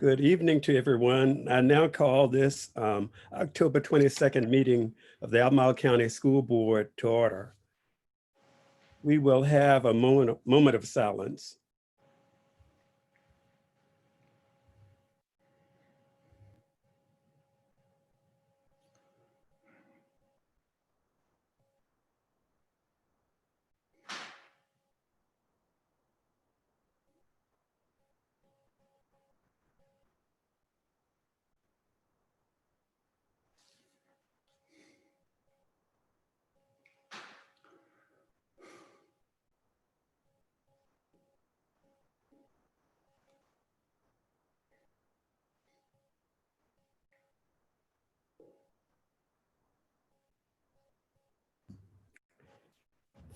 Good evening to everyone. I now call this October 22nd meeting of the Albemarle County School Board to order. We will have a moment of silence.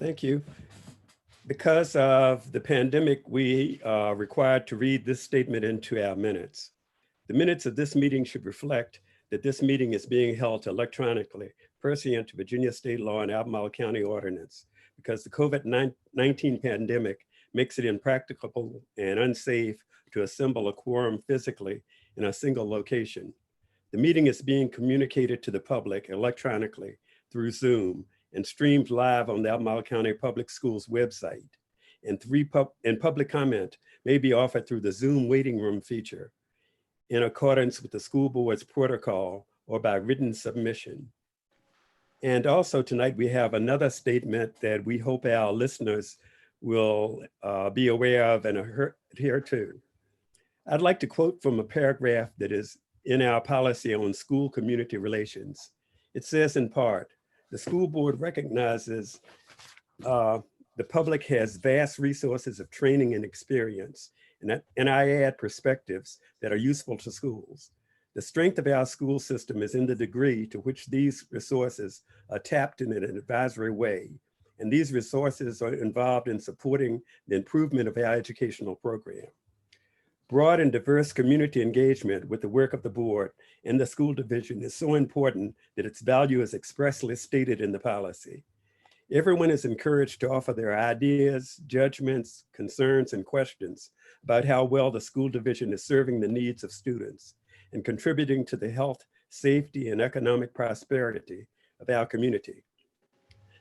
Thank you. Because of the pandemic, we are required to read this statement into our minutes. The minutes of this meeting should reflect that this meeting is being held electronically pursuant to Virginia state law and Albemarle County ordinance, because the COVID-19 pandemic makes it impracticable and unsafe to assemble a quorum physically in a single location. The meeting is being communicated to the public electronically through Zoom and streamed live on the Albemarle County Public Schools website. And public comment may be offered through the Zoom waiting room feature in accordance with the school board's protocol or by written submission. And also tonight we have another statement that we hope our listeners will be aware of and adhere to. I'd like to quote from a paragraph that is in our policy on school community relations. It says in part, the school board recognizes the public has vast resources of training and experience, and I add perspectives that are useful to schools. The strength of our school system is in the degree to which these resources are tapped in an advisory way, and these resources are involved in supporting the improvement of our educational program. Broad and diverse community engagement with the work of the board and the school division is so important that its value is expressly stated in the policy. Everyone is encouraged to offer their ideas, judgments, concerns, and questions about how well the school division is serving the needs of students and contributing to the health, safety, and economic prosperity of our community.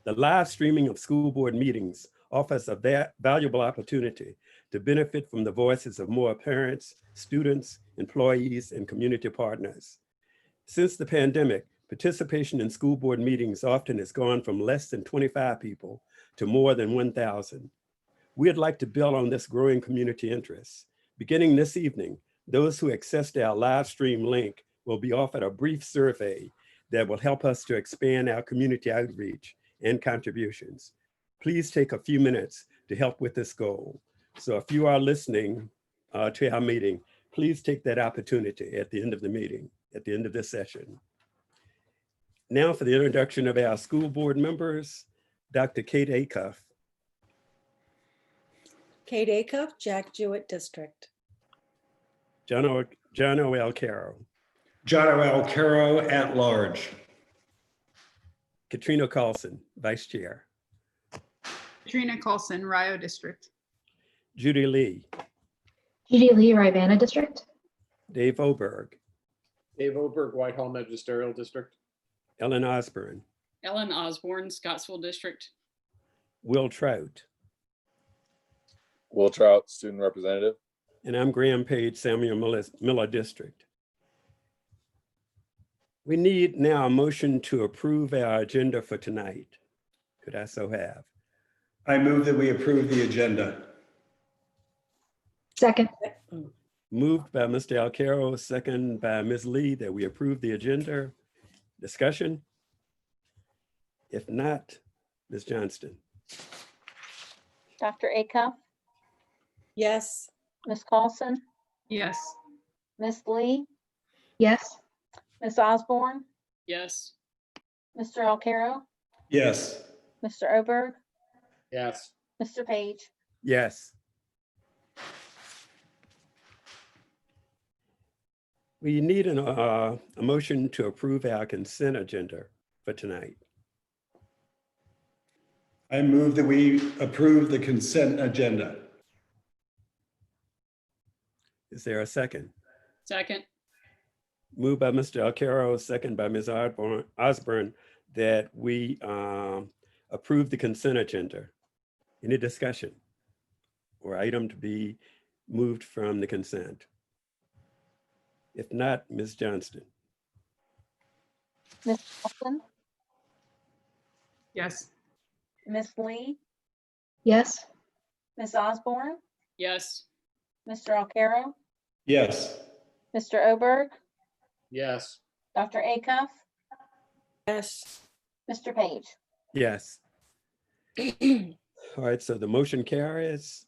The live streaming of school board meetings offers a valuable opportunity to benefit from the voices of more parents, students, employees, and community partners. Since the pandemic, participation in school board meetings often has gone from less than 25 people to more than 1,000. We'd like to build on this growing community interest. Beginning this evening, those who accessed our live stream link will be offered a brief survey that will help us to expand our community outreach and contributions. Please take a few minutes to help with this goal. So if you are listening to our meeting, please take that opportunity at the end of the meeting, at the end of this session. Now for the introduction of our school board members, Dr. Kate Acuff. Kate Acuff, Jack Jewett District. John O. Caro. John O. Caro at large. Katrina Carlson, Vice Chair. Katrina Carlson, Rio District. Judy Lee. Judy Lee, Rivanna District. Dave Oberg. Dave Oberg, Whitehall Magisterial District. Ellen Osborne. Ellen Osborne, Scottsville District. Will Trout. Will Trout, Student Representative. And I'm Graham Page, Samuel Miller District. We need now a motion to approve our agenda for tonight. Could I so have? I move that we approve the agenda. Second. Moved by Mr. Alcaro, second by Ms. Lee, that we approve the agenda. Discussion? If not, Ms. Johnston. Dr. Acuff, Yes. Ms. Carlson, Yes. Ms. Lee, Yes. Ms. Osborne, Yes. Mr. Alcaro, Yes. Mr. Oberg, Yes. Mr. Page. Yes. We need a motion to approve our consent agenda for tonight. I move that we approve the consent agenda. Is there a second? Second. Moved by Mr. Alcarro, second by Ms. Osborne, that we approve the consent agenda. Any discussion or item to be moved from the consent? If not, Ms. Johnston. Ms. Wilson, Yes. Ms. Lee, Yes. Ms. Osborne, Yes. Mr. Alcarro, Yes. Mr. Oberg, Yes. Dr. Acuff, Yes. Mr. Page. Yes. All right, so the motion carries.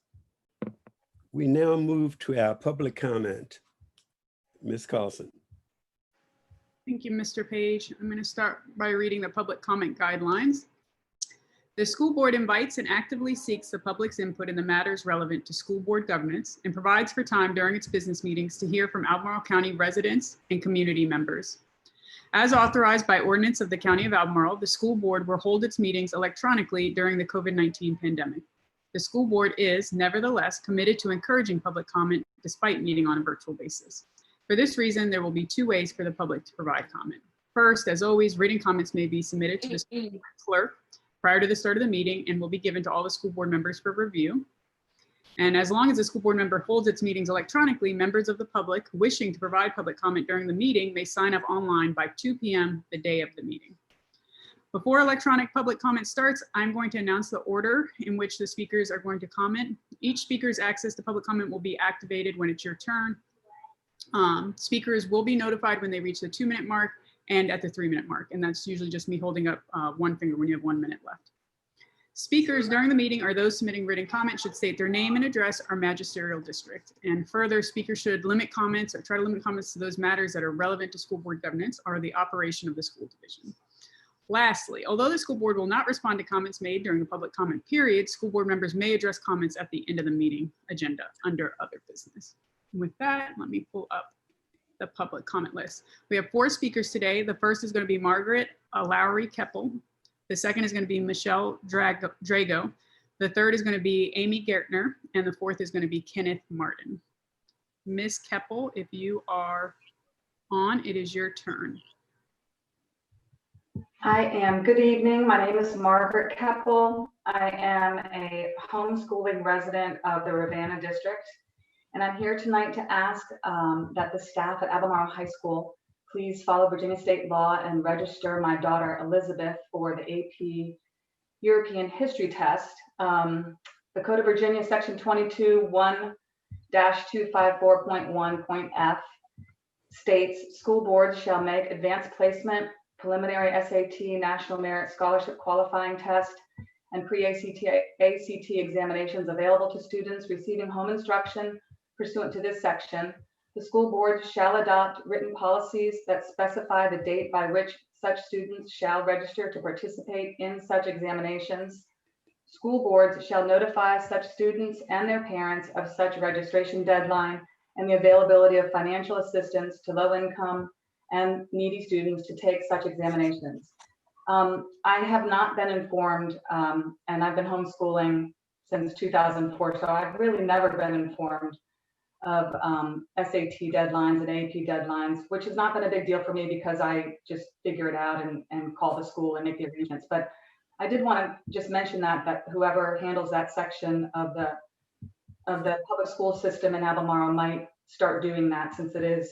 We now move to our public comment. Ms. Carlson. Thank you, Mr. Page. I'm going to start by reading the public comment guidelines. The school board invites and actively seeks the public's input in the matters relevant to school board governance and provides for time during its business meetings to hear from Albemarle County residents and community members. As authorized by ordinance of the County of Albemarle, the school board will hold its meetings electronically during the COVID-19 pandemic. The school board is nevertheless committed to encouraging public comment despite meeting on a virtual basis. For this reason, there will be two ways for the public to provide comment. First, as always, written comments may be submitted to the school board clerk prior to the start of the meeting and will be given to all the school board members for review. And as long as the school board member holds its meetings electronically, members of the public wishing to provide public comment during the meeting may sign up online by 2 p.m. the day of the meeting. Before electronic public comment starts, I'm going to announce the order in which the speakers are going to comment. Each speaker's access to public comment will be activated when it's your turn. Speakers will be notified when they reach the 2-minute mark and at the 3-minute mark. And that's usually just me holding up one finger when you have 1 minute left. Speakers during the meeting or those submitting written comments should state their name and address or magisterial district. And further, speakers should limit comments or try to limit comments to those matters that are relevant to school board governance or the operation of the school division. Lastly, although the school board will not respond to comments made during the public comment period, school board members may address comments at the end of the meeting agenda under other business. And with that, let me pull up the public comment list. We have 4 speakers today. The first is going to be Margaret Lowry Keppel. The second is going to be Michelle Drago. The third is going to be Amy Gertner. And the fourth is going to be Kenneth Martin. Ms. Keppel, if you are on, it is your turn. I am. Good evening. My name is Margaret Keppel. I am a homeschooling resident of the Ravenna district. And I'm here tonight to ask that the staff at Albemarle High School please follow Virginia state law and register my daughter Elizabeth for the AP European History Test. The Code of Virginia, Section 22-1-254.1.f states school boards shall make advanced placement, preliminary SAT, National Merit Scholarship qualifying test, and pre-ACT examinations available to students receiving home instruction pursuant to this section. The school board shall adopt written policies that specify the date by which such students shall register to participate in such examinations. School boards shall notify such students and their parents of such registration deadline and the availability of financial assistance to low-income and needy students to take such examinations. I have not been informed, and I've been homeschooling since 2004, so I've really never been informed of SAT deadlines and AP deadlines, which has not been a big deal for me because I just figure it out and call the school and make the arrangements. But I did want to just mention that whoever handles that section of the public school system in Albemarle might start doing that, since it is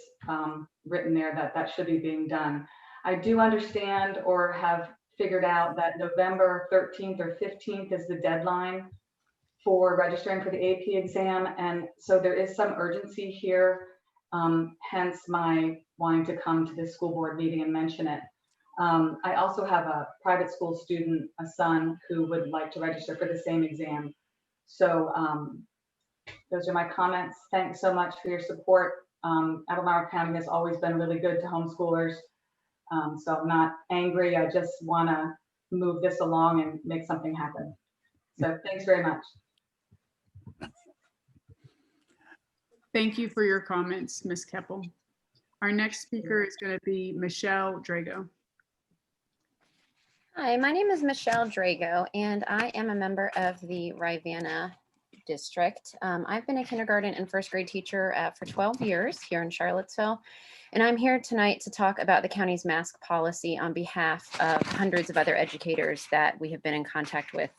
written there that should be being done. I do understand or have figured out that November 13th or 15th is the deadline for registering for the AP exam. And so there is some urgency here, hence my wanting to come to this school board meeting and mention it. I also have a private school student, a son, who would like to register for the same exam. So those are my comments. Thanks so much for your support. Albemarle County has always been really good to homeschoolers. So I'm not angry. I just want to move this along and make something happen. So thanks very much. Thank you for your comments, Ms. Keppel. Our next speaker is going to be Michelle Drago. Hi, my name is Michelle Drago, and I am a member of the Ravenna District. I've been a kindergarten and first grade teacher for 12 years here in Charlottesville, and I'm here tonight to talk about the county's mask policy on behalf of hundreds of other educators that we have been in contact with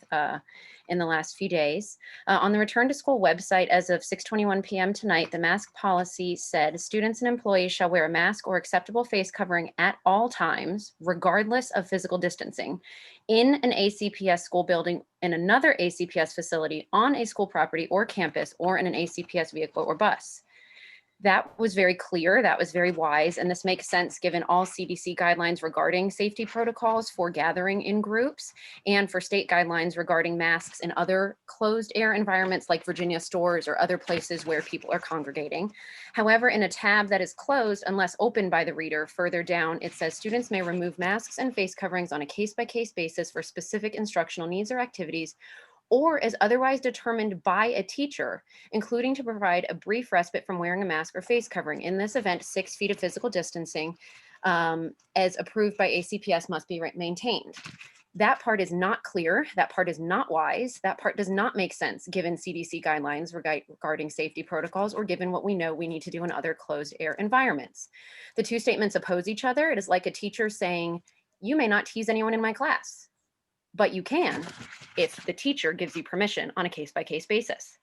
in the last few days. On the Return to School website, as of 6:21 p.m. tonight, the mask policy said students and employees shall wear a mask or acceptable face covering at all times, regardless of physical distancing, in an ACPS school building, in another ACPS facility, on a school property or campus, or in an ACPS vehicle or bus. That was very clear. That was very wise. And this makes sense given all CDC guidelines regarding safety protocols for gathering in groups and for state guidelines regarding masks in other closed air environments like Virginia stores or other places where people are congregating. However, in a tab that is closed unless opened by the reader, further down, it says students may remove masks and face coverings on a case-by-case basis for specific instructional needs or activities, or as otherwise determined by a teacher, including to provide a brief respite from wearing a mask or face covering. In this event, 6 feet of physical distancing as approved by ACPS must be maintained. That part is not clear. That part is not wise. That part does not make sense given CDC guidelines regarding safety protocols or given what we know we need to do in other closed air environments. The two statements oppose each other. It is like a teacher saying, "You may not tease anyone in my class, but you can if the teacher gives you permission on a case-by-case basis."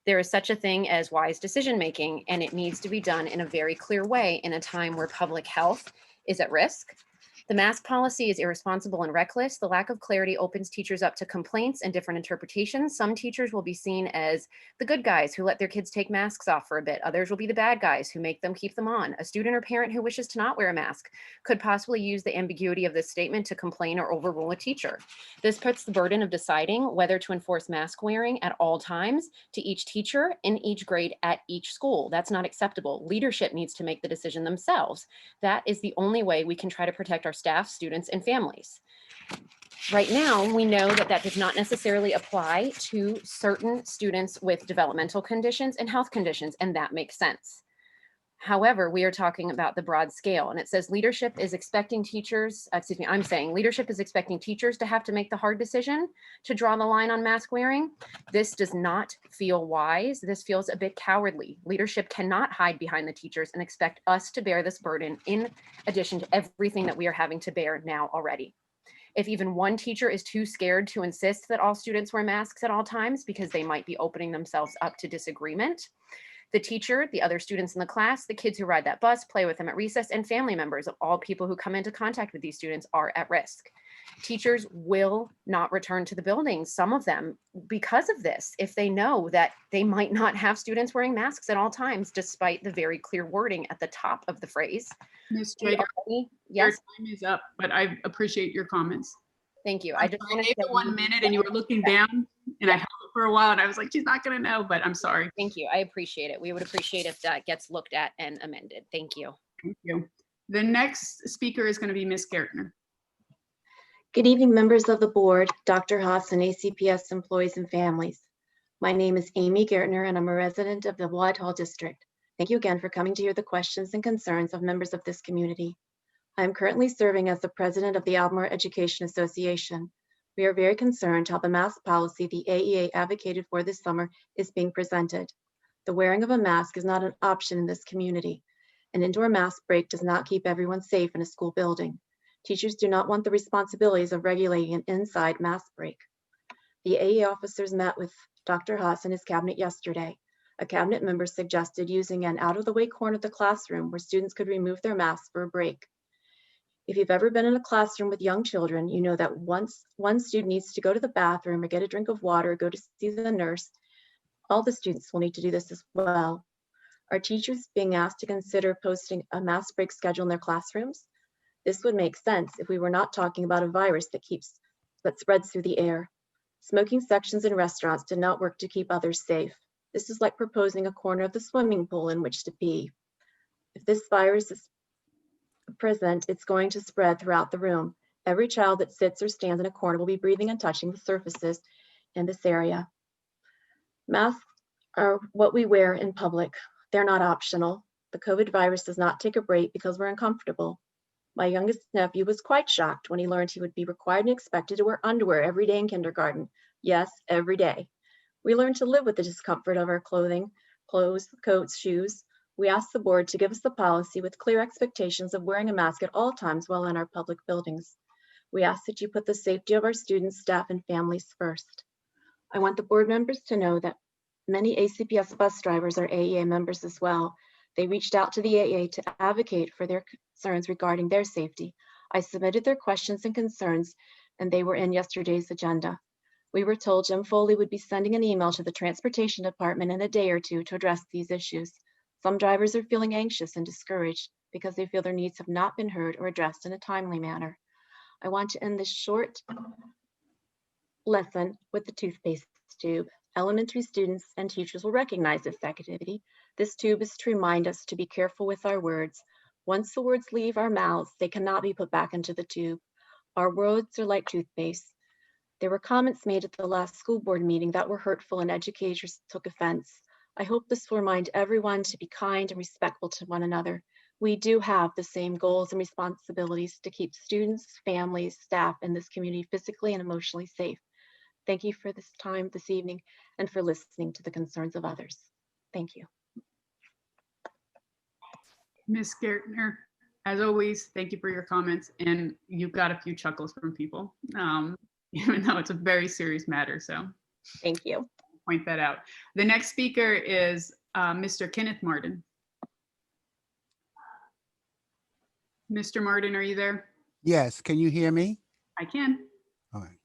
There is such a thing as wise decision-making, and it needs to be done in a very clear way in a time where public health is at risk. The mask policy is irresponsible and reckless. The lack of clarity opens teachers up to complaints and different interpretations. Some teachers will be seen as the good guys who let their kids take masks off for a bit. Others will be the bad guys who make them keep them on. A student or parent who wishes to not wear a mask could possibly use the ambiguity of this statement to complain or overrule a teacher. This puts the burden of deciding whether to enforce mask wearing at all times to each teacher in each grade at each school. That's not acceptable. Leadership needs to make the decision themselves. That is the only way we can try to protect our staff, students, and families. Right now, we know that that does not necessarily apply to certain students with developmental conditions and health conditions, and that makes sense. However, we are talking about the broad scale, and it says leadership is expecting teachers, I'm saying leadership is expecting teachers to have to make the hard decision to draw the line on mask wearing. This does not feel wise. This feels a bit cowardly. Leadership cannot hide behind the teachers and expect us to bear this burden in addition to everything that we are having to bear now already. If even one teacher is too scared to insist that all students wear masks at all times because they might be opening themselves up to disagreement, the teacher, the other students in the class, the kids who ride that bus, play with them at recess, and family members of all people who come into contact with these students are at risk. Teachers will not return to the buildings, some of them, because of this, if they know that they might not have students wearing masks at all times, despite the very clear wording at the top of the phrase. Ms. Traeger, your Yes, time is up, but I appreciate your comments. thank you. I just gave wanted to it say 1 minute and you were looking down and I held it for a while and I was like, she's not gonna know, but I'm sorry. Thank you. I appreciate it. We would appreciate if that gets looked at and amended. Thank you. Thank you. The next speaker is gonna be Ms. Gertner. Good evening, members of the board, Dr. Haas, and ACPS employees and families. My name is Amy Gertner, and I'm a resident of the Whitehall District. Thank you again for coming to hear the questions and concerns of members of this community. I am currently serving as the president of the Albemarle Education Association. We are very concerned how the mask policy the AEA advocated for this summer is being presented. The wearing of a mask is not an option in this community. An indoor mask break does not keep everyone safe in a school building. Teachers do not want the responsibilities of regulating an inside mask break. The AEA officers met with Dr. Haas and his cabinet yesterday. A cabinet member suggested using an out-of-the-way corner of the classroom where students could remove their masks for a break. If you've ever been in a classroom with young children, you know that once one student needs to go to the bathroom or get a drink of water or go to see the nurse, all the students will need to do this as well. Are teachers being asked to consider posting a mask break schedule in their classrooms? This would make sense if we were not talking about a virus that spreads through the air. Smoking sections in restaurants did not work to keep others safe. This is like proposing a corner of the swimming pool in which to pee. If this virus is present, it's going to spread throughout the room. Every child that sits or stands in a corner will be breathing and touching the surfaces in this area. Masks are what we wear in public. They're not optional. The COVID virus does not take a break because we're uncomfortable. My youngest nephew was quite shocked when he learned he would be required and expected to wear underwear every day in kindergarten. Yes, every day. We learn to live with the discomfort of our clothing, clothes, coats, shoes. We ask the board to give us the policy with clear expectations of wearing a mask at all times while in our public buildings. We ask that you put the safety of our students, staff, and families first. I want the board members to know that many ACPS bus drivers are AEA members as well. They reached out to the AEA to advocate for their concerns regarding their safety. I submitted their questions and concerns, and they were in yesterday's agenda. We were told Jim Foley would be sending an email to the Transportation Department in a day or two to address these issues. Some drivers are feeling anxious and discouraged because they feel their needs have not been heard or addressed in a timely manner. I want to end this short lesson with the toothpaste tube. Elementary students and teachers will recognize this activity. This tube is to remind us to be careful with our words. Once the words leave our mouths, they cannot be put back into the tube. Our words are like toothpaste. There were comments made at the last school board meeting that were hurtful and educators took offense. I hope this will remind everyone to be kind and respectful to one another. We do have the same goals and responsibilities to keep students, families, staff, and this community physically and emotionally safe. Thank you for this time this evening and for listening to the concerns of others. Thank you. Ms. Gertner, as always, thank you for your comments, and you got a few chuckles from people, even though it's a very serious matter, so. Thank you. Point that out. The next speaker is Mr. Kenneth Martin. Mr. Martin, are you there? Yes, can you hear me? I can. All right.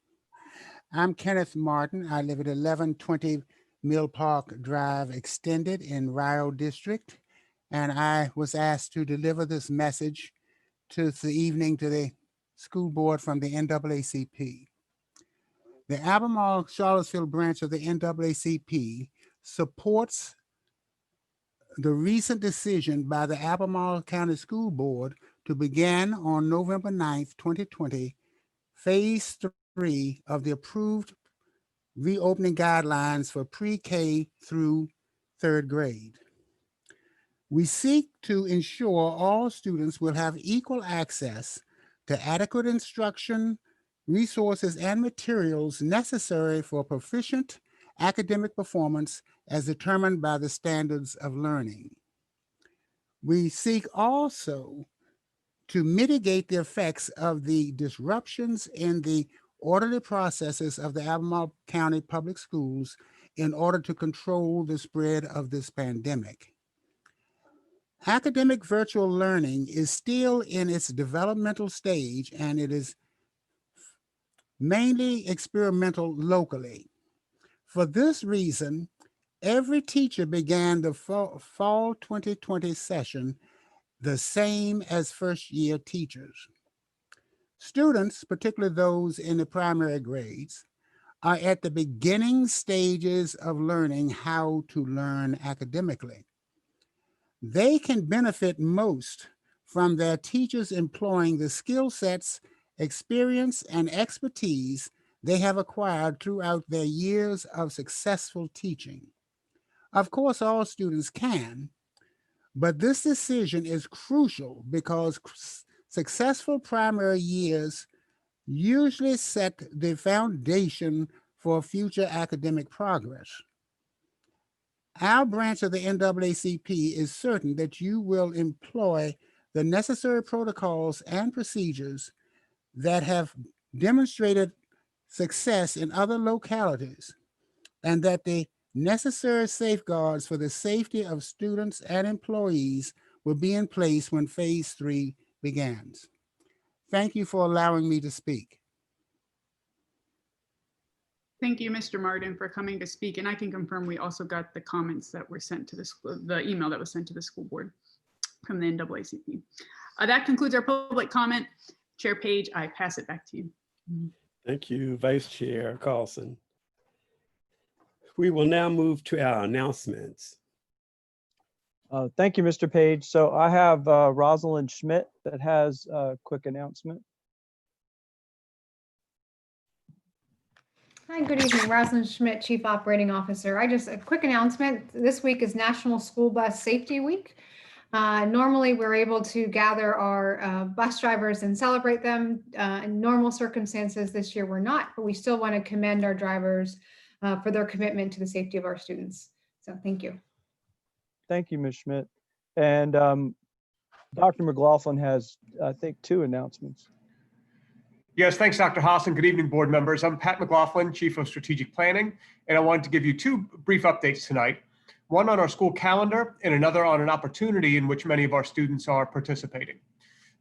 I'm Kenneth Martin. I live at 1120 Mill Park Drive Extended in Rio District, and I was asked to deliver this message this evening to the school board from the NAACP. The Albemarle-Charlottesville branch of the NAACP supports the recent decision by the Albemarle County School Board to begin on November 9th, 2020, phase 3 of the approved reopening guidelines for pre-K through 3rd grade. We seek to ensure all students will have equal access to adequate instruction, resources, and materials necessary for proficient academic performance as determined by the standards of learning. We seek also to mitigate the effects of the disruptions in the orderly processes of the Albemarle County Public Schools in order to control the spread of this pandemic. Academic virtual learning is still in its developmental stage, and it is mainly experimental locally. For this reason, every teacher began the fall 2020 session the same as first-year teachers. Students, particularly those in the primary grades, are at the beginning stages of learning how to learn academically. They can benefit most from their teachers employing the skill sets, experience, and expertise they have acquired throughout their years of successful teaching. Of course, all students can, but this decision is crucial because successful primary years usually set the foundation for future academic progress. Our branch of the NAACP is certain that you will employ the necessary protocols and procedures that have demonstrated success in other localities, and that the necessary safeguards for the safety of students and employees will be in place when phase 3 begins. Thank you for allowing me to speak. Thank you, Mr. Martin, for coming to speak. And I can confirm we also got the comments that were sent to the school, the email that was sent to the school board from the NAACP. That concludes our public comment. Chair Page, I pass it back to you. Thank you, Vice Chair Carlson. We will now move to our announcements. Thank you, Mr. Page. So I have Rosalind Schmidt that has a quick announcement. Hi, good evening. Rosalind Schmidt, Chief Operating Officer. A quick announcement. This week is National School Bus Safety Week. Normally, we're able to gather our bus drivers and celebrate them. In normal circumstances, this year we're not, but we still want to commend our drivers for their commitment to the safety of our students. So thank you. Thank you, Ms. Schmidt. And Dr. McLaughlin has, I think, 2 announcements. Yes, thanks, Dr. Haas, and good evening, board members. I'm Pat McLaughlin, Chief of Strategic Planning, and I wanted to give you 2 brief updates tonight. One on our school calendar and another on an opportunity in which many of our students are participating.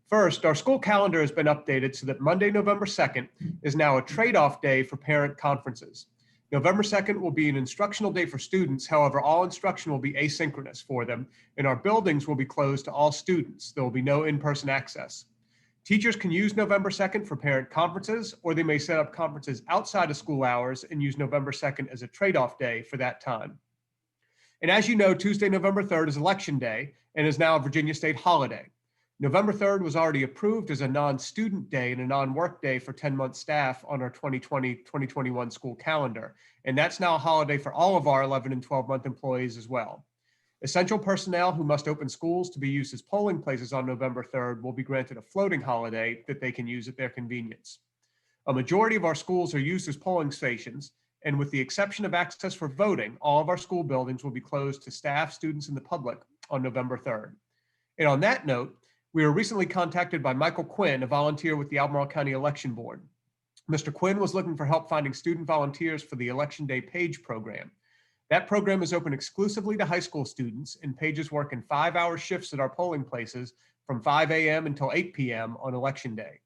First, our school calendar has been updated so that Monday, November 2nd is now a trade-off day for parent conferences. November 2nd will be an instructional day for students. However, all instruction will be asynchronous for them, and our buildings will be closed to all students. There will be no in-person access. Teachers can use November 2nd for parent conferences, or they may set up conferences outside of school hours and use November 2nd as a trade-off day for that time. And as you know, Tuesday, November 3rd is Election Day and is now a Virginia state holiday. November 3rd was already approved as a non-student day and a non-work day for 10-month staff on our 2020-2021 school calendar. And that's now a holiday for all of our 11 and 12-month employees as well. Essential personnel who must open schools to be used as polling places on November 3rd will be granted a floating holiday that they can use at their convenience. A majority of our schools are used as polling stations, and with the exception of access for voting, all of our school buildings will be closed to staff, students, and the public on November 3rd. And on that note, we were recently contacted by Michael Quinn, a volunteer with the Albemarle County Election Board. Mr. Quinn was looking for help finding student volunteers for the Election Day Page program. That program is open exclusively to high school students, and pages work in 5-hour shifts at our polling places from 5 a.m. until 8 p.m. on Election Day.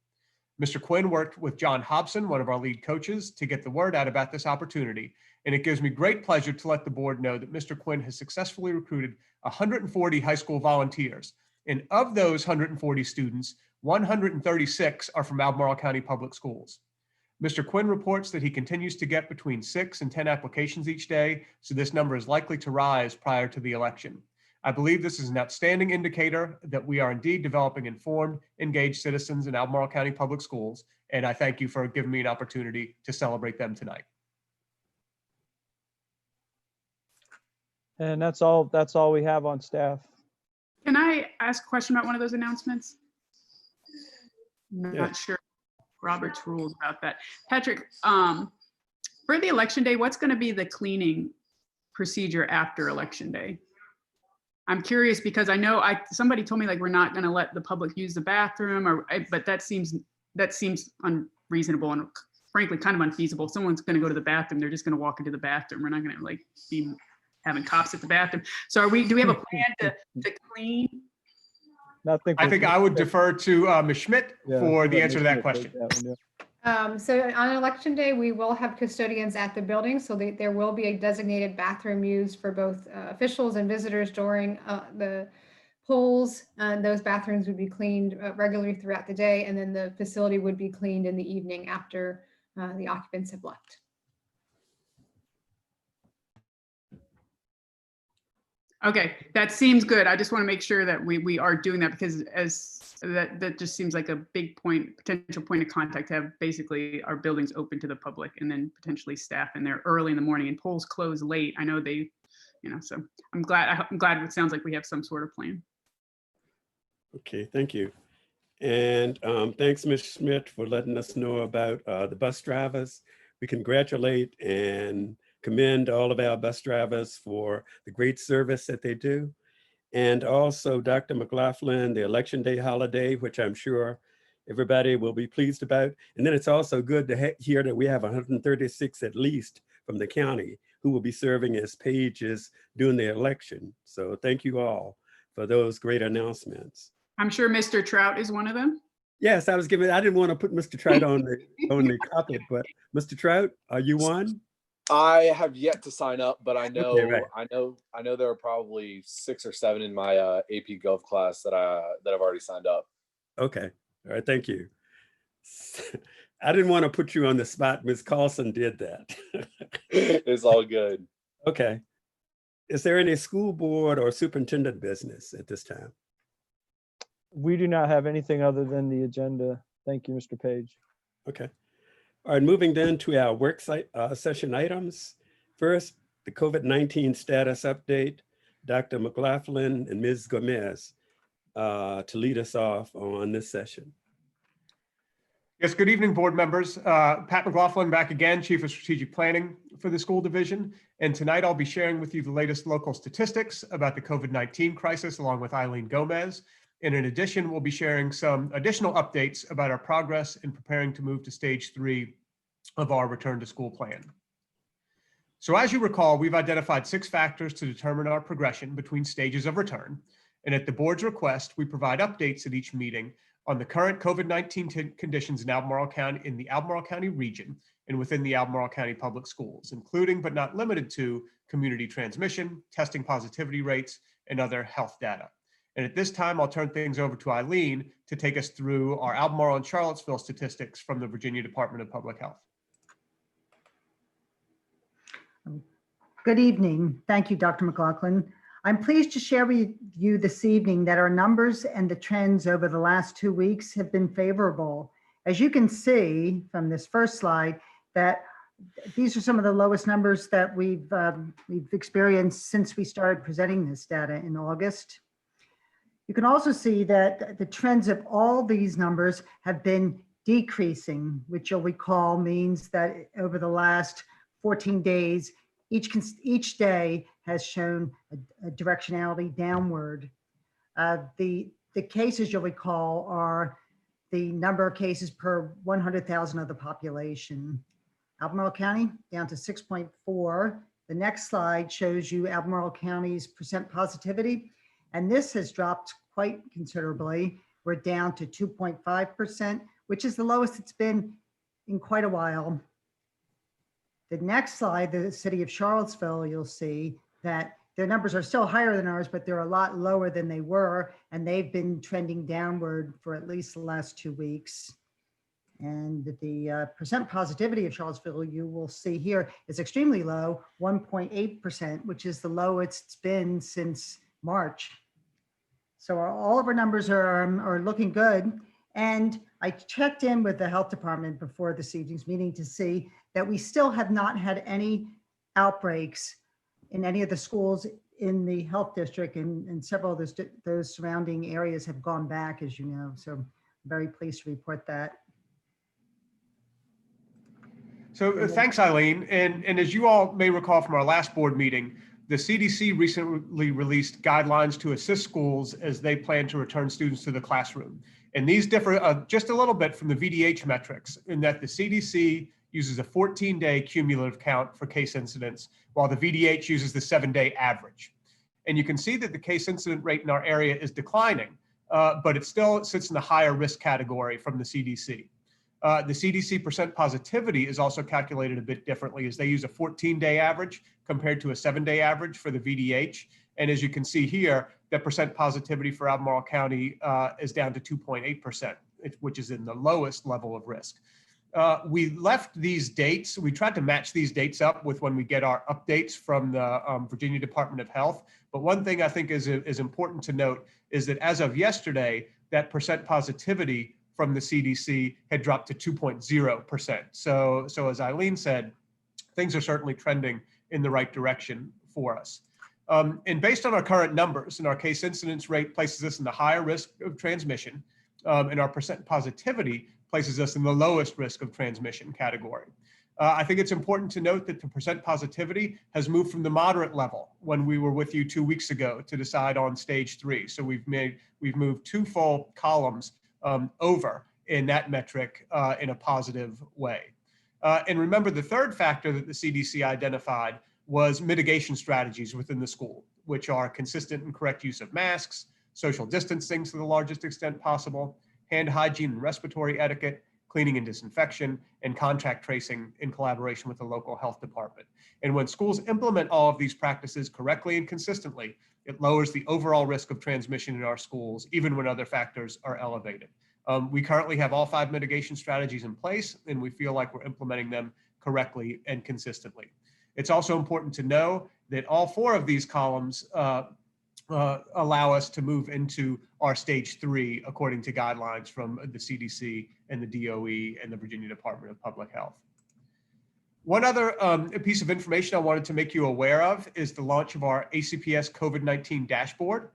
Mr. Quinn worked with John Hobson, one of our lead coaches, to get the word out about this opportunity, and it gives me great pleasure to let the board know that Mr. Quinn has successfully recruited 140 high school volunteers. And of those 140 students, 136 are from Albemarle County Public Schools. Mr. Quinn reports that he continues to get between 6 and 10 applications each day, so this number is likely to rise prior to the election. I believe this is an outstanding indicator that we are indeed developing informed, engaged citizens in Albemarle County Public Schools, and I thank you for giving me an opportunity to celebrate them tonight. And that's all we have on staff. Can I ask a question about one of those announcements? I'm Yeah. not sure Robert's rules about that. Patrick, for the election day, what's going to be the cleaning procedure after election day? I'm curious because I know somebody told me like we're not going to let the public use the bathroom, but that seems unreasonable and frankly kind of unfeasible. If someone's going to go to the bathroom, they're just going to walk into the bathroom. We're not going to like be having cops at the bathroom. So do we have a plan to clean? I think I would defer to Ms. Schmidt for the answer to that question. So on election day, we will have custodians at the building, so there will be a designated bathroom used for both officials and visitors during the polls. Those bathrooms would be cleaned regularly throughout the day, and then the facility would be cleaned in the evening after the occupants have left. Okay, that seems good. I just want to make sure that we are doing that because that just seems like a big potential point of contact to have basically our buildings open to the public and then potentially staff in there early in the morning and polls close late. I know they, so I'm glad it sounds like we have some sort of plan. Okay, thank you. And thanks, Ms. Schmidt, for letting us know about the bus drivers. We congratulate and commend all of our bus drivers for the great service that they do. And also Dr. McLaughlin, the Election Day holiday, which I'm sure everybody will be pleased about. And then it's also good to hear that we have 136 at least from the county who will be serving as pages during the election. So thank you all for those great announcements. I'm sure Mr. Trout is one of them. Yes, I didn't want to put Mr. Trout on the carpet, but Mr. Trout, are you one? I have yet to sign up, but I know, Okay, right. I know there are probably 6 or 7 in my AP Gov class that I've already signed up. Okay, all right, thank you. I didn't want to put you on the spot. Ms. Carlson did that. It's all good. Okay. Is there any school board or superintendent business at this time? We do not have anything other than the agenda. Thank you, Mr. Page. Okay. All right, moving then to our work session items. First, the COVID-19 status update. Dr. McLaughlin and Ms. Gomez to lead us off on this session. Yes, good evening, board members. Pat McLaughlin back again, Chief of Strategic Planning for the school division. And tonight I'll be sharing with you the latest local statistics about the COVID-19 crisis along with Eileen Gomez. And in addition, we'll be sharing some additional updates about our progress in preparing to move to stage 3 of our return to school plan. So as you recall, we've identified 6 factors to determine our progression between stages of return. And at the board's request, we provide updates at each meeting on the current COVID-19 conditions in Albemarle County, in the Albemarle County region and within the Albemarle County Public Schools, including but not limited to community transmission, testing positivity rates, and other health data. And at this time, I'll turn things over to Eileen to take us through our Albemarle and Charlottesville statistics from the Virginia Department of Public Health. Good evening. Thank you, Dr. McLaughlin. I'm pleased to share with you this evening that our numbers and the trends over the last 2 weeks have been favorable. As you can see from this first slide, that these are some of the lowest numbers that we've experienced since we started presenting this data in August. You can also see that the trends of all these numbers have been decreasing, which you'll recall means that over the last 14 days, each day has shown a directionality downward. The cases you'll recall are the number of cases per 100,000 of the population. Albemarle County down to 6.4. The next slide shows you Albemarle County's percent positivity, and this has dropped quite considerably. We're down to 2.5%, which is the lowest it's been in quite a while. The next slide, the city of Charlottesville, you'll see that their numbers are still higher than ours, but they're a lot lower than they were, and they've been trending downward for at least the last 2 weeks. And the percent positivity of Charlottesville, you will see here, is extremely low, 1.8%, which is the lowest it's been since March. So all of our numbers are looking good. And I checked in with the health department before this evening's meeting to see that we still have not had any outbreaks in any of the schools in the health district, and several of those surrounding areas have gone back, as you know. So I'm very pleased to report that. So thanks, Eileen. And as you all may recall from our last board meeting, the CDC recently released guidelines to assist schools as they plan to return students to the classroom. And these differ just a little bit from the VDH metrics in that the CDC uses a 14-day cumulative count for case incidents, while the VDH uses the 7-day average. And you can see that the case incident rate in our area is declining, but it still sits in the higher risk category from the CDC. The CDC percent positivity is also calculated a bit differently, as they use a 14-day average compared to a 7-day average for the VDH. And as you can see here, the percent positivity for Albemarle County is down to 2.8%, which is in the lowest level of risk. We left these dates, we tried to match these dates up with when we get our updates from the Virginia Department of Health. But one thing I think is important to note is that as of yesterday, that percent positivity from the CDC had dropped to 2.0%. So as Eileen said, things are certainly trending in the right direction for us. And based on our current numbers, and our case incidence rate places us in the higher risk of transmission, and our percent positivity places us in the lowest risk of transmission category. I think it's important to note that the percent positivity has moved from the moderate level when we were with you 2 weeks ago to decide on stage 3. So we've moved 2 full columns over in that metric in a positive way. And remember, the third factor that the CDC identified was mitigation strategies within the school, which are consistent and correct use of masks, social distancing to the largest extent possible, hand hygiene and respiratory etiquette, cleaning and disinfection, and contact tracing in collaboration with the local health department. And when schools implement all of these practices correctly and consistently, it lowers the overall risk of transmission in our schools, even when other factors are elevated. We currently have all 5 mitigation strategies in place, and we feel like we're implementing them correctly and consistently. It's also important to know that all 4 of these columns allow us to move into our stage 3 according to guidelines from the CDC and the DOE and the Virginia Department of Public Health. One other piece of information I wanted to make you aware of is the launch of our ACPS COVID-19 dashboard.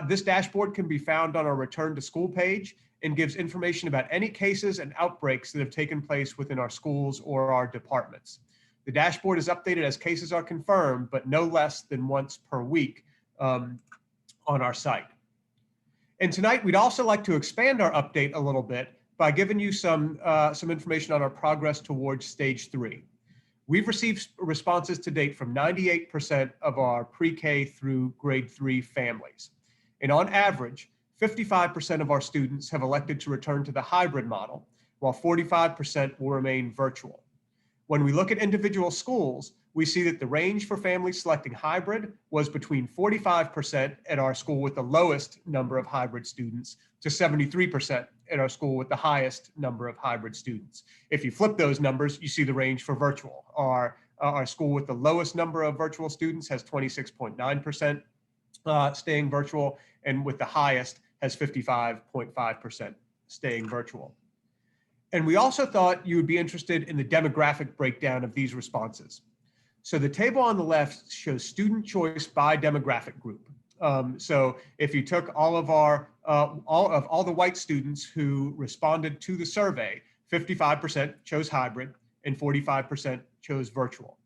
This dashboard can be found on our Return to School page, and gives information about any cases and outbreaks that have taken place within our schools or our departments. The dashboard is updated as cases are confirmed, but no less than once per week on our site. And tonight, we'd also like to expand our update a little bit by giving you some information on our progress towards stage 3. We've received responses to date from 98% of our pre-K through grade 3 families. And on average, 55% of our students have elected to return to the hybrid model, while 45% will remain virtual. When we look at individual schools, we see that the range for families selecting hybrid was between 45% at our school with the lowest number of hybrid students to 73% at our school with the highest number of hybrid students. If you flip those numbers, you see the range for virtual. Our school with the lowest number of virtual students has 26.9% staying virtual, and with the highest has 55.5% staying virtual. And we also thought you would be interested in the demographic breakdown of these responses. So the table on the left shows student choice by demographic group. So if you took all the white students who responded to the survey, 55% chose hybrid and 45% chose virtual.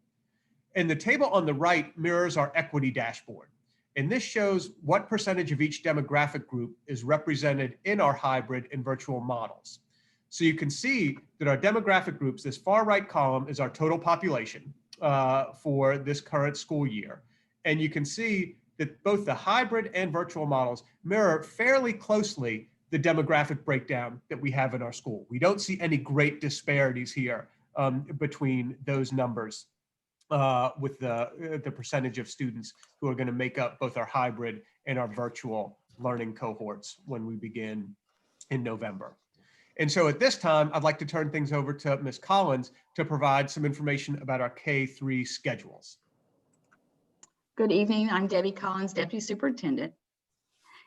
And the table on the right mirrors our equity dashboard. And this shows what percentage of each demographic group is represented in our hybrid and virtual models. So you can see that our demographic groups, this far right column is our total population for this current school year. And you can see that both the hybrid and virtual models mirror fairly closely the demographic breakdown that we have in our school. We don't see any great disparities here between those numbers with the percentage of students who are going to make up both our hybrid and our virtual learning cohorts when we begin in November. And so at this time, I'd like to turn things over to Ms. Collins to provide some information about our K-3 schedules. Good evening. I'm Debbie Collins, Deputy Superintendent.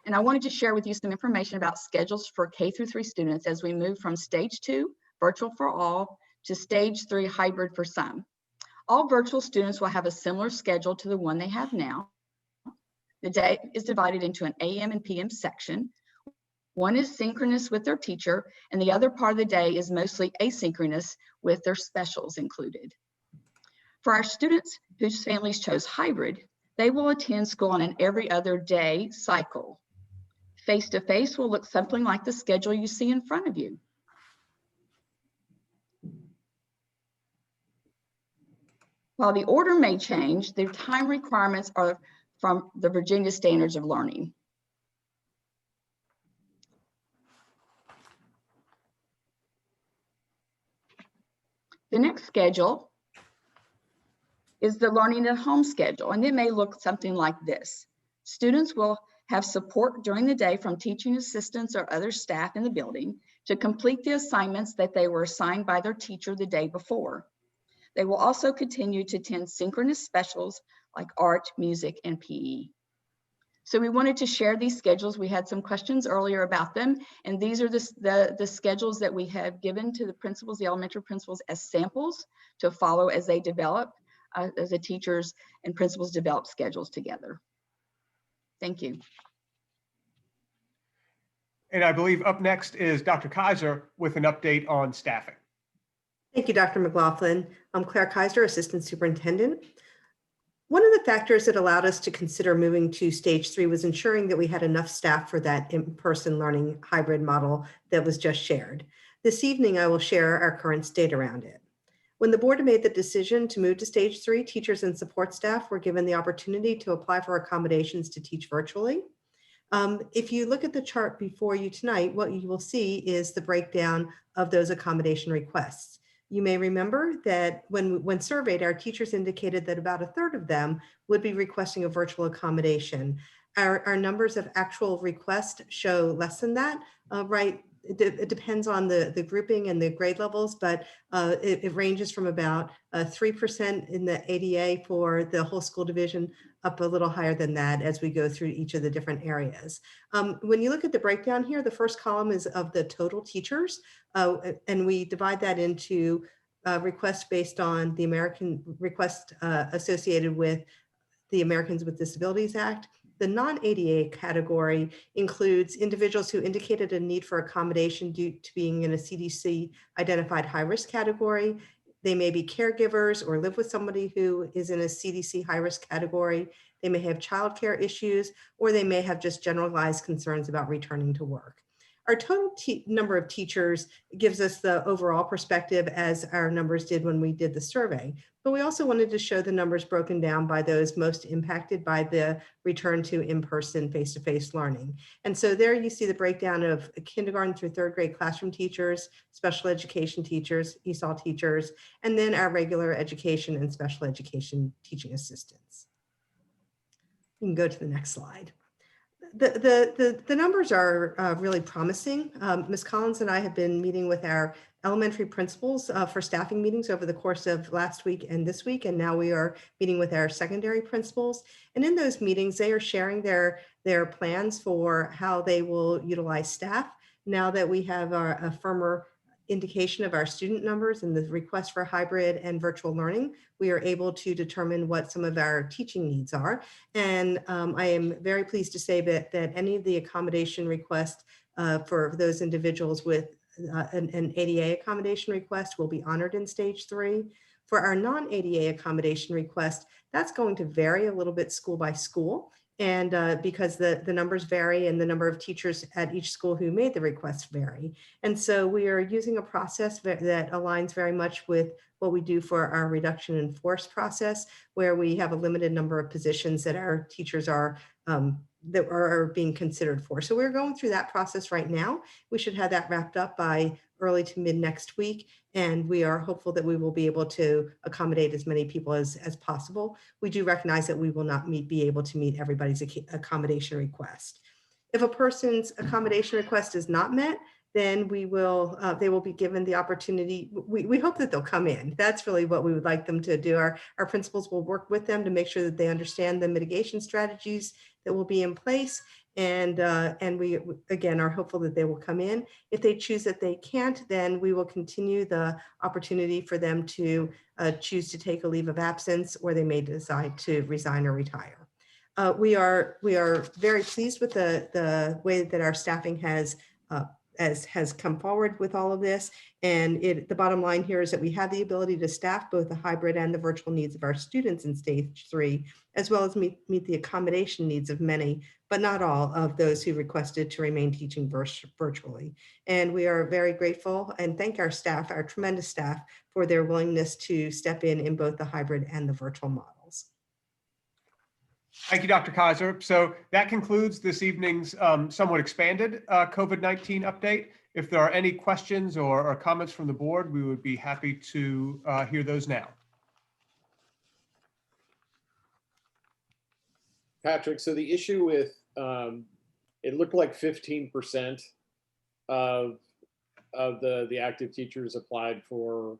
And I wanted to share with you some information about schedules for K-3 students as we move from stage 2, virtual for all, to stage 3, hybrid for some. All virtual students will have a similar schedule to the one they have now. The day is divided into an AM and PM section. One is synchronous with their teacher, and the other part of the day is mostly asynchronous with their specials included. For our students whose families chose hybrid, they will attend school on an every other day cycle. Face-to-face will look something like the schedule you see in front of you. While the order may change, the time requirements are from the Virginia Standards of Learning. The next schedule is the learning at home schedule, and it may look something like this. Students will have support during the day from teaching assistants or other staff in the building to complete the assignments that they were assigned by their teacher the day before. They will also continue to attend synchronous specials like art, music, and PE. So we wanted to share these schedules. We had some questions earlier about them, and these are the schedules that we have given to the principals, the elementary principals, as samples to follow as they develop, as the teachers and principals develop schedules together. Thank you. And I believe up next is Dr. Kaiser with an update on staffing. Thank you, Dr. McLaughlin. I'm Claire Kaiser, Assistant Superintendent. One of the factors that allowed us to consider moving to stage 3 was ensuring that we had enough staff for that in-person learning hybrid model that was just shared. This evening, I will share our current state around it. When the board made the decision to move to stage 3, teachers and support staff were given the opportunity to apply for accommodations to teach virtually. If you look at the chart before you tonight, what you will see is the breakdown of those accommodation requests. You may remember that when surveyed, our teachers indicated that about 1/3 of them would be requesting a virtual accommodation. Our numbers of actual requests show less than that, right? It depends on the grouping and the grade levels, but it ranges from about 3% in the ADA for the whole school division up a little higher than that as we go through each of the different areas. When you look at the breakdown here, the first column is of the total teachers, and we divide that into requests based on the American request associated with the Americans with Disabilities Act. The non-ADA category includes individuals who indicated a need for accommodation due to being in a CDC identified high-risk category. They may be caregivers or live with somebody who is in a CDC high-risk category. They may have childcare issues, or they may have just generalized concerns about returning to work. Our total number of teachers gives us the overall perspective as our numbers did when we did the survey, but we also wanted to show the numbers broken down by those most impacted by the return to in-person face-to-face learning. And so there you see the breakdown of kindergarten through third grade classroom teachers, special education teachers, ESOL teachers, and then our regular education and special education teaching assistants. You can go to the next slide. The numbers are really promising. Ms. Collins and I have been meeting with our elementary principals for staffing meetings over the course of last week and this week, and now we are meeting with our secondary principals. And in those meetings, they are sharing their plans for how they will utilize staff now that we have a firmer indication of our student numbers and the request for hybrid and virtual learning. We are able to determine what some of our teaching needs are. And I am very pleased to say that any of the accommodation requests for those individuals with an ADA accommodation request will be honored in stage 3. For our non-ADA accommodation request, that's going to vary a little bit school by school. And because the numbers vary and the number of teachers at each school who made the request vary. And so we are using a process that aligns very much with what we do for our reduction in force process, where we have a limited number of positions that our teachers are being considered for. So we're going through that process right now. We should have that wrapped up by early to mid next week. And we are hopeful that we will be able to accommodate as many people as possible. We do recognize that we will not be able to meet everybody's accommodation request. If a person's accommodation request is not met, then they will be given the opportunity. We hope that they'll come in. That's really what we would like them to do. Our principals will work with them to make sure that they understand the mitigation strategies that will be in place. And we, again, are hopeful that they will come in. If they choose that they can't, then we will continue the opportunity for them to choose to take a leave of absence, or they may decide to resign or retire. We are very pleased with the way that our staffing has come forward with all of this. And the bottom line here is that we have the ability to staff both the hybrid and the virtual needs of our students in stage 3, as well as meet the accommodation needs of many, but not all, of those who requested to remain teaching virtually. And we are very grateful and thank our staff, our tremendous staff, for their willingness to step in both the hybrid and the virtual models. Thank you, Dr. Kaiser. So that concludes this evening's somewhat expanded COVID-19 update. If there are any questions or comments from the board, we would be happy to hear those now. Patrick, so the issue with, it looked like 15% of the active teachers applied for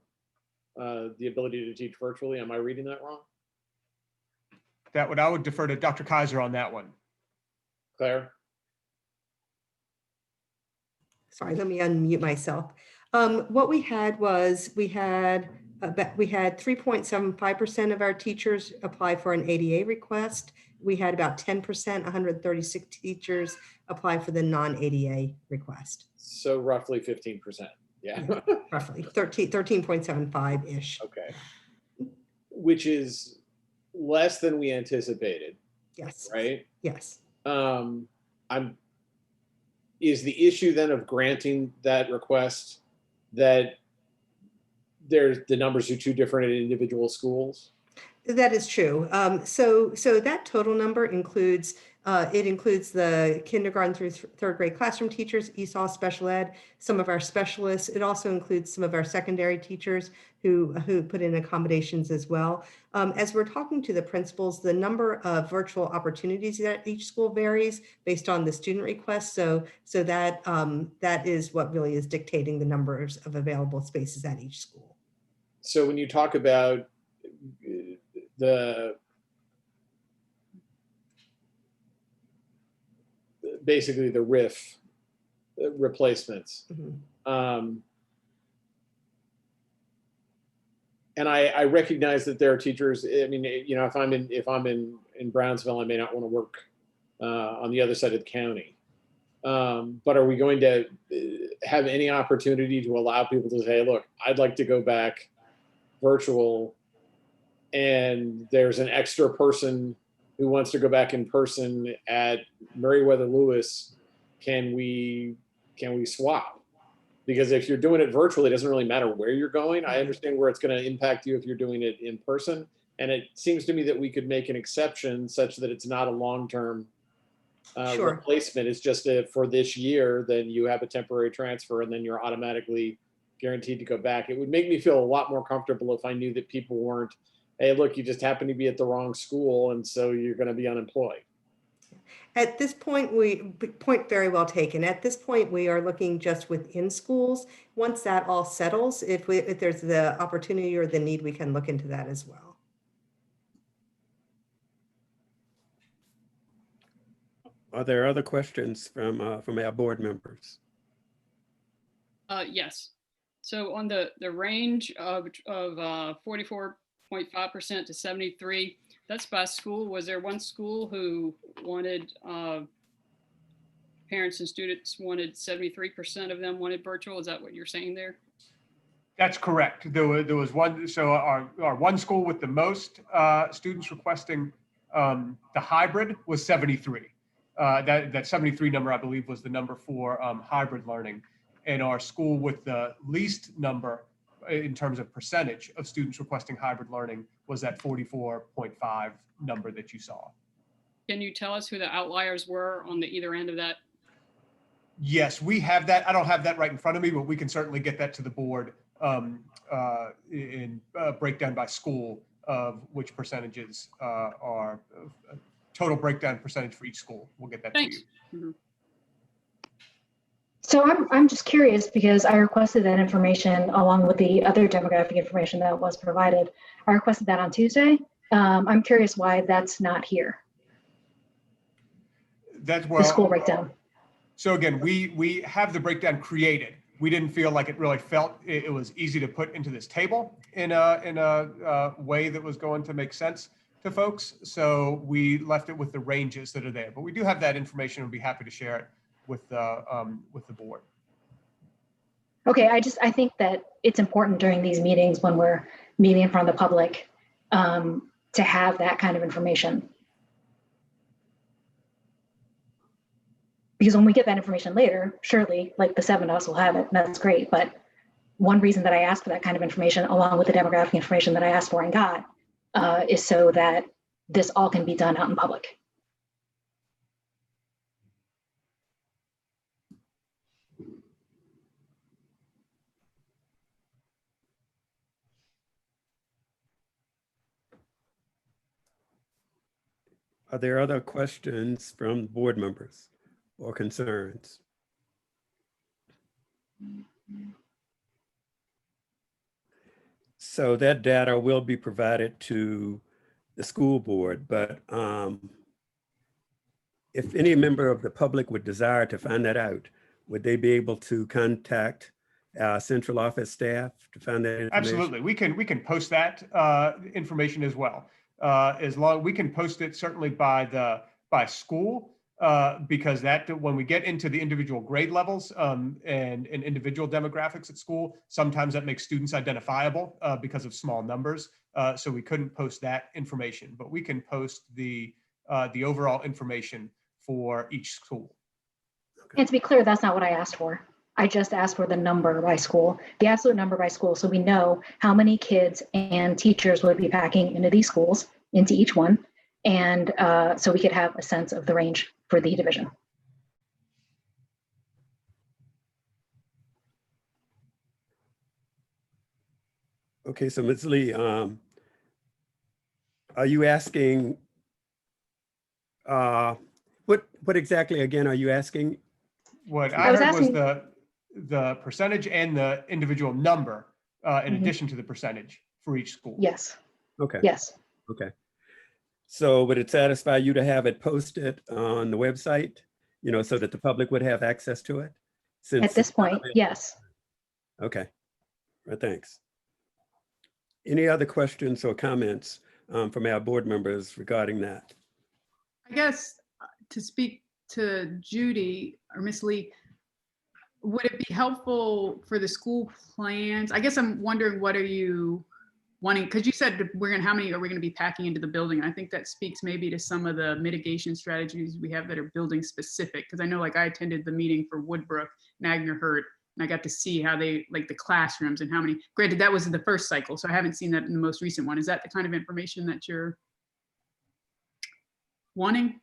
the ability to teach virtually. Am I reading that wrong? I would defer to Dr. Kaiser on that one. Claire? Sorry, let me unmute myself. What we had was we had 3.75% of our teachers apply for an ADA request. We had about 10%, 136 teachers apply for the non-ADA request. So roughly 15%. Yeah. Roughly 13.75-ish. Okay. Which is less than we anticipated. Yes. Right? Yes. Is the issue then of granting that request that the numbers are too different at individual schools? That is true. So that total number includes the kindergarten through third grade classroom teachers, ESOL, special ed, some of our specialists. It also includes some of our secondary teachers who put in accommodations as well. As we're talking to the principals, the number of virtual opportunities at each school varies based on the student request. So that is what really is dictating the numbers of available spaces at each school. So when you talk about basically the RIF replacements. Mm-hmm. And I recognize that there are teachers. I mean, you know, if I'm in Brownsville, I may not want to work on the other side of the county. But are we going to have any opportunity to allow people to say, look, I'd like to go back virtual, and there's an extra person who wants to go back in person at Meriwether Lewis? Can we swap? Because if you're doing it virtually, it doesn't really matter where you're going. I understand where it's going to impact you if you're doing it in person. And it seems to me that we could make an exception such that it's not a long-term Sure. replacement. It's just for this year, then you have a temporary transfer and then you're automatically guaranteed to go back. It would make me feel a lot more comfortable if I knew that people weren't, hey, look, you just happen to be at the wrong school and so you're going to be unemployed. At this point, point very well taken. At this point, we are looking just within schools. Once that all settles, if there's the opportunity or the need, we can look into that as well. Are there other questions from our board members? Yes. So on the range of 44.5% to 73%, that's by school. Was there one school who wanted, parents and students wanted 73% of them wanted virtual? Is that what you're saying there? That's correct. There was one, so our one school with the most students requesting the hybrid was 73. That 73 number, I believe, was the number for hybrid learning. And our school with the least number in terms of percentage of students requesting hybrid learning was that 44.5 number that you saw. Can you tell us who the outliers were on the either end of that? Yes, we have that. I don't have that right in front of me, but we can certainly get that to the board in breakdown by school of which percentages are total breakdown percentage for each school. We'll get that Thanks. to you. Mm-hmm. So I'm just curious because I requested that information along with the other demographic information that was provided. I requested that on Tuesday. I'm curious why that's not here. That's The school breakdown. So again, we have the breakdown created. We didn't feel like it really felt it was easy to put into this table in a way that was going to make sense to folks. So we left it with the ranges that are there. But we do have that information and we'll be happy to share it with the board. Okay, I think that it's important during these meetings when we're meeting in front of the public to have that kind of information. Because when we get that information later, surely like the 7 of us will have it, and that's great. But one reason that I asked for that kind of information along with the demographic information that I asked for and got is so that this all can be done out in public. Are there other questions from board members or concerns? So that data will be provided to the school board, but if any member of the public would desire to find that out, would they be able to contact our central office staff to find that information? Absolutely, we can post that information as well. We can post it certainly by school because that when we get into the individual grade levels and individual demographics at school, sometimes that makes students identifiable because of small numbers. So we couldn't post that information, but we can post the overall information for each school. And to be clear, that's not what I asked for. I just asked for the number by school, the absolute number by school, so we know how many kids and teachers would be packing into these schools, into each one, and so we could have a sense of the range for the division. Okay, so Ms. Lee, are you asking, what exactly again are you asking? What I heard was the percentage and the individual number in addition to the percentage for each school. Yes. Okay. Yes. Okay. So would it satisfy you to have it posted on the website, so that the public would have access to it? At this point, yes. Okay. Well, thanks. Any other questions or comments from our board members regarding that? I guess to speak to Judy or Miss Lee, would it be helpful for the school plans? I guess I'm wondering, what are you wanting? Because you said how many are we going to be packing into the building? And I think that speaks maybe to some of the mitigation strategies we have that are building specific. Because I know, like, I attended the meeting for Woodbrook, Nagner Hurt, and I got to see how they, like, the classrooms and how many. Granted, that was in the first cycle, so I haven't seen that in the most recent one. Is that the kind of information that you're wanting?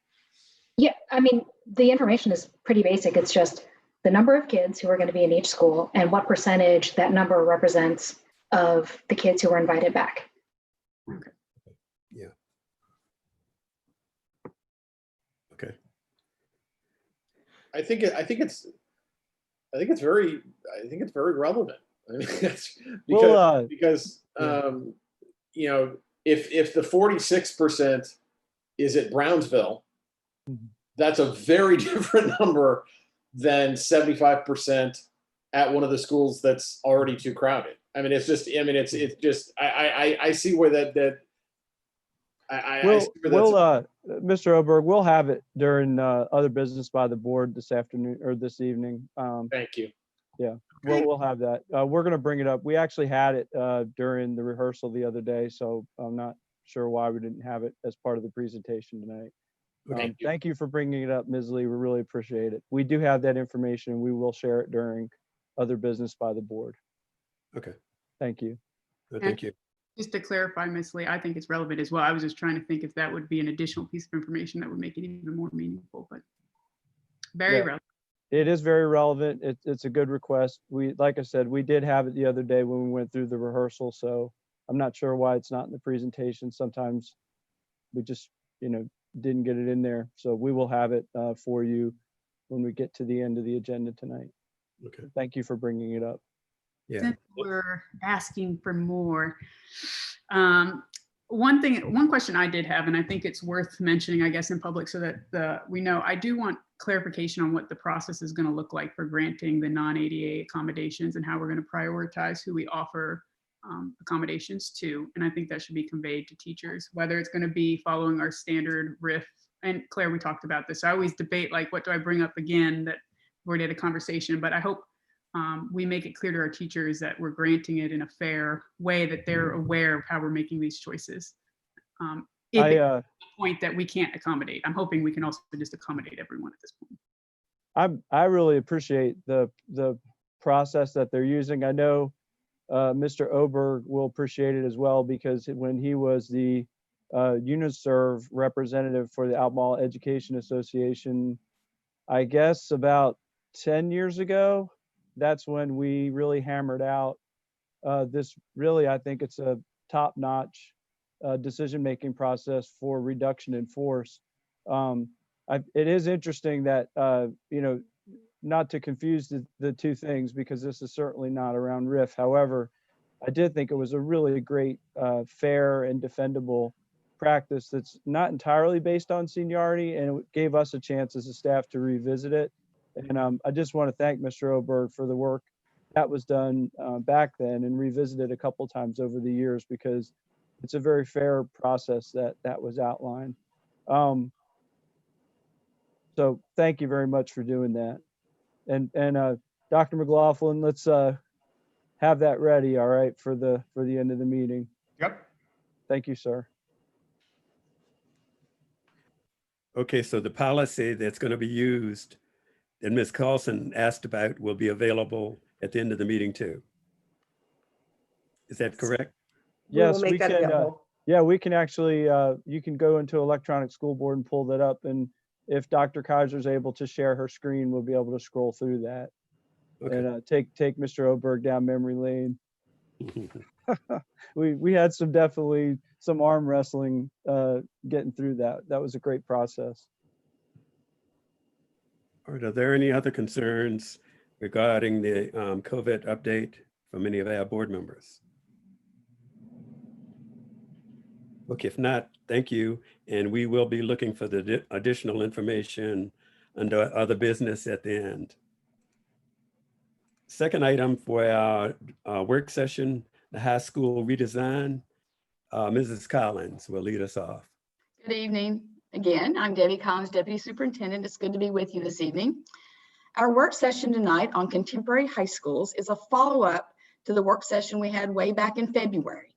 Yeah, I mean, the information is pretty basic. It's just the number of kids who are going to be in each school and what percentage that number represents of the kids who are invited back. Okay. Yeah. Okay. I think it's very relevant. I mean, because you know, if the 46% is at Brownsville, that's a very different number than 75% at one of the schools that's already too crowded. I mean, it's just I see where that I see where that's. Mr. Oberg, we'll have it during other business by the board this afternoon or this evening. Thank you. Yeah, we'll have that. We're going to bring it up. We actually had it during the rehearsal the other day, so I'm not sure why we didn't have it as part of the presentation tonight. Thank you for bringing it up, Ms. Lee. We really appreciate it. We do have that information, and we will share it during other business by the board. Okay. Thank you. Thank you. Just to clarify, Ms. Lee, I think it's relevant as well. I was just trying to think if that would be an additional piece of information that would make it even more meaningful, but very relevant. It is very relevant. It's a good request. Like I said, we did have it the other day when we went through the rehearsal, so I'm not sure why it's not in the presentation. Sometimes we just, didn't get it in there. So we will have it for you when we get to the end of the agenda tonight. Okay. Thank you for bringing it up. Yeah. Since we're asking for more, one question I did have, and I think it's worth mentioning, I guess, in public so that we know, I do want clarification on what the process is going to look like for granting the non-ADA accommodations and how we're going to prioritize who we offer accommodations to. And I think that should be conveyed to teachers, whether it's going to be following our standard RIF. And Claire, we talked about this. I always debate, like, what do I bring up again that we already had a conversation, but I hope we make it clear to our teachers that we're granting it in a fair way, that they're aware of how we're making these choices. If it's the point that we can't accommodate, I'm hoping we can also just accommodate everyone at this point. I really appreciate the process that they're using. I know Mr. Oberg will appreciate it as well, because when he was the UNISERV representative for the Albemarle Education Association, I guess about 10 years ago, that's when we really hammered out this. Really, I think it's a top-notch decision-making process for reduction in force. It is interesting that, not to confuse the two things, because this is certainly not around RIF. However, I did think it was a really great, fair and defendable practice that's not entirely based on seniority, and it gave us a chance as a staff to revisit it. And I just want to thank Mr. Oberg for the work that was done back then and revisited a couple times over the years, because it's a very fair process that was outlined. So thank you very much for doing that. And Dr. McLaughlin, let's have that ready, all right, for the end of the meeting. Yep. Thank you, sir. Okay, so the policy that's going to be used that Ms. Carlson asked about will be available at the end of the meeting too. Is that correct? Yes, we can. Yeah, we can actually, you can go into electronic school board and pull that up. And if Dr. Kaiser is able to share her screen, we'll be able to scroll through that. Okay. And take Mr. Oberg down memory lane. We had definitely some arm wrestling getting through that. That was a great process. All right, are there any other concerns regarding the COVID update from any of our board members? Okay, if not, thank you. And we will be looking for the additional information under other business at the end. Second item for our work session, the high school redesign. Mrs. Collins will lead us off. Good evening. Again, I'm Debbie Collins, Deputy Superintendent. It's good to be with you this evening. Our work session tonight on contemporary high schools is a follow-up to the work session we had way back in February.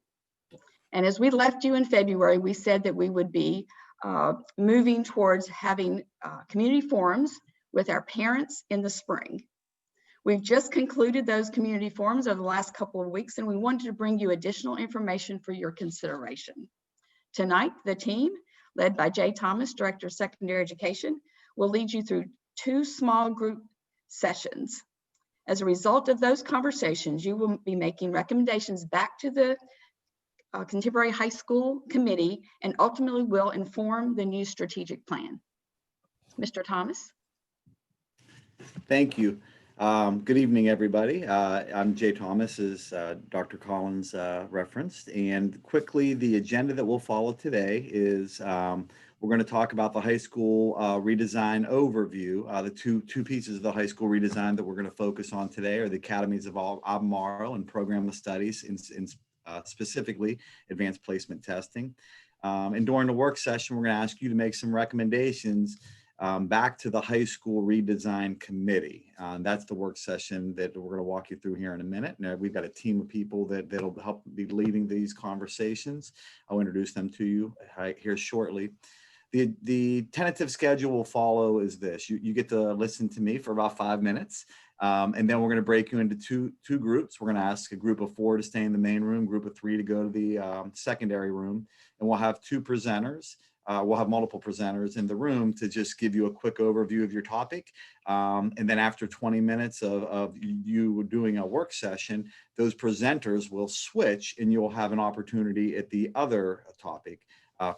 And as we left you in February, we said that we would be moving towards having community forums with our parents in the spring. We've just concluded those community forums over the last couple of weeks, and we wanted to bring you additional information for your consideration. Tonight, the team, led by Jay Thomas, Director of Secondary Education, will lead you through 2 small group sessions. As a result of those conversations, you will be making recommendations back to the Contemporary High School Committee and ultimately will inform the new strategic plan. Mr. Thomas. Thank you. Good evening, everybody. I'm Jay Thomas, as Dr. Collins referenced. And quickly, the agenda that we'll follow today is we're going to talk about the high school redesign overview. The two pieces of the high school redesign that we're going to focus on today are the Academies of Albemarle and Program of Studies, in specifically advanced placement testing. And during the work session, we're going to ask you to make some recommendations back to the high school redesign committee. That's the work session that we're going to walk you through here in a minute. Now, we've got a team of people that'll help be leading these conversations. I'll introduce them to you here shortly. The tentative schedule will follow is this. You get to listen to me for about 5 minutes. And then we're going to break you into two groups. We're going to ask a group of 4 to stay in the main room, group of 3 to go to the secondary room. And we'll have 2 presenters. We'll have multiple presenters in the room to just give you a quick overview of your topic. And then after 20 minutes of you doing a work session, those presenters will switch and you'll have an opportunity at the other topic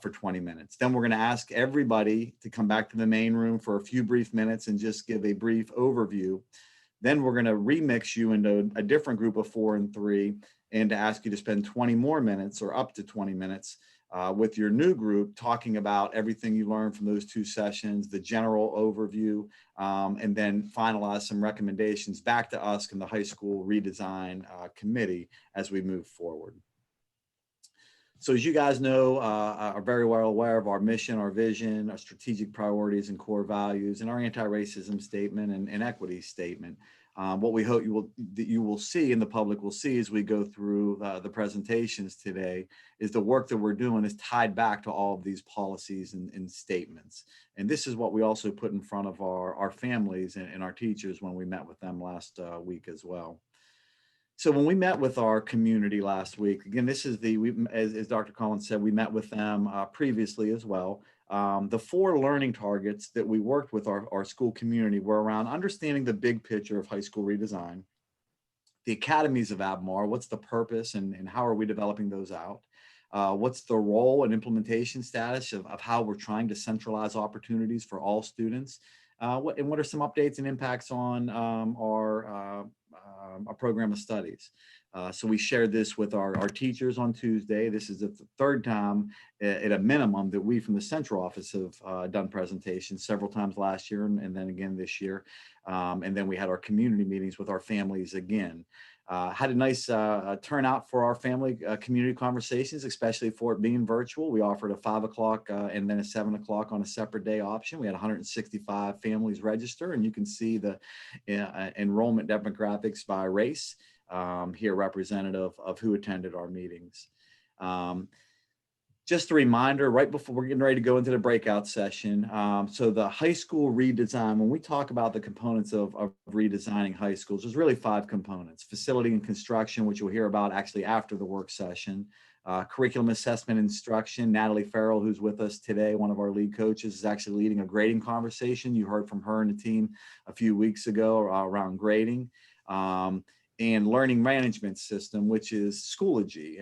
for 20 minutes. Then we're going to ask everybody to come back to the main room for a few brief minutes and just give a brief overview. Then we're going to remix you into a different group of 4 and 3 and to ask you to spend 20 more minutes or up to 20 minutes with your new group talking about everything you learned from those 2 sessions, the general overview, and then finalize some recommendations back to us in the high school redesign committee as we move forward. So as you guys know, are very well aware of our mission, our vision, our strategic priorities and core values, and our anti-racism statement and equity statement. What we hope you will see and the public will see as we go through the presentations today is the work that we're doing is tied back to all of these policies and statements. And this is what we also put in front of our families and our teachers when we met with them last week as well. So when we met with our community last week, again, this is as Dr. Collins said, we met with them previously as well. The 4 learning targets that we worked with our school community were around understanding the big picture of high school redesign, the Academies of Albemarle, what's the purpose and how are we developing those out? What's the role and implementation status of how we're trying to centralize opportunities for all students? What are some updates and impacts on our program of studies? So we shared this with our teachers on Tuesday. This is the 3rd time at a minimum that we from the central office have done presentations, several times last year and then again this year. And then we had our community meetings with our families again. Had a nice turnout for our family community conversations, especially for it being virtual. We offered a 5 o'clock and then a 7 o'clock on a separate day option. We had 165 families register, and you can see the enrollment demographics by race here representative of who attended our meetings. Just a reminder, right before we're getting ready to go into the breakout session. So the high school redesign, when we talk about the components of redesigning high schools, there's really 5 components: facility and construction, which you'll hear about actually after the work session, curriculum assessment instruction. Natalie Farrell, who's with us today, one of our lead coaches, is actually leading a grading conversation. You heard from her and the team a few weeks ago around grading. And learning management system, which is Schoology,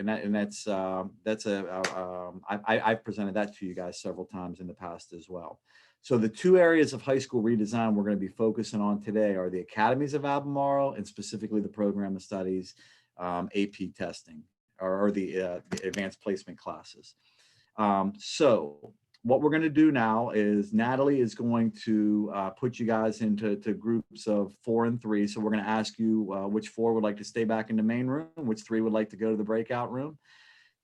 I've presented that to you guys several times in the past as well. So the 2 areas of high school redesign we're going to be focusing on today are the Academies of Albemarle and specifically the Program of Studies AP testing or the advanced placement classes. So what we're going to do now is Natalie is going to put you guys into groups of 4 and 3. So we're going to ask you which 4 would like to stay back in the main room, which 3 would like to go to the breakout room.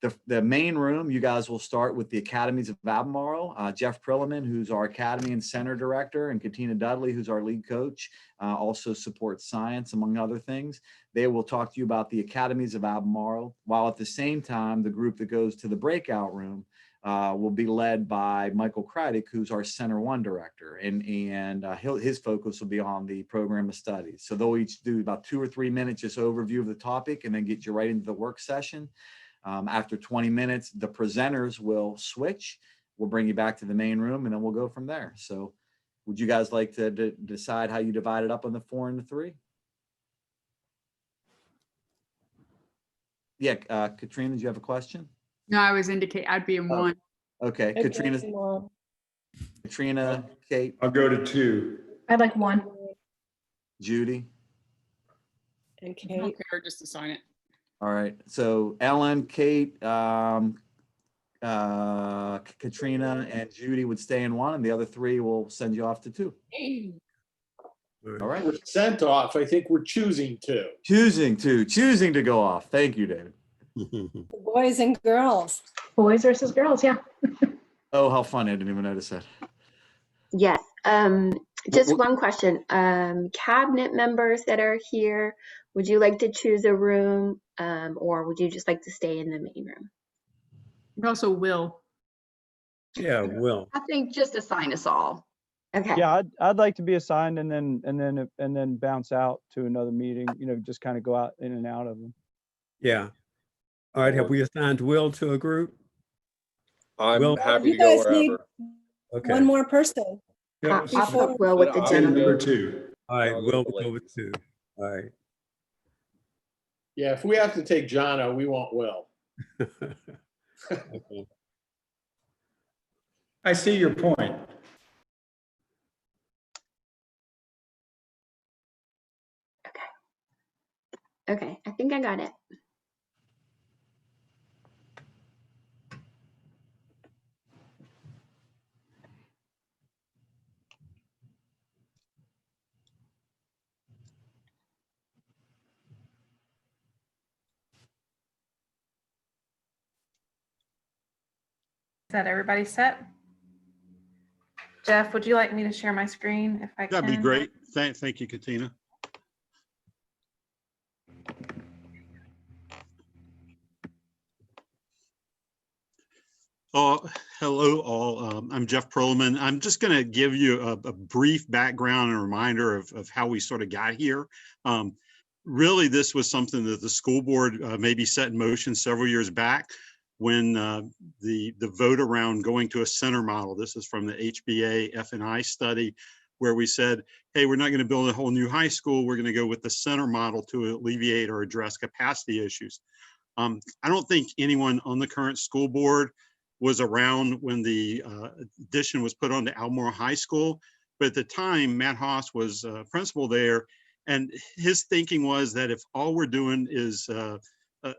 The main room, you guys will start with the Academies of Albemarle. Jeff Prilliman, who's our Academy and Center Director, and Katina Dudley, who's our lead coach, also supports science, among other things. They will talk to you about the Academies of Albemarle, while at the same time, the group that goes to the breakout room will be led by Michael Craddock, who's our Center 1 Director, and his focus will be on the program of studies. So they'll each do about 2 or 3 minutes just overview of the topic and then get you right into the work session. After 20 minutes, the presenters will switch. We'll bring you back to the main room and then we'll go from there. So would you guys like to decide how you divide it up on the 4 and the 3? Yeah, Katrina, did you have a question? No, I was indicating I'd be in one. Okay, Katrina, Kate. I'll go to 2. I'd like 1. Judy. And I don't Kate. care, just assign it. All right, so Ellen, Kate, Katrina, and Judy would stay in 1, and the other 3 will send you off to 2. All right. We're sent off. I think we're choosing to. Choosing to go off. Thank you, David. Boys and girls. Boys versus girls, yeah. Oh, how funny. I didn't even notice that. Yes. Just one question. Cabinet members that are here, would you like to choose a room, or would you just like to stay in the main room? And also Will. Yeah, Will. I think just assign us all. Okay. Yeah, I'd like to be assigned and then bounce out to another meeting, you know, just kind of go out in and out of them. Yeah. All right, have we assigned Will to a group? I'm Will, happy to You go guys need wherever. okay. one more person. Yeah, I'll put Will with the I'll gentleman. Number 2. all right, I'll Will go will go with 2. All right. Yeah, if we have to take Jono, we want Will. Okay. I see your point. Okay, I think I got it. Is that everybody set? Jeff, would you like me to share my screen if I can? That'd be great. Thank you, Katina. Hello all. I'm Jeff Perlman. I'm just going to give you a brief background and reminder of how we sort of got here. Really, this was something that the school board maybe set in motion several years back when the vote around going to a center model. This is from the HBA F&I study, where we said, hey, we're not going to build a whole new high school. We're going to go with the center model to alleviate or address capacity issues. I don't think anyone on the current school board was around when the addition was put onto Albemarle High School. But at the time, Matt Haas was principal there. And his thinking was that if all we're doing is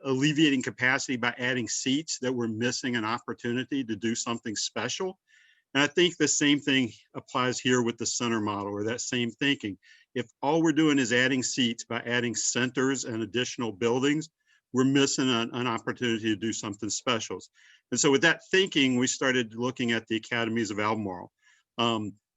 alleviating capacity by adding seats, that we're missing an opportunity to do something special. And I think the same thing applies here with the center model, or that same thinking. If all we're doing is adding seats by adding centers and additional buildings, we're missing an opportunity to do something special. And so with that thinking, we started looking at the Academies of Albemarle.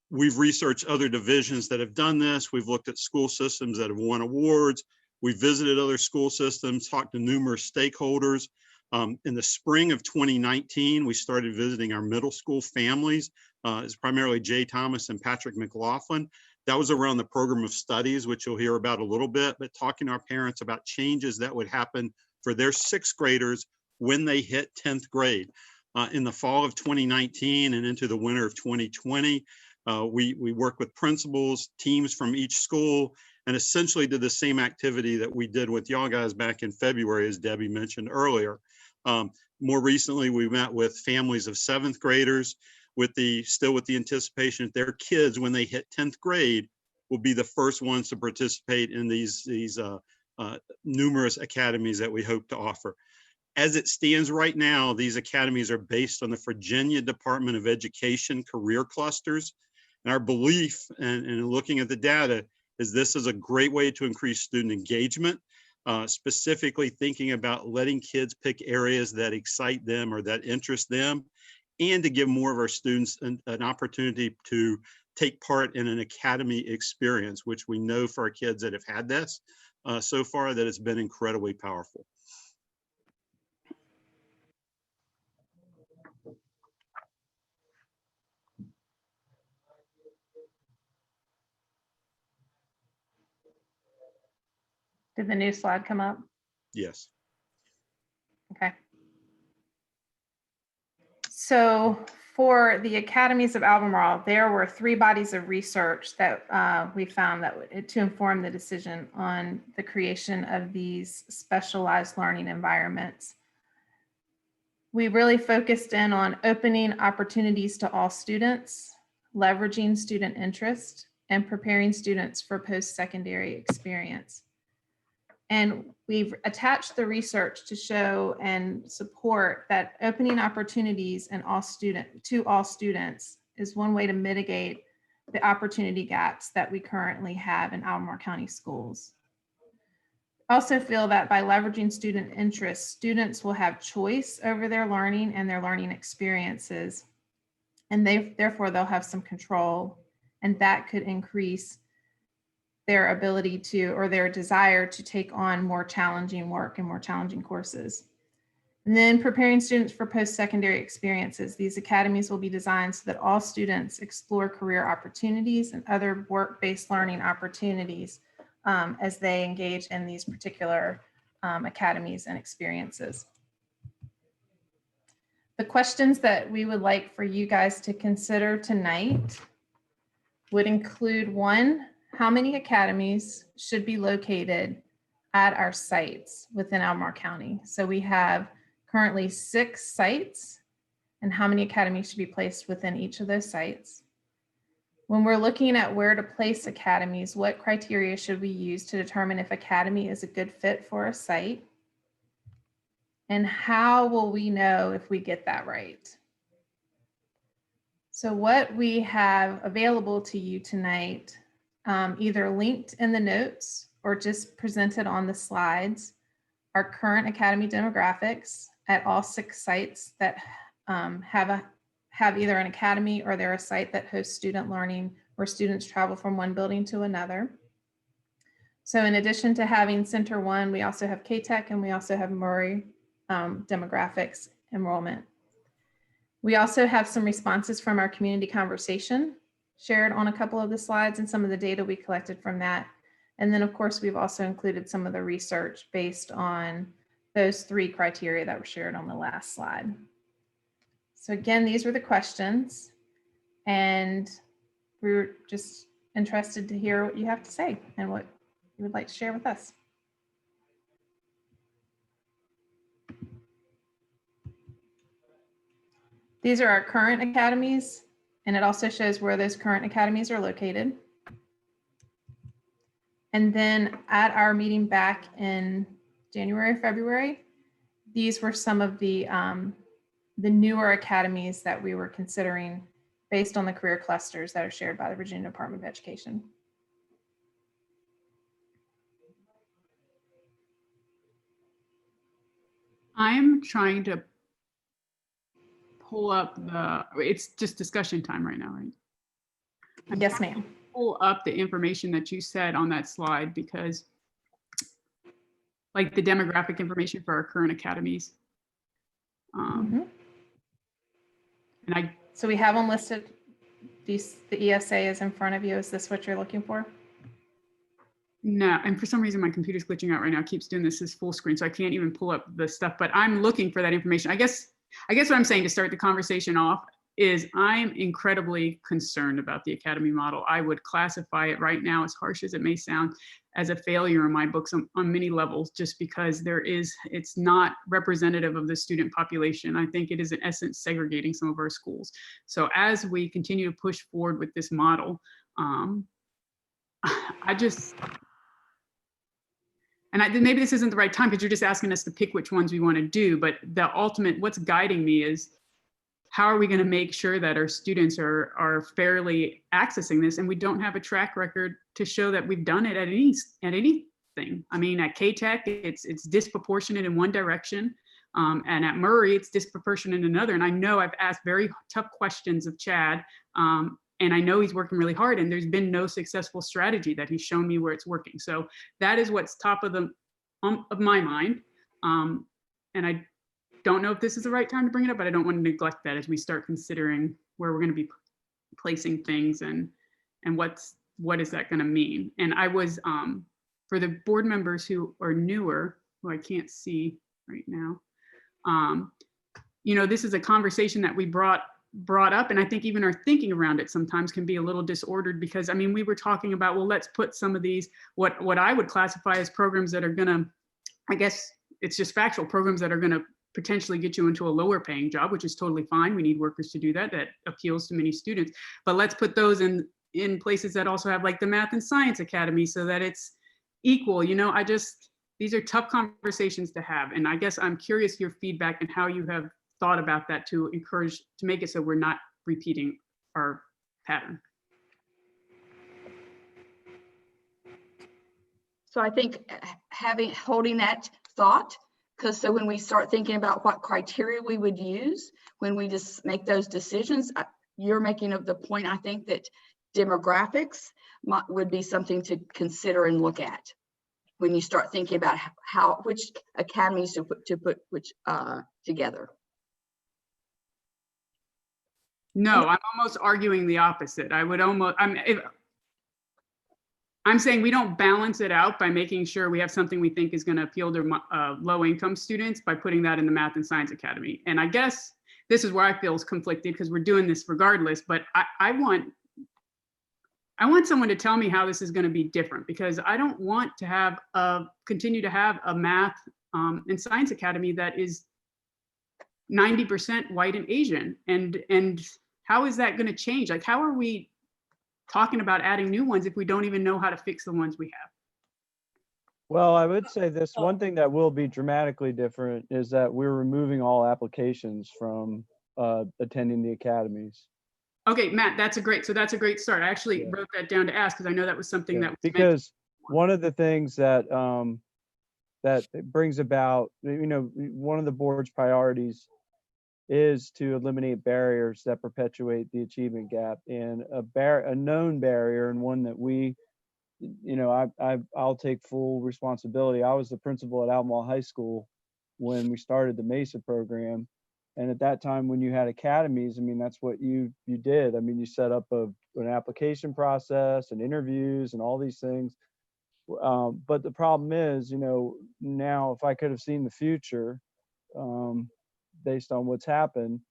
We've researched other divisions that have done this. We've looked at school systems that have won awards. We visited other school systems, talked to numerous stakeholders. In the spring of 2019, we started visiting our middle school families. It's primarily Jay Thomas and Patrick McLaughlin. That was around the program of studies, which you'll hear about a little bit, but talking to our parents about changes that would happen for their 6th graders when they hit 10th grade. In the fall of 2019 and into the winter of 2020, we worked with principals, teams from each school, and essentially did the same activity that we did with y'all guys back in February, as Debbie mentioned earlier. More recently, we met with families of 7th graders still with the anticipation that their kids, when they hit 10th grade, will be the first ones to participate in these numerous academies that we hope to offer. As it stands right now, these academies are based on the Virginia Department of Education career clusters. And our belief, and looking at the data, is this is a great way to increase student engagement. specifically thinking about letting kids pick areas that excite them or that interest them, and to give more of our students an opportunity to take part in an academy experience, which we know for our kids that have had this so far, that it's been incredibly powerful. Did the new slide come up? Yes. Okay. So for the Academies of Albemarle, there were 3 bodies of research that we found that to inform the decision on the creation of these specialized learning environments. We really focused in on opening opportunities to all students, leveraging student interest, and preparing students for post-secondary experience. And we've attached the research to show and support that opening opportunities to all students is one way to mitigate the opportunity gaps that we currently have in Albemarle County schools. I also feel that by leveraging student interest, students will have choice over their learning and their learning experiences, and therefore they'll have some control, and that could increase their ability to, or their desire to, take on more challenging work and more challenging courses. And then preparing students for post-secondary experiences. These academies will be designed so that all students explore career opportunities and other work-based learning opportunities as they engage in these particular academies and experiences. The questions that we would like for you guys to consider tonight would include: 1, how many academies should be located at our sites within Albemarle County? So we have currently 6 sites, and how many academies should be placed within each of those sites? When we're looking at where to place academies, what criteria should we use to determine if academy is a good fit for a site? And how will we know if we get that right? So what we have available to you tonight, either linked in the notes or just presented on the slides, are current academy demographics at all 6 sites that have either an academy or they're a site that hosts student learning where students travel from one building to another. So in addition to having Center 1, we also have K-Tech and we also have Murray demographics enrollment. We also have some responses from our community conversation shared on a couple of the slides and some of the data we collected from that. And then of course, we've also included some of the research based on those 3 criteria that were shared on the last slide. So again, these were the questions, and we're just interested to hear what you have to say and what you would like to share with us. These are our current academies, and it also shows where those current academies are located. And then at our meeting back in January, February, these were some of the newer academies that we were considering based on the career clusters that are shared by the Virginia Department of Education. I'm trying to pull up it's just discussion time right now, right? Yes, ma'am. Pull up the information that you said on that slide, because like the demographic information for our current academies. And so we have them listed. The ESA is in front of you. Is this what you're looking for? No, and for some reason my computer's glitching out right now. It keeps doing this as full screen, so I can't even pull up the stuff, but I'm looking for that information. I guess what I'm saying to start the conversation off is I'm incredibly concerned about the academy model. I would classify it right now, as harsh as it may sound, as a failure in my books on many levels, just because it's not representative of the student population. I think it is in essence segregating some of our schools. So as we continue to push forward with this model, maybe this isn't the right time because you're just asking us to pick which ones we want to do, but the ultimate, what's guiding me is how are we going to make sure that our students are fairly accessing this, and we don't have a track record to show that we've done it at any thing. I mean, at K-Tech, it's disproportionate in one direction. And at Murray, it's disproportionate in another. And I know I've asked very tough questions of Chad, and I know he's working really hard, and there's been no successful strategy that he's shown me where it's working. So that is what's top of my mind. And I don't know if this is the right time to bring it up, but I don't want to neglect that as we start considering where we're going to be placing things and what is that going to mean. And I was, for the board members who are newer, who I can't see right now, you know, this is a conversation that we brought up, and I think even our thinking around it sometimes can be a little disordered, because I mean, we were talking about, well, let's put some of these, what I would classify as programs that are gonna, I guess it's just factual, programs that are gonna potentially get you into a lower paying job, which is totally fine. We need workers to do that. That appeals to many students, but let's put those in places that also have like the Math and Science Academy, so that it's equal. You know, these are tough conversations to have. And I guess I'm curious your feedback and how you have thought about that to encourage, to make it so we're not repeating our pattern. So I think holding that thought, because so when we start thinking about what criteria we would use, when we just make those decisions, you're making of the point, I think, that demographics would be something to consider and look at when you start thinking about which academies to put which together. No, I'm almost arguing the opposite. I'm saying we don't balance it out by making sure we have something we think is going to appeal to low income students by putting that in the Math and Science Academy. And I guess this is where I feel is conflicted, because we're doing this regardless, but I want someone to tell me how this is going to be different, because I don't want to have continue to have a Math and Science Academy that is 90% white and Asian. And how is that going to change? Like, how are we talking about adding new ones if we don't even know how to fix the ones we have? Well, I would say this one thing that will be dramatically different is that we're removing all applications from attending the academies. Okay, Matt, that's a great start. I actually wrote that down to ask, because I know that was something that was because one of the things that that it brings about, you know, one of the board's priorities is to eliminate barriers that perpetuate the achievement gap, and a known barrier, and one that we, you know, I'll take full responsibility. I was the principal at Albemarle High School when we started the MESA program. And at that time, when you had academies, I mean, that's what you did. I mean, you set up an application process and interviews and all these things. But the problem is, you know, now if I could have seen the future, based on what's happened,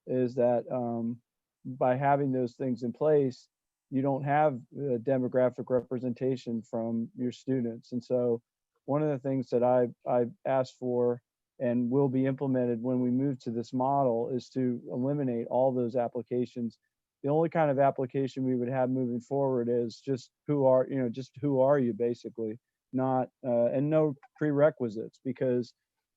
is that by having those things in place, you don't have demographic representation from your students. And so one of the things that I've asked for and will be implemented when we move to this model is to eliminate all those applications. The only kind of application we would have moving forward is just who are you, basically, not and no prerequisites, because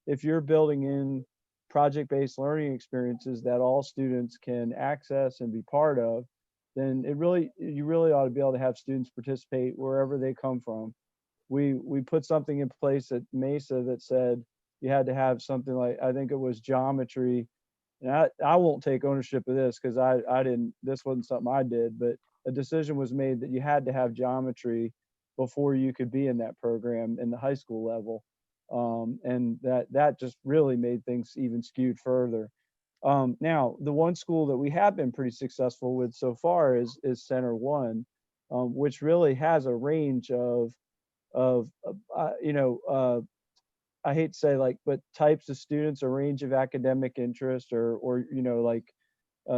if you're building in project-based learning experiences that all students can access and be part of, then you really ought to be able to have students participate wherever they come from. We put something in place at MESA that said you had to have something like, I think it was geometry. And I won't take ownership of this, because this wasn't something I did, but a decision was made that you had to have geometry before you could be in that program in the high school level. And that just really made things even skewed further. Now, the one school that we have been pretty successful with so far is Center One, which really has a range of I hate to say, like, but types of students, a range of academic interest, or you know, like,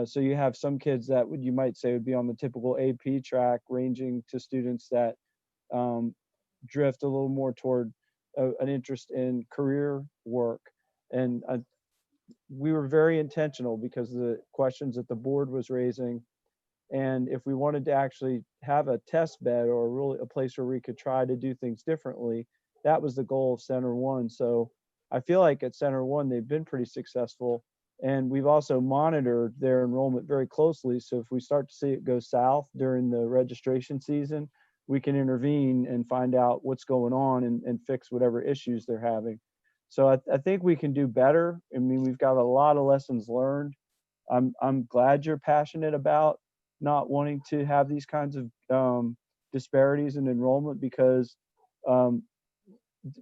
so you have some kids that you might say would be on the typical AP track, ranging to students that drift a little more toward an interest in career work. And we were very intentional because of the questions that the board was raising. And if we wanted to actually have a test bed, or really a place where we could try to do things differently, that was the goal of Center One. So I feel like at Center One, they've been pretty successful. And we've also monitored their enrollment very closely. So if we start to see it go south during the registration season, we can intervene and find out what's going on and fix whatever issues they're having. So I think we can do better. I mean, we've got a lot of lessons learned. I'm glad you're passionate about not wanting to have these kinds of disparities in enrollment, because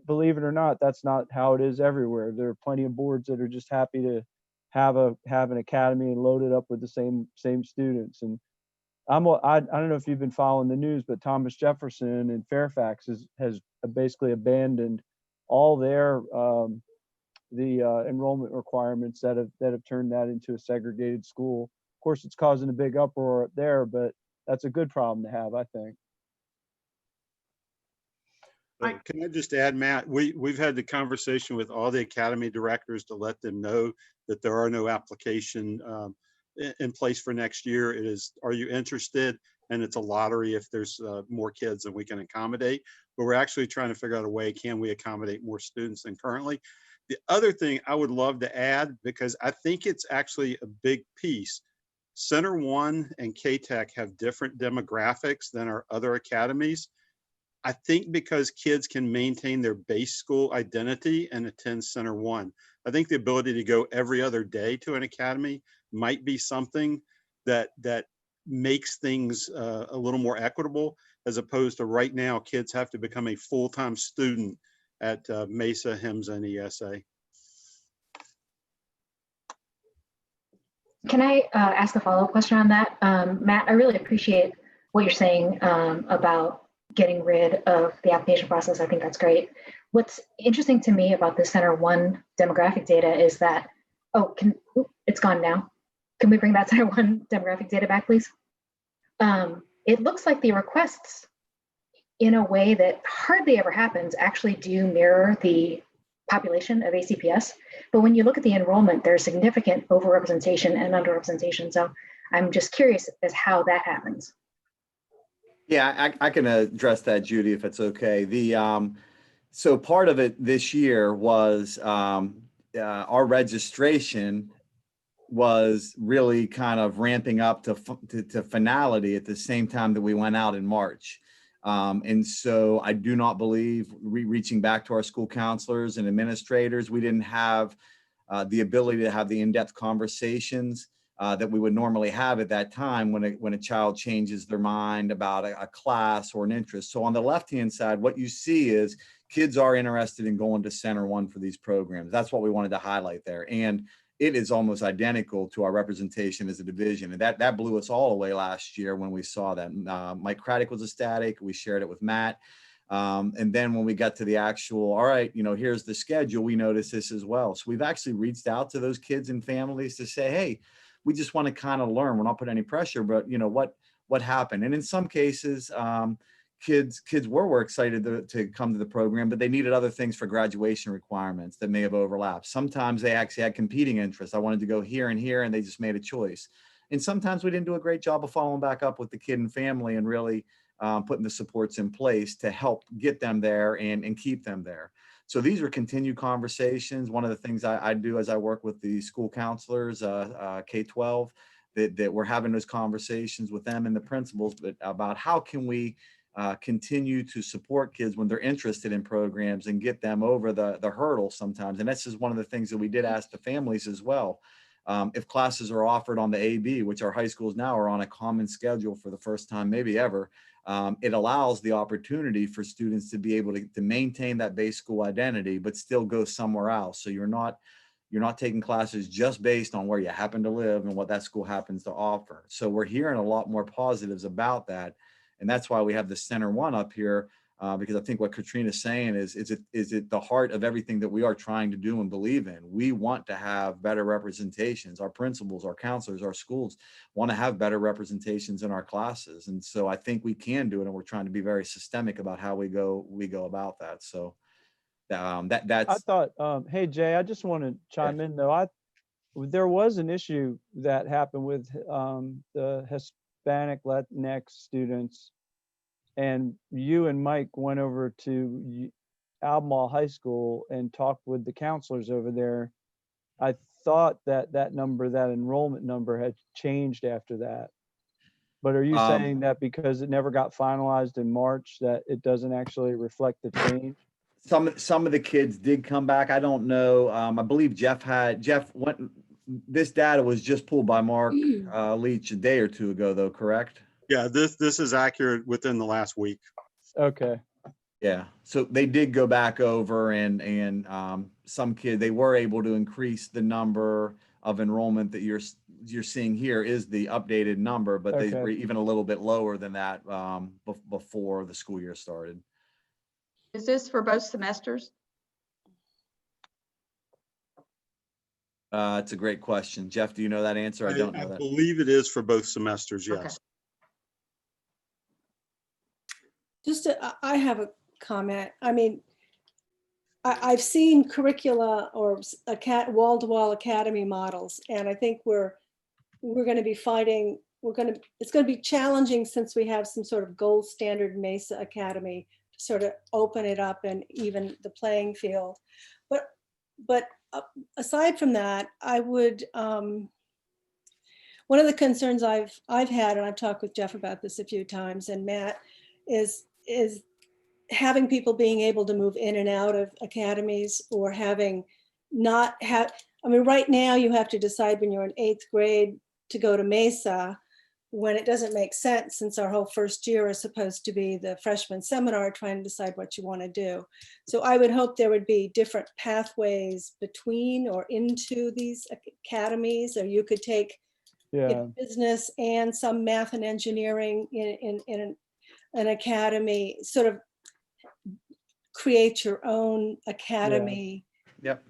believe it or not, that's not how it is everywhere. There are plenty of boards that are just happy to have an academy and load it up with the same students. And I don't know if you've been following the news, but Thomas Jefferson in Fairfax has basically abandoned all their enrollment requirements that have turned that into a segregated school. Of course, it's causing a big uproar up there, but that's a good problem to have, I think. Can I just add, Matt, we've had the conversation with all the academy directors to let them know that there are no application in place for next year. It is, are you interested? And it's a lottery if there's more kids than we can accommodate. But we're actually trying to figure out a way, can we accommodate more students than currently? The other thing I would love to add, because I think it's actually a big piece, Center One and K-Tech have different demographics than our other academies. I think because kids can maintain their base school identity and attend Center One, I think the ability to go every other day to an academy might be something that makes things a little more equitable, as opposed to right now, kids have to become a full-time student at Mesa, HIMSS, and ESA. Can I ask a follow-up question on that? Matt, I really appreciate what you're saying about getting rid of the application process. I think that's great. What's interesting to me about the Center One demographic data is that, it's gone now. Can we bring that Center One demographic data back, please? It looks like the requests, in a way that hardly ever happens, actually do mirror the population of ACPS. But when you look at the enrollment, there's significant overrepresentation and underrepresentation. So I'm just curious as how that happens. Yeah, I can address that, Judy, if it's okay. So part of it this year was our registration was really kind of ramping up to finality at the same time that we went out in March. And so I do not believe, reaching back to our school counselors and administrators, we didn't have the ability to have the in-depth conversations that we would normally have at that time when a child changes their mind about a class or an interest. So on the left-hand side, what you see is kids are interested in going to Center One for these programs. That's what we wanted to highlight there. And it is almost identical to our representation as a division. And that blew us all away last year when we saw that. Mike Craddock was ecstatic. We shared it with Matt. And then when we got to the actual, all right, here's the schedule, we noticed this as well. So we've actually reached out to those kids and families to say, hey, we just want to kind of learn. We're not putting any pressure, but what happened? And in some cases, kids were excited to come to the program, but they needed other things for graduation requirements that may have overlapped. Sometimes they actually had competing interests. I wanted to go here and here, and they just made a choice. And sometimes we didn't do a great job of following back up with the kid and family and really putting the supports in place to help get them there and keep them there. So these are continued conversations. One of the things I do as I work with the school counselors, K-12, that we're having those conversations with them and the principals, but about how can we continue to support kids when they're interested in programs and get them over the hurdle sometimes. And this is one of the things that we did ask the families as well. If classes are offered on the AB, which our high schools now are on a common schedule for the first time, maybe ever, it allows the opportunity for students to be able to maintain that base school identity, but still go somewhere else. So you're not taking classes just based on where you happen to live and what that school happens to offer. So we're hearing a lot more positives about that. And that's why we have the Center One up here, because I think what Katrina's saying is it the heart of everything that we are trying to do and believe in. We want to have better representations. Our principals, our counselors, our schools want to have better representations in our classes. And so I think we can do it, and we're trying to be very systemic about how we go about that. So that's. I thought, hey Jay, I just want to chime in though. There was an issue that happened with the Hispanic Latinx students, and you and Mike went over to Albemarle High School and talked with the counselors over there. I thought that enrollment number had changed after that. But are you Um, saying that because it never got finalized in March, that it doesn't actually reflect the change? Some of the kids did come back. I don't know. I believe Jeff went. This data was just pulled by Mark Leach a day or two ago, though. Correct? Yeah, this is accurate within the last week. Okay. Yeah. So they did go back over and some kid they were able to increase the number of enrollment that you're seeing here is the updated number, but they Okay. were even a little bit lower than that before the school year started. Is this for both semesters? It's a great question. Jeff, do you know that answer? I don't know I that. believe it is for both semesters, yes. I have a comment. I mean, I've seen curricula or wall-to-wall academy models, and I think we're going to be fighting. It's going to be challenging since we have some sort of gold standard Mesa Academy to sort of open it up and even the playing field. But aside from that, I would. One of the concerns I've had, and I've talked with Jeff about this a few times, and Matt, is having people being able to move in and out of academies, or having not have, I mean, right now you have to decide when you're in 8th grade to go to Mesa, when it doesn't make sense, since our whole first year is supposed to be the freshman seminar, trying to decide what you want to do. So I would hope there would be different pathways between or into these academies, or you could take business and some math and engineering in an academy, sort of create your own academy. Yep.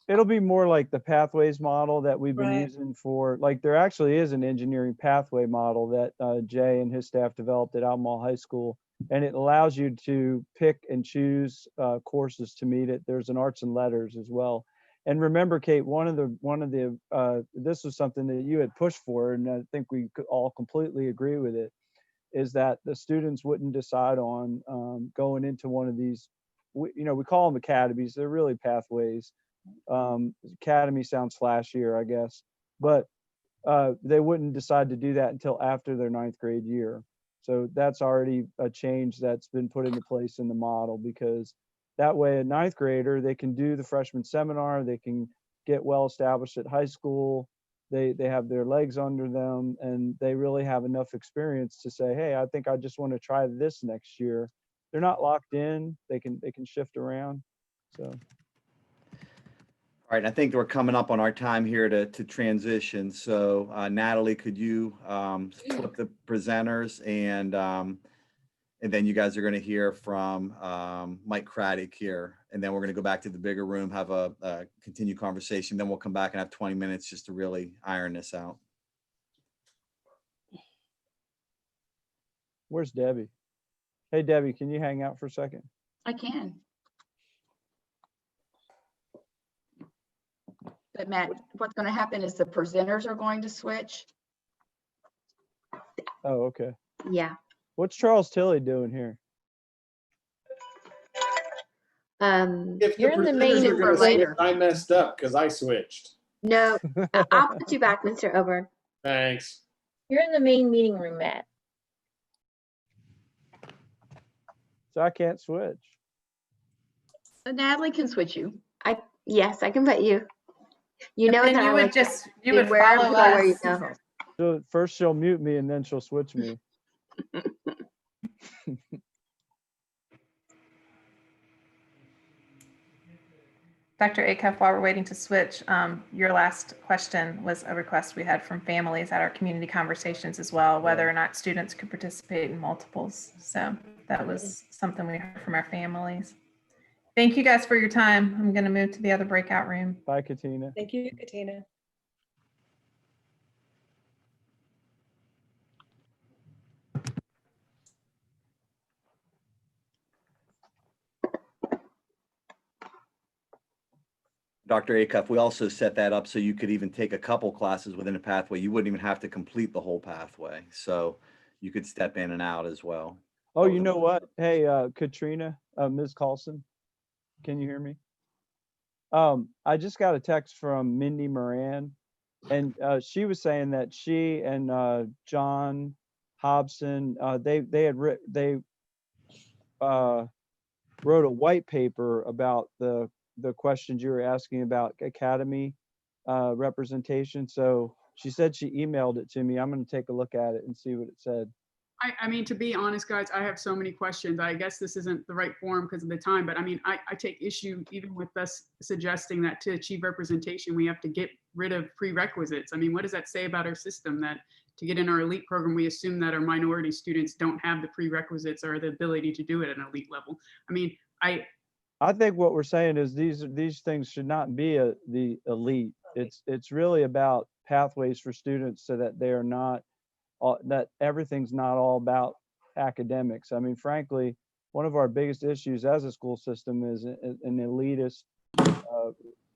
It'll be more like the pathways model that we've been Right. using for, like, there actually is an engineering pathway model that Jay and his staff developed at Albemarle High School, and it allows you to pick and choose courses to meet it. There's an arts and letters as well. And remember, Kate, one of the this was something that you had pushed for, and I think we could all completely agree with it, is that the students wouldn't decide on going into one of these, we call them academies, they're really pathways. Academy sounds flashier, I guess, but they wouldn't decide to do that until after their 9th grade year. So that's already a change that's been put into place in the model, because that way a 9th grader, they can do the freshman seminar, they can get well established at high school, they have their legs under them, and they really have enough experience to say, hey, I think I just want to try this next year. They're not locked in, they can shift around. So All right, I think we're coming up on our time here to transition. So Natalie, could you flip the presenters, and then you guys are going to hear from Mike Craddock here, and then we're going to go back to the bigger room, have a continued conversation. Then we'll come back and have 20 minutes just to really iron this out. where's Debbie? Hey, Debbie, can you hang out for a second? I can. But Matt, what's going to happen is the presenters are going to switch. Oh, okay. Yeah. What's Charles Tilley doing here? If You're in the main presenters are gonna wait. switch, I messed up because I switched. No, I'll put you back, Mr. Oberg. Thanks. You're in the main meeting room, Matt. So I can't switch. So Natalie can switch you. Yes, I can put you. You know Then that you I would like to just, you be would wherever follow you go, where you us. go. So first she'll mute me and then she'll switch me. Dr. Acuff, while we're waiting to switch, your last question was a request we had from families at our community conversations as well, whether or not students could participate in multiples. So that was something we heard from our families. Thank you guys for your time. I'm going to move to the other breakout room. Bye, Katina. Thank you, Katina. Dr. Acuff, we also set that up so you could even take a couple classes within a pathway. You wouldn't even have to complete the whole pathway. So you could step in and out as well. Oh, you know what? Hey, Katrina, Ms. Carlson, can you hear me? I just got a text from Mindy Moran, And she was saying that she and John Hobson, they wrote a white paper about the questions you were asking about academy representation. So she said she emailed it to me. I'm going to take a look at it and see what it said. I mean, to be honest, guys, I have so many questions. I guess this isn't the right forum because of the time, but I mean, I take issue even with us suggesting that to achieve representation, we have to get rid of prerequisites. I mean, what does that say about our system, that to get in our elite program, we assume that our minority students don't have the prerequisites or the ability to do it at an elite level? I mean, I think what we're saying is these things should not be the elite. It's really about pathways for students so that they are not that everything's not all about academics. I mean, frankly, one of our biggest issues as a school system is an elitist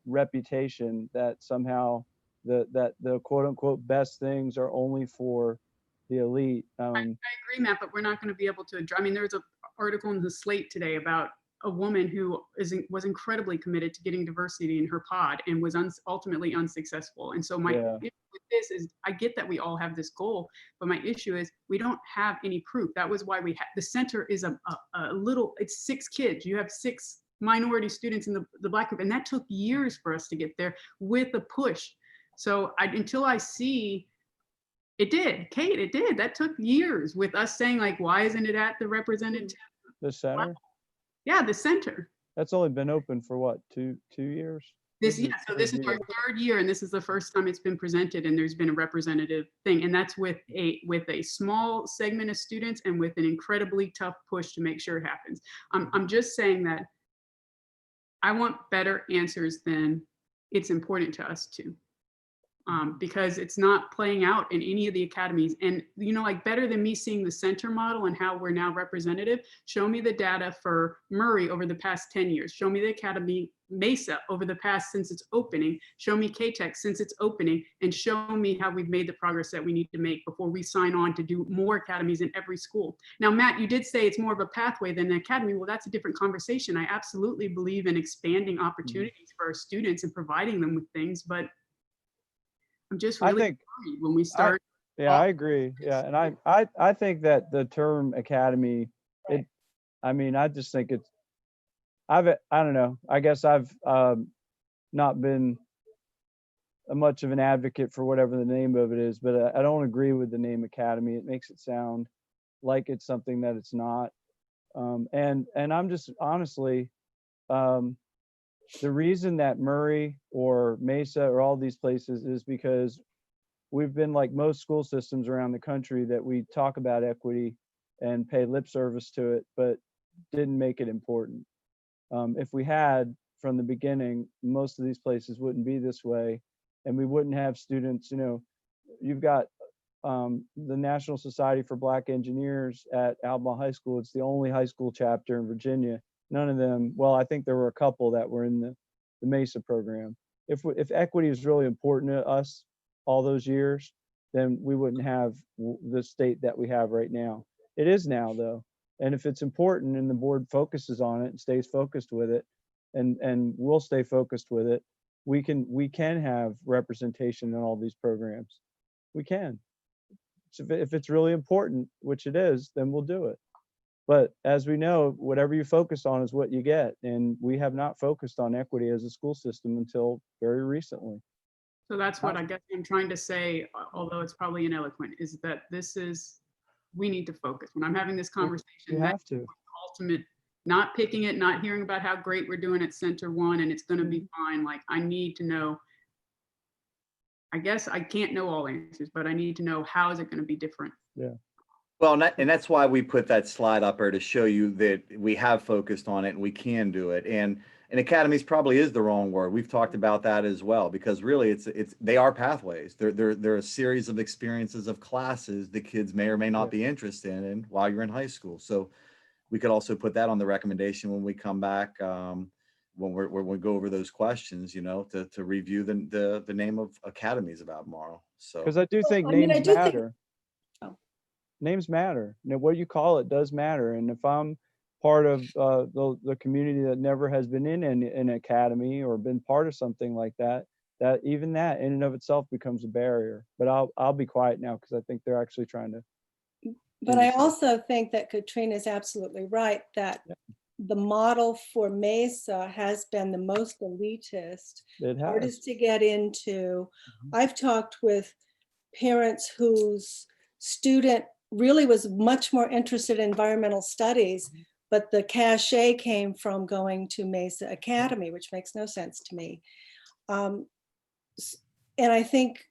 reputation that somehow the quote unquote best things are only for the elite. I agree, Matt, but we're not going to be able to. I mean, there was an article in the Slate today about a woman who was incredibly committed to getting diversity in her pod and was ultimately unsuccessful. And so my issue with this is, I get that we all have this goal, but my issue is we don't have any proof. That was why we had the center is a little. It's 6 kids. You have 6 minority students in the Black group, and that took years for us to get there with a push. So until I see. It did, Kate, it did. That took years with us saying, like, why isn't it at the representative? The center? Yeah, the center. That's only been open for what, two years? So this is our 3rd year, and this is the first time it's been presented, and there's been a representative thing, and that's with a small segment of students and with an incredibly tough push to make sure it happens. I'm just saying that I want better answers than it's important to us too. Because it's not playing out in any of the academies. And, you know, like better than me seeing the center model and how we're now representative, show me the data for Murray over the past 10 years. Show me the Academy Mesa over the past since its opening. Show me K-Tech since its opening, and show me how we've made the progress that we need to make before we sign on to do more academies in every school. Now, Matt, you did say it's more of a pathway than an academy. Well, that's a different conversation. I absolutely believe in expanding opportunities for our students and providing them with things, but I'm just really worried when we start. I agree. Yeah, and I think that the term academy, I just think it's. I don't know. I guess I've not been much of an advocate for whatever the name of it is, but I don't agree with the name academy. It makes it sound like it's something that it's not. And I'm just honestly. The reason that Murray or Mesa or all these places is because we've been like most school systems around the country that we talk about equity and pay lip service to it, but didn't make it important. If we had from the beginning, most of these places wouldn't be this way, and we wouldn't have students, you know, you've got the National Society for Black Engineers at Albemarle High School. It's the only high school chapter in Virginia. None of them, well, I think there were a couple that were in the Mesa program. If equity is really important to us all those years, then we wouldn't have the state that we have right now. It is now though. And if it's important and the board focuses on it and stays focused with it, and we'll stay focused with it, we can have representation in all these programs. We can. So if it's really important, which it is, then we'll do it. But as we know, whatever you focus on is what you get. And we have not focused on equity as a school system until very recently. So that's what I guess I'm trying to say, although it's probably ineloquent, is that we need to focus. When I'm having this conversation, you have to. Ultimate, not picking it, not hearing about how great we're doing at Center One and it's going to be fine. Like, I need to know. I guess I can't know all answers, but I need to know how is it going to be different. Yeah. Well, and that's why we put that slide up there to show you that we have focused on it and we can do it. And academies probably is the wrong word. We've talked about that as well, because really they are pathways. They're a series of experiences of classes the kids may or may not be interested in while you're in high school. So we could also put that on the recommendation when we come back, when we go over those questions, you know, to review the name of academies about Albemarle. So because I do think names matter. Names matter. You know, what you call it does matter. And if I'm part of the community that never has been in an academy or been part of something like that, that even that in and of itself becomes a barrier. But I'll be quiet now because I think they're actually trying to. But I also think that Katrina is absolutely right that the model for Mesa has been the most elitist, It has. hardest to get into. I've talked with parents whose student really was much more interested in environmental studies, but the cachet came from going to Mesa Academy, which makes no sense to me. And I think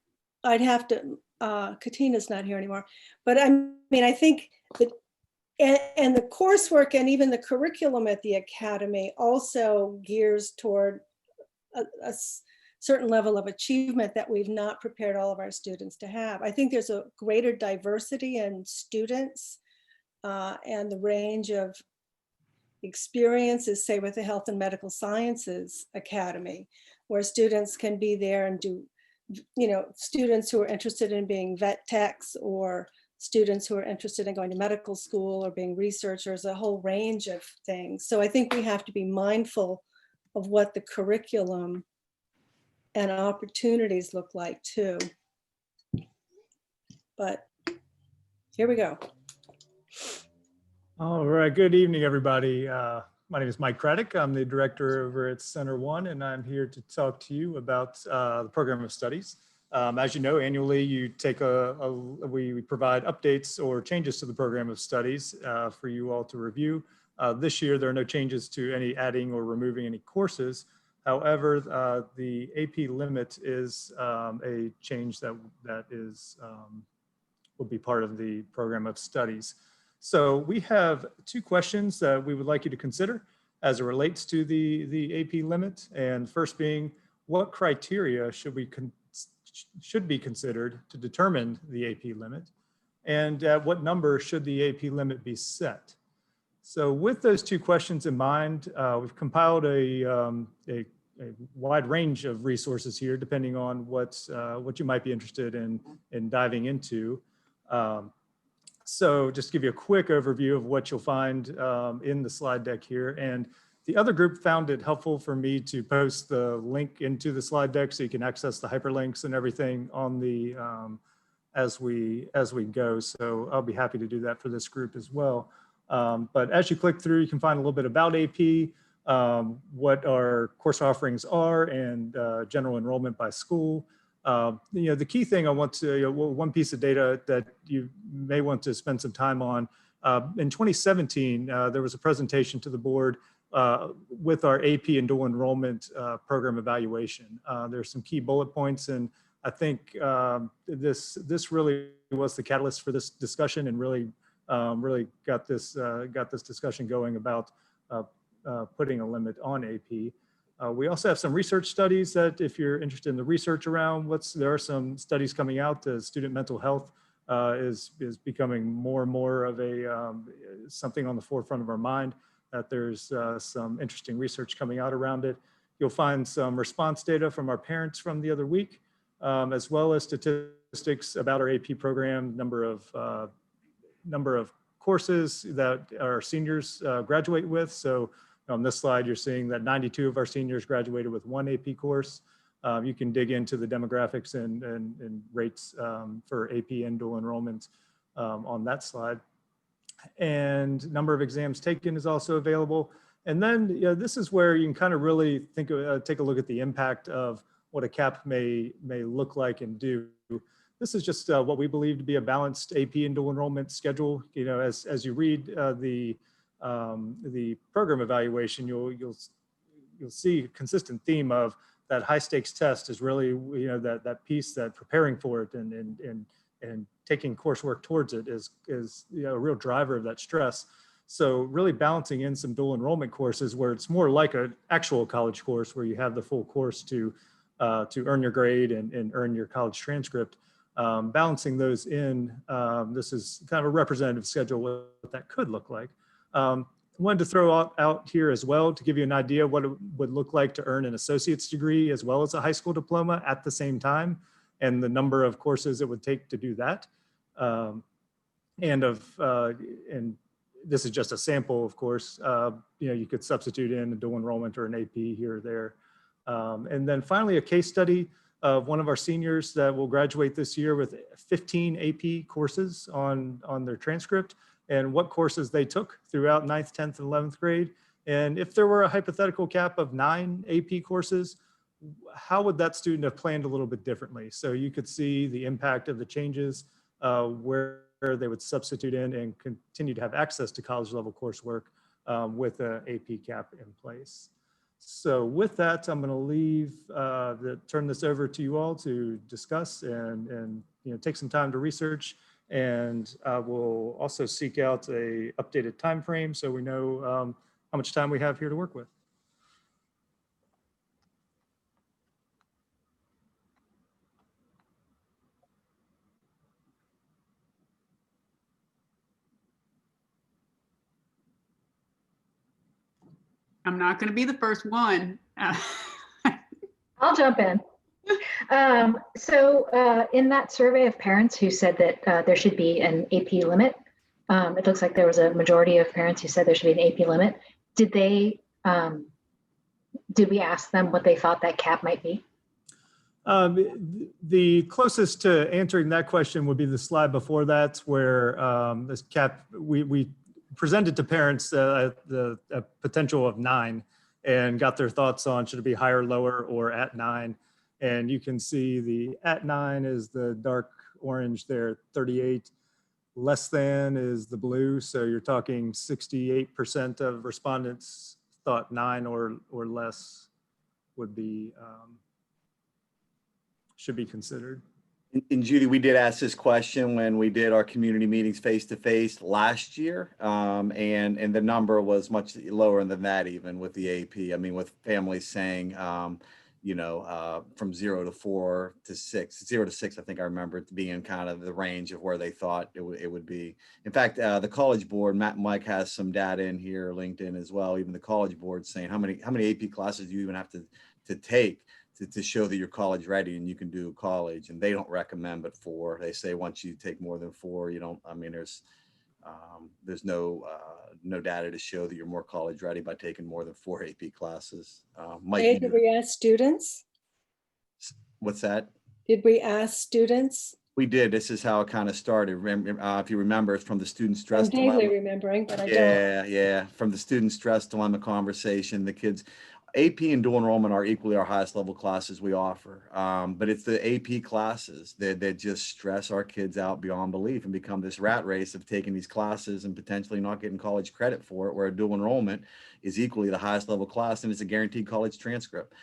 I'd have to, Katina's not here anymore, but I mean, I think that, and the coursework and even the curriculum at the academy also gears toward a certain level of achievement that we've not prepared all of our students to have. I think there's a greater diversity in students and the range of experiences, say with the Health and Medical Sciences Academy, where students can be there and do, you know, students who are interested in being vet techs or students who are interested in going to medical school or being researchers, a whole range of things. So I think we have to be mindful of what the curriculum and opportunities look like too. But here we go. All right, good evening, everybody. My name is Mike Craddock. I'm the director over at Center One, and I'm here to talk to you about the program of studies. As you know, annually you take we provide updates or changes to the program of studies for you all to review. This year, there are no changes to any adding or removing any courses. However, the AP limit is a change that will be part of the program of studies. So we have two questions that we would like you to consider as it relates to the AP limit. And first being, what criteria should be considered to determine the AP limit? And at what number should the AP limit be set? So with those two questions in mind, we've compiled a wide range of resources here, depending on what you might be interested in diving into. So just to give you a quick overview of what you'll find in the slide deck here. And the other group found it helpful for me to post the link into the slide deck so you can access the hyperlinks and everything on the as we go. So I'll be happy to do that for this group as well. But as you click through, you can find a little bit about AP, what our course offerings are, and general enrollment by school. The key thing I want to, one piece of data that you may want to spend some time on, in 2017, there was a presentation to the board with our AP and dual enrollment program evaluation. There's some key bullet points, and I think this really was the catalyst for this discussion and really got this discussion going about putting a limit on AP. We also have some research studies that if you're interested in the research around there are some studies coming out as student mental health is becoming more and more of a something on the forefront of our mind, that there's some interesting research coming out around it. You'll find some response data from our parents from the other week, as well as statistics about our AP program, number of courses that our seniors graduate with. So on this slide, you're seeing that 92 of our seniors graduated with one AP course. You can dig into the demographics and rates for AP and dual enrollment on that slide. And number of exams taken is also available. And then this is where you can kind of really take a look at the impact of what a CAP may look like and do. This is just what we believe to be a balanced AP and dual enrollment schedule. As you read the program evaluation, you'll see a consistent theme of that high stakes test is really that piece that preparing for it and taking coursework towards it is a real driver of that stress. So really balancing in some dual enrollment courses where it's more like an actual college course where you have the full course to earn your grade and earn your college transcript. Balancing those in, this is kind of a representative schedule what that could look like. Wanted to throw out here as well to give you an idea what it would look like to earn an associate's degree as well as a high school diploma at the same time, and the number of courses it would take to do that. And this is just a sample, of course. You could substitute in a dual enrollment or an AP here or there. And then finally, a case study of one of our seniors that will graduate this year with 15 AP courses on their transcript and what courses they took throughout 9th, 10th, and 11th grade. And if there were a hypothetical cap of 9 AP courses, how would that student have planned a little bit differently? So you could see the impact of the changes where they would substitute in and continue to have access to college level coursework with an AP cap in place. So with that, I'm going to turn this over to you all to discuss and take some time to research. And we'll also seek out a updated time frame so we know how much time we have here to work with. I'm not going to be the first one. I'll jump in. So in that survey of parents who said that there should be an AP limit, it looks like there was a majority of parents who said there should be an AP limit. Did we ask them what they thought that cap might be? The closest to answering that question would be the slide before that, where this cap, we presented to parents the potential of 9 and got their thoughts on should it be higher, lower, or at 9. And you can see the at 9 is the dark orange there, 38. Less than is the blue. So you're talking 68% of respondents thought 9 or less would be, should be considered. And Judy, we did ask this question when we did our community meetings face-to-face last year, and the number was much lower than that, even with the AP. I mean, with families saying, from 0 to 4 to 6, 0 to 6, I think I remember it being kind of the range of where they thought it would be. In fact, the College Board, Matt and Mike has some data in here, LinkedIn as well. Even the College Board saying how many AP classes do you even have to take to show that you're college ready and you can do college, and they don't recommend but 4. They say once you take more than 4, you don't. I mean, there's no data to show that you're more college ready by taking more than 4 AP classes. Mike, Did we ask students? what's that? Did we ask students? We did. This is how it kind of started. If you remember, it's from the student stress I'm vaguely dilemma. remembering, but I don't. Yeah. From the student stress dilemma conversation, the kids. AP and dual enrollment are equally our highest level classes we offer. But it's the AP classes that just stress our kids out beyond belief and become this rat race of taking these classes and potentially not getting college credit for it, where a dual enrollment is equally the highest level class and it's a guaranteed college transcript.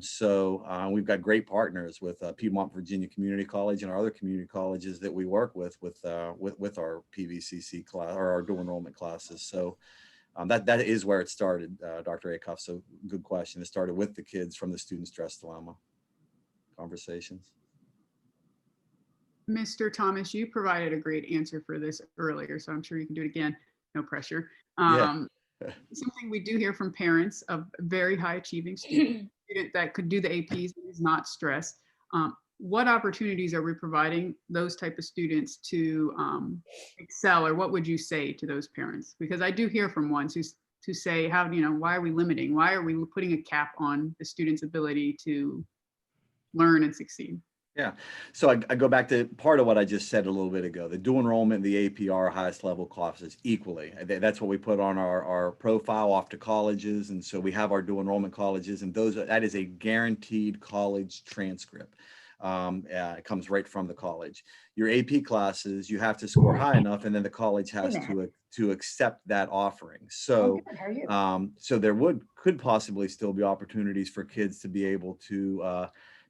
So we've got great partners with Piedmont Virginia Community College and our other community colleges that we work with our PVCC class or our dual enrollment classes. So that is where it started, Dr. Acuff. So good question. It started with the kids from the student stress dilemma conversations. Mr. Thomas, you provided a great answer for this earlier, so I'm sure you can do it again. No pressure. Yeah. Something we do hear from parents of very high achieving student that could do the APs and is not stressed. What opportunities are we providing those type of students to excel, or what would you say to those parents? Because I do hear from ones who say, why are we limiting? Why are we putting a cap on the student's ability to learn and succeed? Yeah. So I go back to part of what I just said a little bit ago. The dual enrollment and the AP are our highest level classes equally. That's what we put on our profile off to colleges. And so we have our dual enrollment colleges, and that is a guaranteed college transcript. It comes right from the college. Your AP classes, you have to score high enough, and then the college has to accept that offering. So, so there could possibly still be opportunities for kids to be able to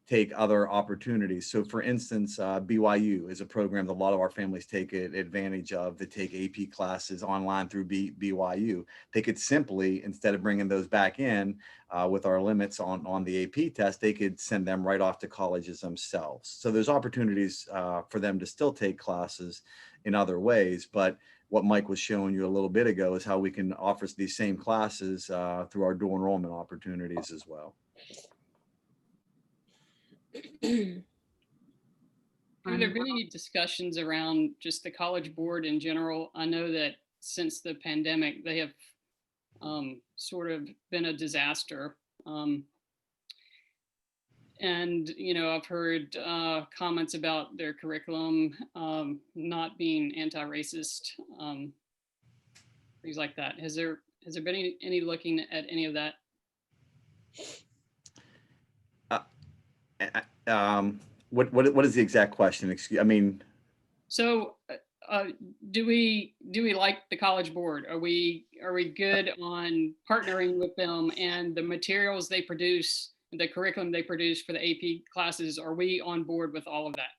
take other opportunities. So for instance, BYU is a program that a lot of our families take advantage of, that take AP classes online through BYU. They could simply, instead of bringing those back in with our limits on the AP test, they could send them right off to colleges themselves. So there's opportunities for them to still take classes in other ways. But what Mike was showing you a little bit ago is how we can offer these same classes through our dual enrollment opportunities as well. Are there been any discussions around just the College Board in general? I know that since the pandemic, they have sort of been a disaster. And, you know, I've heard comments about their curriculum not being anti-racist, things like that. Has there been any looking at any of that? What is the exact question? Excuse, I mean, So do we like the College Board? Are we good on partnering with them and the materials they produce, the curriculum they produce for the AP classes? Are we on board with all of that?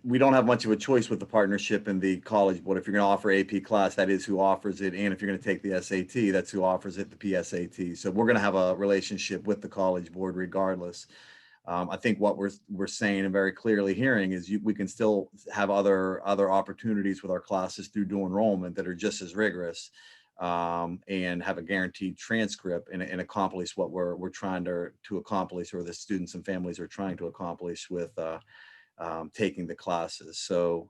we don't have much of a choice with the partnership and the College Board. If you're going to offer AP class, that is who offers it. And if you're going to take the SAT, that's who offers it, the PSAT. So we're going to have a relationship with the College Board regardless. I think what we're saying and very clearly hearing is we can still have other opportunities with our classes through dual enrollment that are just as rigorous, and have a guaranteed transcript and accomplish what we're trying to accomplish, or the students and families are trying to accomplish with taking the classes. So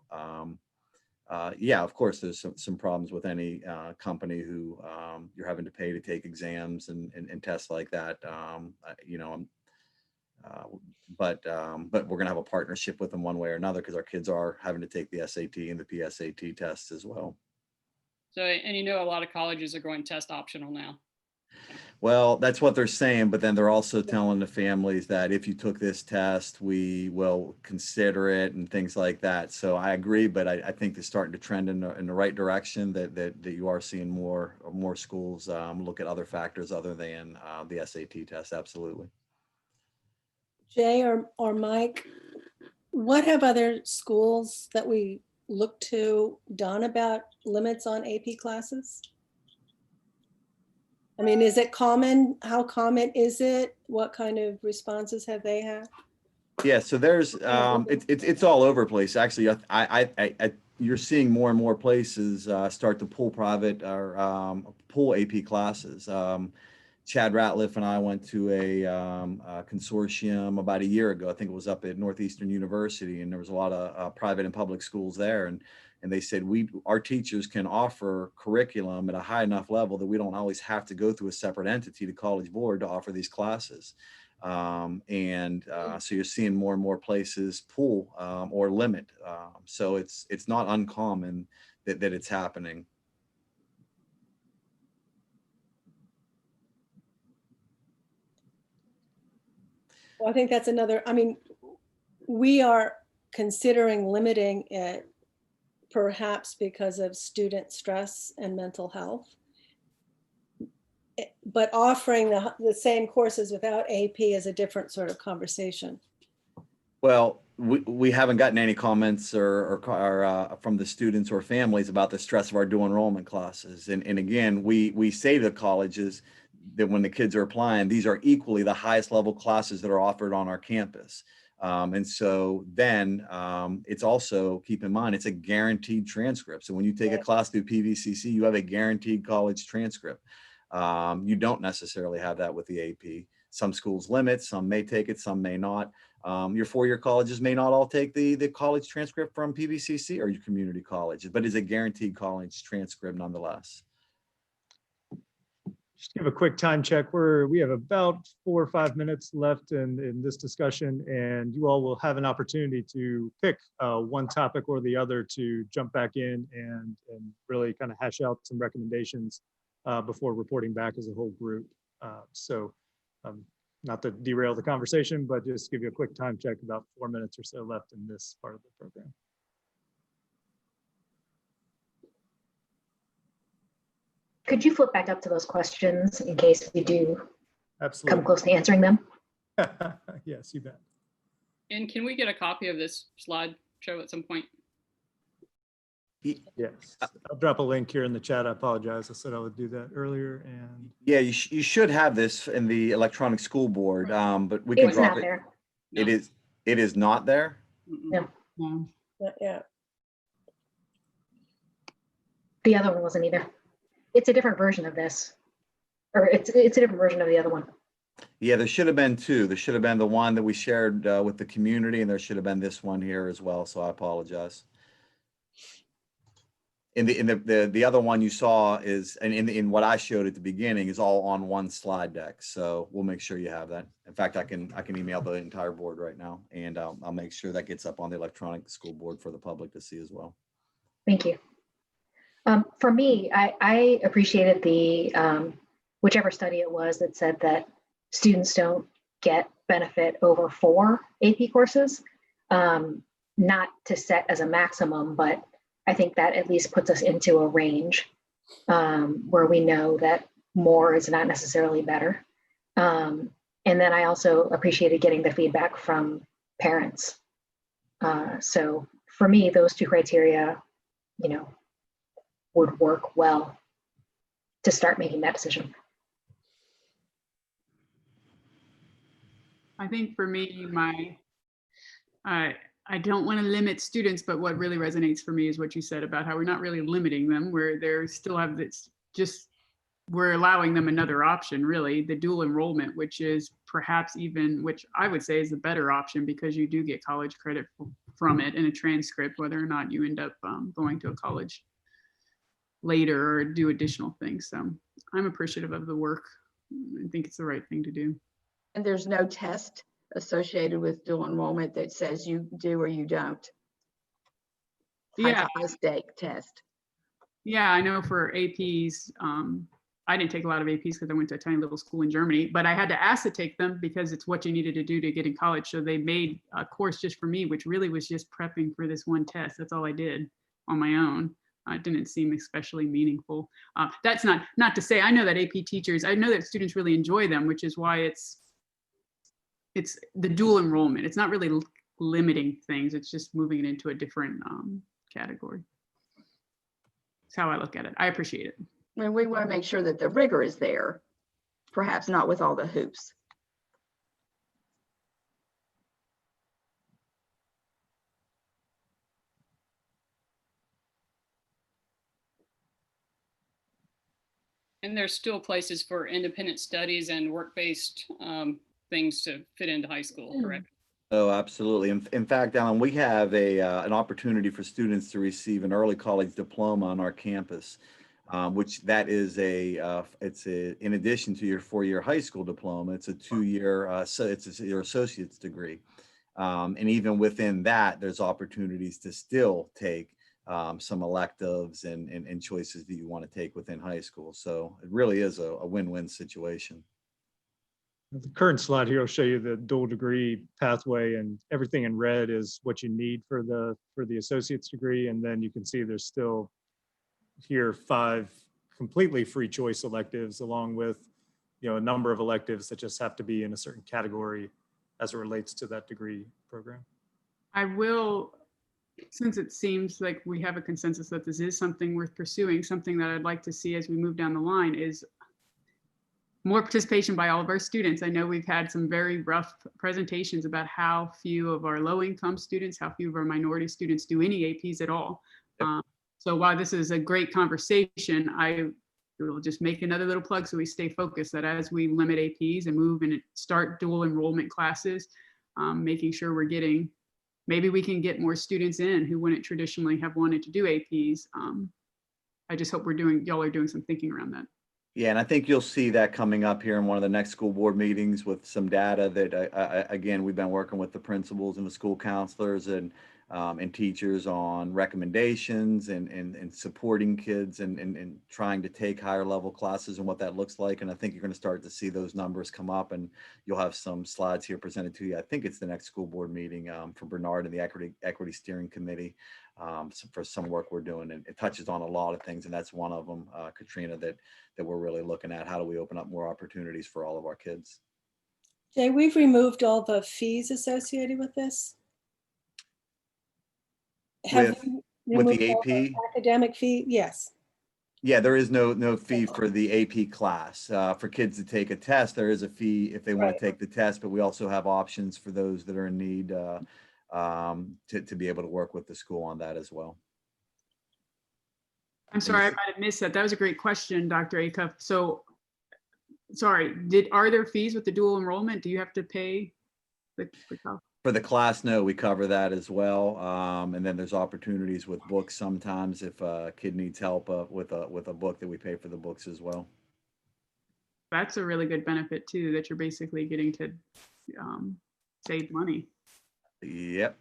yeah, of course, there's some problems with any company who you're having to pay to take exams and tests like that. You know, but we're going to have a partnership with them one way or another, because our kids are having to take the SAT and the PSAT tests as well. So, and you know, a lot of colleges are going test optional now. Well, that's what they're saying, but then they're also telling the families that if you took this test, we will consider it and things like that. So I agree, but I think they're starting to trend in the right direction, that you are seeing more schools look at other factors other than the SAT test. Absolutely. Jay or Mike, what have other schools that we look to done about limits on AP classes? I mean, is it common? How common is it? What kind of responses have they had? Yeah, so there's it's all over the place. Actually, you're seeing more and more places start to pull private or pull AP classes. Chad Ratliff and I went to a consortium about a year ago. I think it was up at Northeastern University, and there was a lot of private and public schools there. And they said, our teachers can offer curriculum at a high enough level that we don't always have to go through a separate entity, the College Board, to offer these classes. So you're seeing more and more places pull or limit. So it's not uncommon that it's happening. Well, I think that's another, I mean, we are considering limiting it perhaps because of student stress and mental health. But offering the same courses without AP is a different sort of conversation. Well, we haven't gotten any comments or from the students or families about the stress of our dual enrollment classes. And again, we say to the colleges that when the kids are applying, these are equally the highest level classes that are offered on our campus. And so then it's also, keep in mind, it's a guaranteed transcript. So when you take a class through PVCC, you have a guaranteed college transcript. You don't necessarily have that with the AP. Some schools limit, some may take it, some may not. Your four-year colleges may not all take the college transcript from PVCC or your community colleges, but it's a guaranteed college transcript nonetheless. Just give a quick time check. We have about 4 or 5 minutes left in this discussion, and you all will have an opportunity to pick one topic or the other to jump back in and really kind of hash out some recommendations before reporting back as a whole group. Not to derail the conversation, but just give you a quick time check, about 4 minutes or so left in this part of the program. Could you flip back up to those questions in case we do Absolutely come close to answering them? Yes, you bet. And can we get a copy of this slideshow at some point? Yes, I'll drop a link here in the chat. I apologize. I said I would do that earlier. And yeah, you should have this in the electronic school board, but we can drop it. There. No. It is not there. No. Not yet. The other one wasn't either. It's a different version of this, or it's a different version of the other one. Yeah, there should have been two. There should have been the one that we shared with the community, and there should have been this one here as well. So I apologize. the other one you saw is, and in what I showed at the beginning, is all on one slide deck. So we'll make sure you have that. In fact, I can email the entire board right now, and I'll make sure that gets up on the electronic school board for the public to see as well. Thank you. For me, I appreciated the whichever study it was that said that students don't get benefit over 4 AP courses, not to set as a maximum, but I think that at least puts us into a range where we know that more is not necessarily better. And then I also appreciated getting the feedback from parents. So for me, those 2 criteria, would work well to start making that decision. I think for me, I don't want to limit students, but what really resonates for me is what you said about how we're not really limiting them, where they still have this, just we're allowing them another option, really, the dual enrollment, which is perhaps even, which I would say is the better option, because you do get college credit from it in a transcript, whether or not you end up going to a college later or do additional things. So I'm appreciative of the work. I think it's the right thing to do. And there's no test associated with dual enrollment that says you do or you don't. Yeah. High stake test. Yeah, I know for APs, I didn't take a lot of APs because I went to a tiny little school in Germany, but I had to ask to take them because it's what you needed to do to get in college. So they made a course just for me, which really was just prepping for this one test. That's all I did on my own. It didn't seem especially meaningful. That's not to say, I know that AP teachers, I know that students really enjoy them, which is why it's the dual enrollment. It's not really limiting things. It's just moving it into a different category. That's how I look at it. I appreciate it. And we want to make sure that the rigor is there, perhaps not with all the hoops. And there's still places for independent studies and work-based things to fit into high school, correct? Oh, absolutely. In fact, Alan, we have an opportunity for students to receive an early college diploma on our campus, which that is in addition to your 4-year high school diploma, it's a 2-year, so it's your associate's degree. And even within that, there's opportunities to still take some electives and choices that you want to take within high school. So it really is a win-win situation. The current slide here will show you the dual degree pathway, and everything in red is what you need for the associate's degree. And then you can see there's still here 5 completely free choice electives, along with a number of electives that just have to be in a certain category as it relates to that degree program. I will, since it seems like we have a consensus that this is something worth pursuing, something that I'd like to see as we move down the line is more participation by all of our students. I know we've had some very rough presentations about how few of our low-income students, how few of our minority students do any APs at all. So while this is a great conversation, I will just make another little plug so we stay focused that as we limit APs and move and start dual enrollment classes, making sure we're getting, maybe we can get more students in who wouldn't traditionally have wanted to do APs. I just hope y'all are doing some thinking around that. Yeah, and I think you'll see that coming up here in one of the next school board meetings with some data that, again, we've been working with the principals and the school counselors and teachers on recommendations and supporting kids and trying to take higher level classes and what that looks like. And I think you're going to start to see those numbers come up, and you'll have some slides here presented to you. I think it's the next school board meeting for Bernard and the Equity Steering Committee for some work we're doing. And it touches on a lot of things, and that's one of them, Katrina, that we're really looking at. How do we open up more opportunities for all of our kids? Jay, we've removed all the fees associated with this. With the AP? Academic fee? Yes. Yeah, there is no fee for the AP class. For kids to take a test, there is a fee if they want to take the test, but we also have options for those that are in need to be able to work with the school on that as well. I'm sorry, I might have missed that. That was a great question, Dr. Acuff. So, sorry, are there fees with the dual enrollment? Do you have to pay the cost? For the class note, we cover that as well. And then there's opportunities with books sometimes if a kid needs help with a book, that we pay for the books as well. That's a really good benefit too, that you're basically getting to save money. Yep.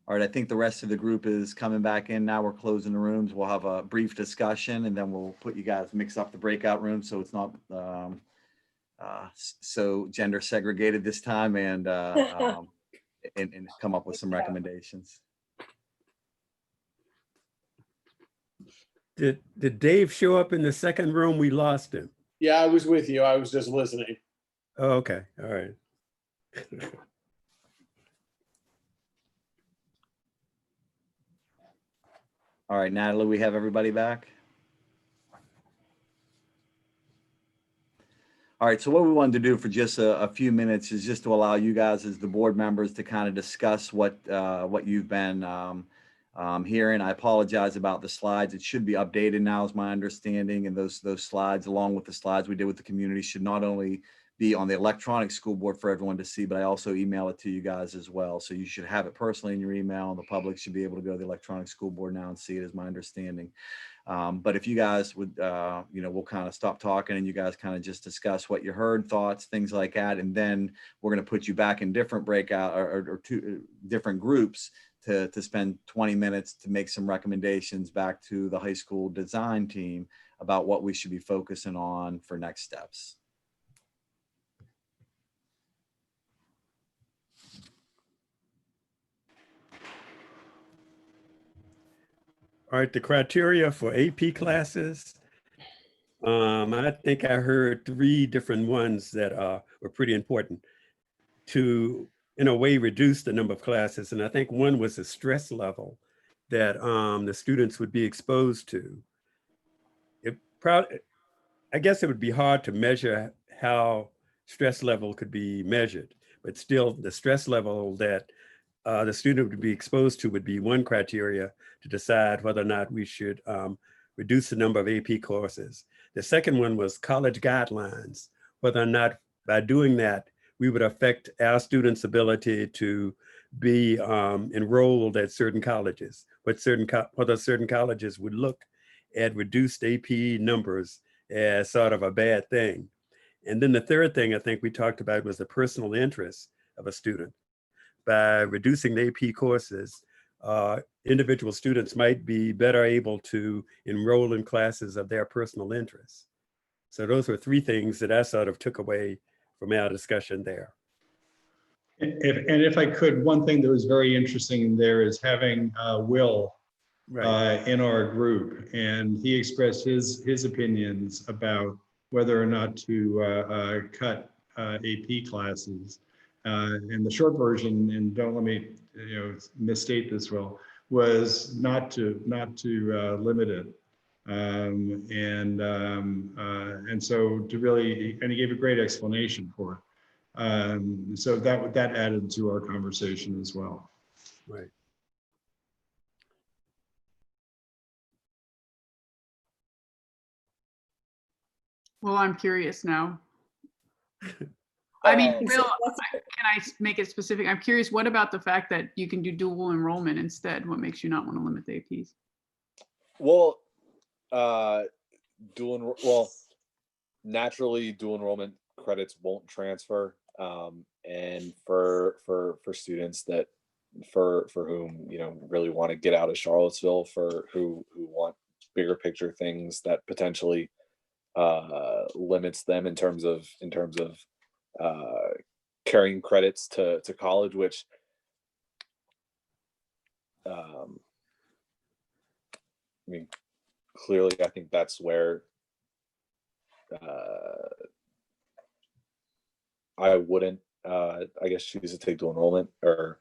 All right, I think the rest of the group is coming back in now. We're closing the rooms. We'll have a brief discussion and then we'll put you guys, mix up the breakout room so it's not so gender segregated this time, and come up with some recommendations. Did Dave show up in the second room? We lost him. Yeah, I was with you. I was just listening. Oh, okay. All right. All right, Natalie, we have everybody back. All right, so what we wanted to do for just a few minutes is just to allow you guys as the board members to kind of discuss what you've been hearing. I apologize about the slides. It should be updated now is my understanding, and those slides, along with the slides we did with the community, should not only be on the electronic school board for everyone to see, but I also email it to you guys as well. So you should have it personally in your email, and the public should be able to go to the electronic school board now and see it, is my understanding. But if you guys would, we'll kind of stop talking and you guys kind of just discuss what you heard, thoughts, things like that. And then we're going to put you back in different breakout or two different groups to spend 20 minutes to make some recommendations back to the high school design team about what we should be focusing on for next steps. All right, the criteria for AP classes. I think I heard 3 different ones that were pretty important to, in a way, reduce the number of classes. And I think one was the stress level that the students would be exposed to. I guess it would be hard to measure how stress level could be measured, but still the stress level that the student would be exposed to would be one criteria to decide whether or not we should reduce the number of AP courses. The second one was college guidelines, whether or not by doing that, we would affect our students' ability to be enrolled at certain colleges, whether certain colleges would look at reduced AP numbers as sort of a bad thing. And then the third thing I think we talked about was the personal interest of a student. By reducing the AP courses, individual students might be better able to enroll in classes of their personal interest. So those were 3 things that I sort of took away from our discussion there. If I could, one thing that was very interesting there is having Will in our group, and he expressed his opinions about whether or not to cut AP classes. And the short version, and don't let me misstate this, Will, was not to limit it. And so to really, and he gave a great explanation for it. So that added to our conversation as well. Right. Well, I'm curious now. I mean, Will, can I make it specific? I'm curious, what about the fact that you can do dual enrollment instead? What makes you not want to limit the APs? Well, naturally, dual enrollment credits won't transfer, and for students that for whom really want to get out of Charlottesville, for who want bigger picture things that potentially limits them in terms of carrying credits to college, which I mean, clearly I think that's where I wouldn't I guess choose to take dual enrollment, or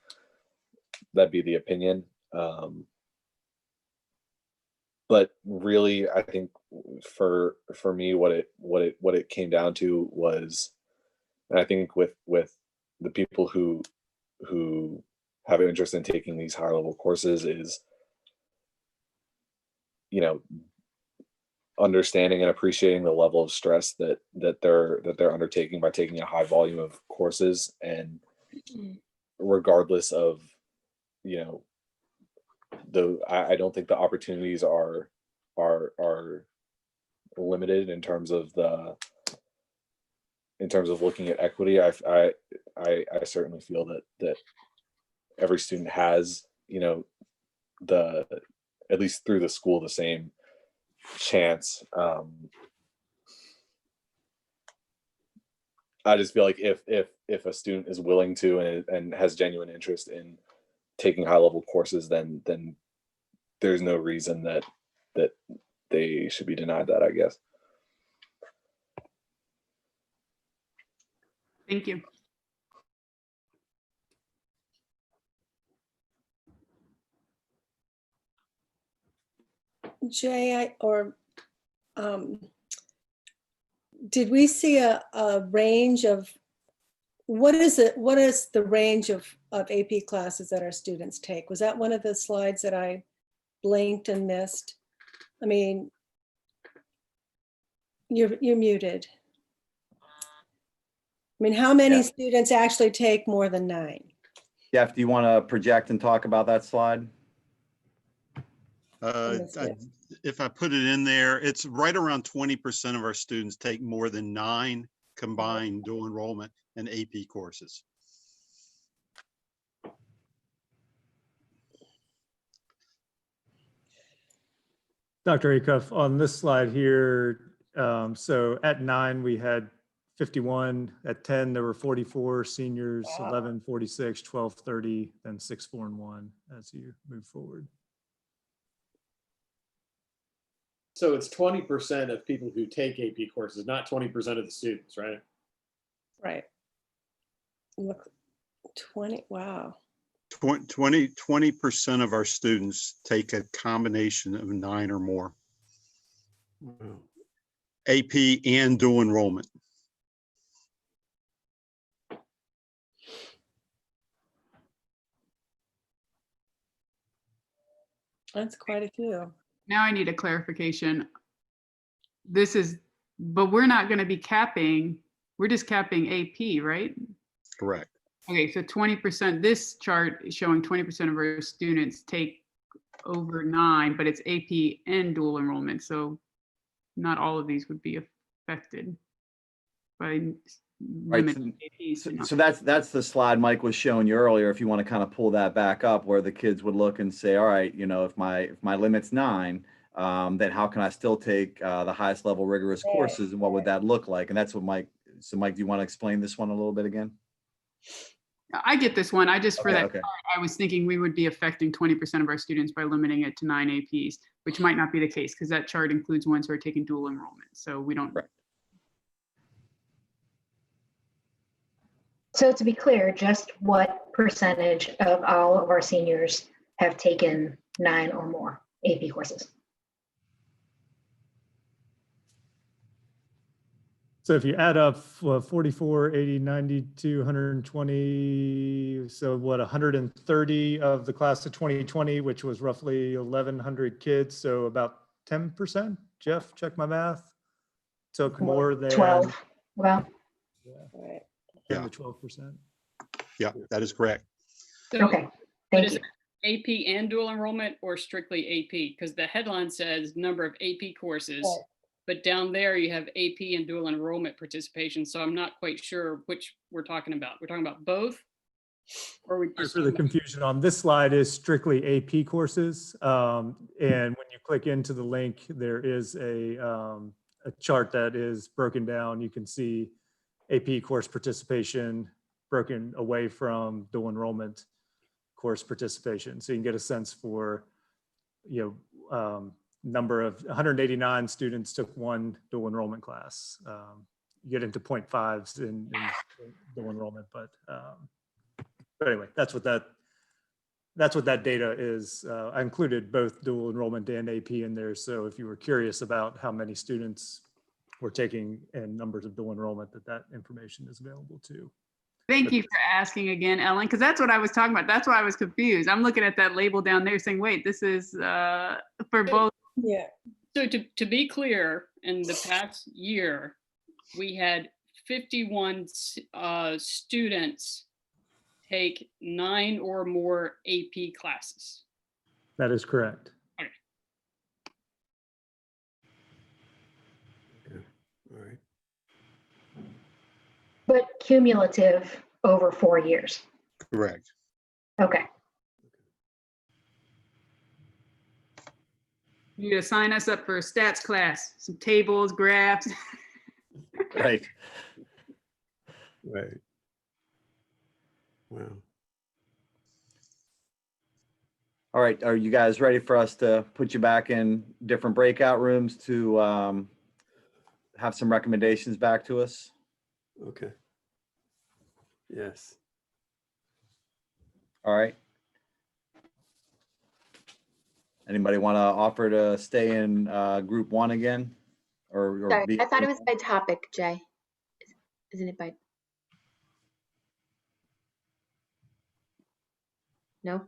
that'd be the opinion. But really, I think for me, what it came down to was, and I think with the people who have an interest in taking these higher level courses, is understanding and appreciating the level of stress that they're undertaking by taking a high volume of courses, and regardless of, you know, I don't think the opportunities are limited in terms of looking at equity. I certainly feel that every student has, you know, at least through the school, the same chance. I just feel like if a student is willing to and has genuine interest in taking high level courses, then there's no reason that they should be denied that, I guess. Thank you. Jay, did we see a range of, what is the range of AP classes that our students take? Was that one of the slides that I blinked and missed? I mean, you're muted. I mean, how many students actually take more than 9? Jeff, do you want to project and talk about that slide? If I put it in there, it's right around 20% of our students take more than 9 combined dual enrollment and AP courses. Dr. Acuff, on this slide here, so at 9, we had 51. At 10, there were 44 seniors, 11, 46, 12, 30, then 6, 4, and 1 as you move forward. So it's 20% of people who take AP courses, not 20% of the students, right? Right. Look, 20, wow. 20% of our students take a combination of 9 or more. Wow. AP and dual enrollment. That's quite a few. Now I need a clarification. But we're not going to be capping, we're just capping AP, right? Correct. Okay, so 20%, this chart is showing 20% of our students take over 9, but it's AP and dual enrollment. So not all of these would be affected by limiting APs. So that's the slide Mike was showing you earlier. If you want to kind of pull that back up, where the kids would look and say, all right, you know, if my limit's 9, then how can I still take the highest level rigorous courses, and what would that look like? And that's what Mike, so Mike, do you want to explain this one a little bit again? I get this one. I just, for that Okay. part, I was thinking we would be affecting 20% of our students by limiting it to 9 APs, which might not be the case because that chart includes ones who are taking dual enrollment. So we don't. Right. So to be clear, just what percentage of all of our seniors have taken 9 or more AP courses? So if you add up 44, 80, 92, 120, so what, 130 of the class of 2020, which was roughly 1,100 kids, so about 10%? Jeff, check my math. Took more than 12. Well, Right. 10 to 12%. Yeah, that is correct. So, okay, but thank is you. it AP and dual enrollment or strictly AP? Because the headline says number of AP courses, Right. but down there you have AP and dual enrollment participation. So I'm not quite sure which we're talking about. We're talking about both? Or we Sorry just for the confusion on this slide is strictly AP courses. And when you click into the link, there is a chart that is broken down. You can see AP course participation broken away from dual enrollment course participation. So you can get a sense for, you know, number of 189 students took 1 dual enrollment class. You get into 0.5s in dual enrollment, but anyway, that's what that data is. I included both dual enrollment and AP in there. So if you were curious about how many students were taking and numbers of dual enrollment, that information is available too. Thank you for asking again, Ellen, because that's what I was talking about. That's why I was confused. I'm looking at that label down there saying, wait, this is for both. Yeah. So to be clear, in the past year, we had 51 students take 9 or more AP classes. That is correct. Okay. Okay. All right. But cumulative over 4 years. Correct. Okay. You need to sign us up for a stats class, some tables, graphs. Right. Right. Wow. All right, are you guys ready for us to put you back in different breakout rooms to have some recommendations back to us? Okay. Yes. All right. Anybody want to offer to stay in group 1 again? Or Sorry, be I thought it was by topic, Jay. Isn't it by? No?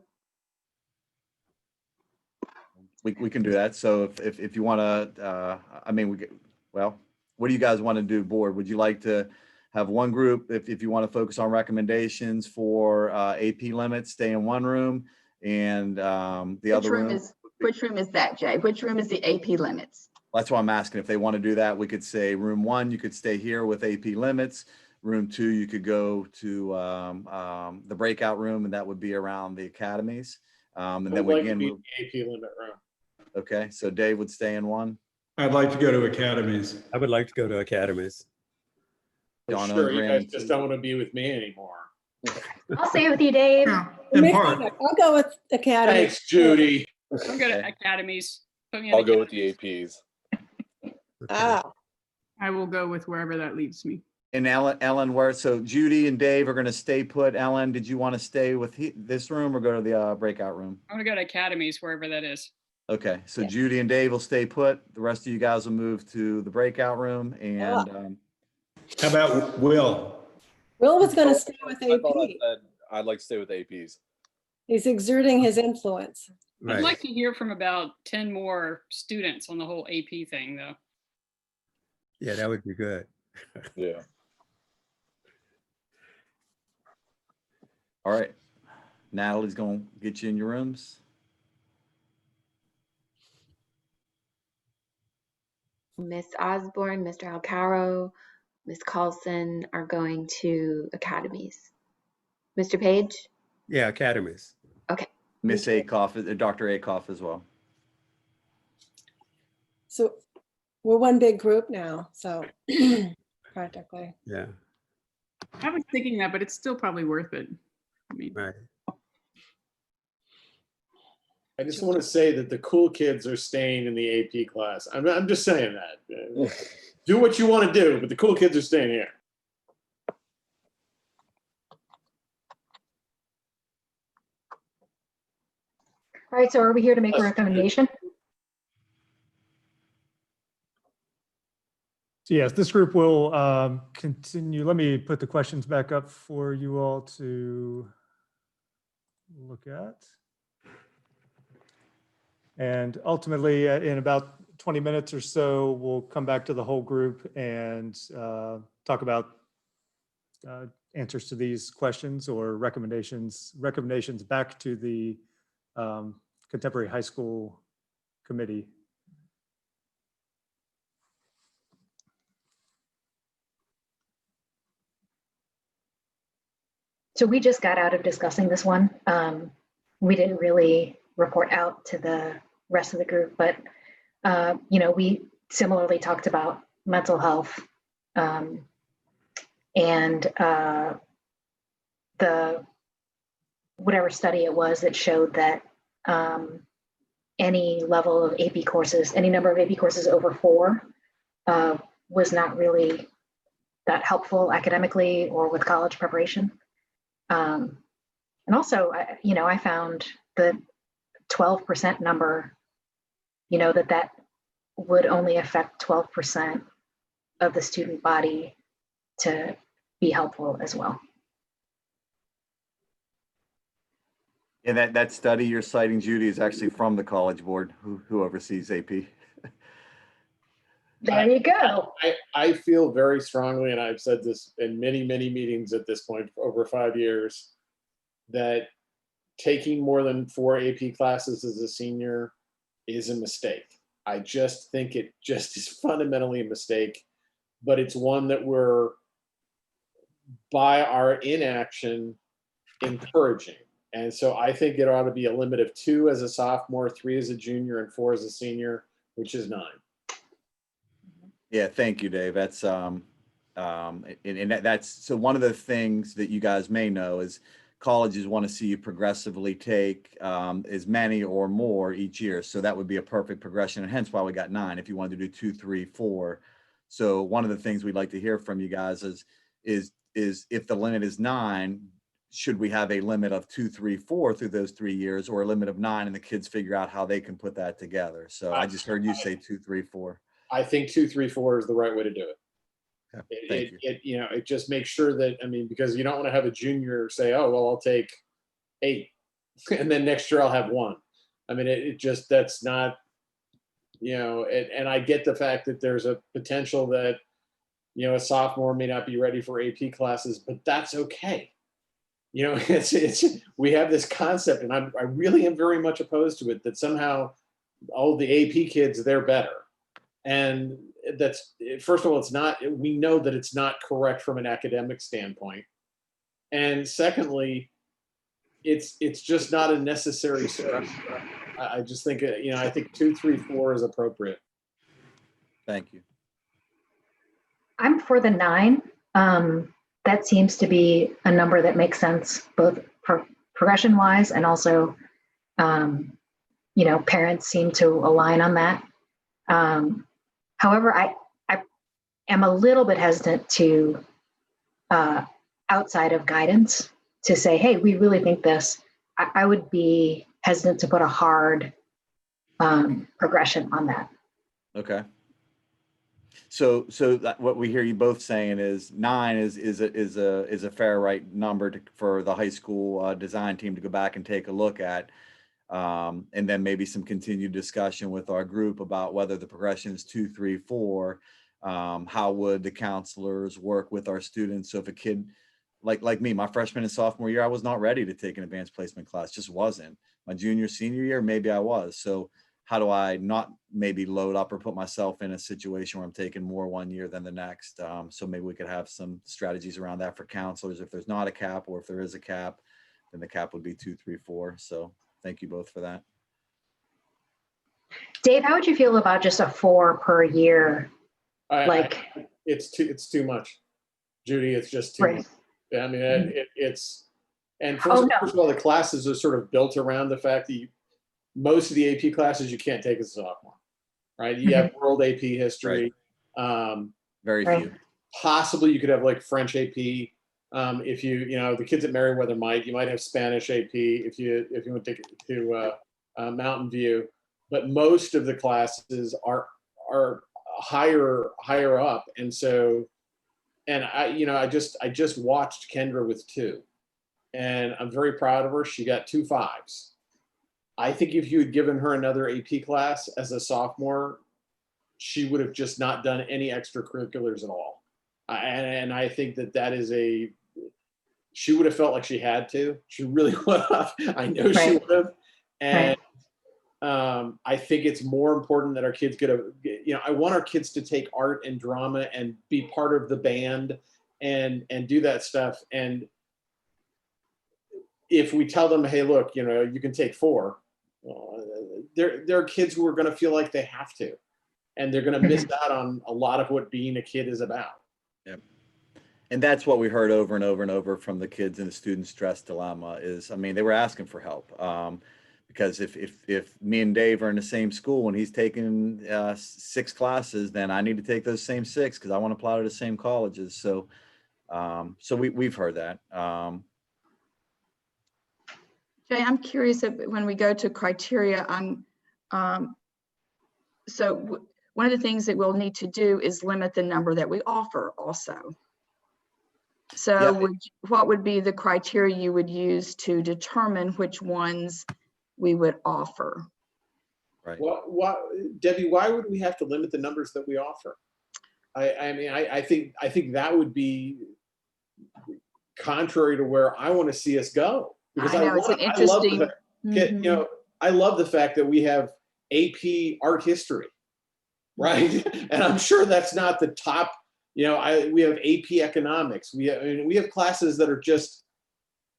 we can do that. So if you want to, I mean, well, what do you guys want to do, board? Would you like to have one group, if you want to focus on recommendations for AP limits, stay in one room, and the other room? Which room is that, Jay? Which room is the AP limits? That's why I'm asking. If they want to do that, we could say room 1, you could stay here with AP limits. Room 2, you could go to the breakout room, and that would be around the academies. And then we again move. AP limit room. Okay, so Dave would stay in 1. I'd like to go to academies. I would like to go to academies. John Sure, you guys Graham, just don't want to be with me anymore. I'll stay with you, Dave. I'll go with Academy. Thanks, Judy. I'm good at academies. Put me in I'll go with academies. the APs. Ah, I will go with wherever that leads me. And Ellen, where, so Judy and Dave are going to stay put. Ellen, did you want to stay with this room or go to the breakout room? I'm gonna go to academies, wherever that is. Okay, so Judy and Dave will stay put. The rest of you guys will move to the breakout room. And How about Will? Will was going to stay with I thought I AP. said I'd like to stay with APs. He's exerting his influence. I'd like to hear from about 10 more students on the whole AP thing, though. Yeah, that would be good. Yeah. all right, Natalie's going to get you in your rooms. Miss Osborne, Mr. Alcaro, Miss Carlson are going to academies. Mr. Page? Yeah, academies. Okay. Miss Akoff, Dr. Akoff as well. So we're one big group now, so practically. Yeah. I was thinking that, but it's still probably worth it. I mean, right. I just want to say that the cool kids are staying in the AP class. I'm just saying that. Do what you want to do, but the cool kids are staying here. All right, so are we here to make a recommendation? So yes, this group will continue. Let me put the questions back up for you all to look at. And ultimately, in about 20 minutes or so, we'll come back to the whole group and talk about answers to these questions or recommendations back to the Contemporary High School Committee. So we just got out of discussing this one. We didn't really report out to the rest of the group, but you know, we similarly talked about mental health and the whatever study it was that showed that any level of AP courses, any number of AP courses over 4 was not really that helpful academically or with college preparation. And also, you know, I found the 12% number, you know, that would only affect 12% of the student body to be helpful as well. And that study you're citing, Judy, is actually from the College Board who oversees AP. There you go. I feel very strongly, and I've said this in many, many meetings at this point for over 5 years, that taking more than 4 AP classes as a senior is a mistake. I just think it just is fundamentally a mistake, but it's one that we're, by our inaction, encouraging. And so I think it ought to be a limit of 2 as a sophomore, 3 as a junior, and 4 as a senior, which is 9. Yeah, thank you, Dave. That's that's so one of the things that you guys may know is colleges want to see you progressively take as many or more each year. So that would be a perfect progression, and hence why we got 9 if you wanted to do 2, 3, 4. So one of the things we'd like to hear from you guys is if the limit is 9, should we have a limit of 2, 3, 4 through those 3 years, or a limit of 9 and the kids figure out how they can put that together? So I just heard you say 2, 3, 4. I think 2, 3, 4 is the right way to do it. Okay, thank you. It just makes sure that, I mean, because you don't want to have a junior say, oh, well, I'll take 8 and then next year I'll have 1. I mean, it just, that's not, and I get the fact that there's a potential that, a sophomore may not be ready for AP classes, but that's okay. We have this concept, and I really am very much opposed to it, that somehow, oh, the AP kids, they're better. And that's, first of all, it's not, we know that it's not correct from an academic standpoint. And secondly, it's just not a necessary stress. I just think, I think 2, 3, 4 is appropriate. Thank you. I'm for the 9. That seems to be a number that makes sense, both progression wise and also, parents seem to align on that. However, I am a little bit hesitant to, outside of guidance, to say, hey, we really think this. I would be hesitant to put a hard progression on that. Okay. So what we hear you both saying is 9 is a fair right number for the high school design team to go back and take a look at. And then maybe some continued discussion with our group about whether the progression is 2, 3, 4. How would the counselors work with our students? So if a kid, like me, my freshman and sophomore year, I was not ready to take an advanced placement class, just wasn't. My junior, senior year, maybe I was. So how do I not maybe load up or put myself in a situation where I'm taking more one year than the next? So maybe we could have some strategies around that for counselors. If there's not a cap, or if there is a cap, then the cap would be 2, 3, 4. So thank you both for that. Dave, how would you feel about just a 4 per year? It's too much, Judy. It's just too much. I mean, first of all, the classes are sort of built around the fact that most of the AP classes you can't take as a sophomore, right? You have world AP history. Right. Very few. Possibly you could have like French AP. If the kids at Merriweather you might have Spanish AP if you went to Mountain View, but most of the classes are higher up, and so, and I just watched Kendra with 2, and I'm very proud of her. She got 2 5s. I think if you had given her another AP class as a sophomore, she would have just not done any extracurriculars at all. And I think that is she would have felt like she had to. She really would have. I know she would have. And I think it's more important that our kids I want our kids to take art and drama and be part of the band and do that stuff. And if we tell them, hey, look, you can take 4, there are kids who are going to feel like they have to, and they're going to miss out on a lot of what being a kid is about. Yep. And that's what we heard over and over and over from the kids in the student stress dilemma is, I mean, they were asking for help. Because if me and Dave are in the same school and he's taking 6 classes, then I need to take those same 6 because I want to apply to the same colleges. So, we've heard that. Jay, I'm curious if when we go to criteria so one of the things that we'll need to do is limit the number that we offer also. So what would be the criteria you would use to determine which ones we would offer? Right. What, Debbie, why would we have to limit the numbers that we offer? I mean, I think that would be contrary to where I want to see us go. Because I know, it's an interesting. I love the fact that we have AP art history, right? And I'm sure that's not the top. We have AP economics. We have classes that are just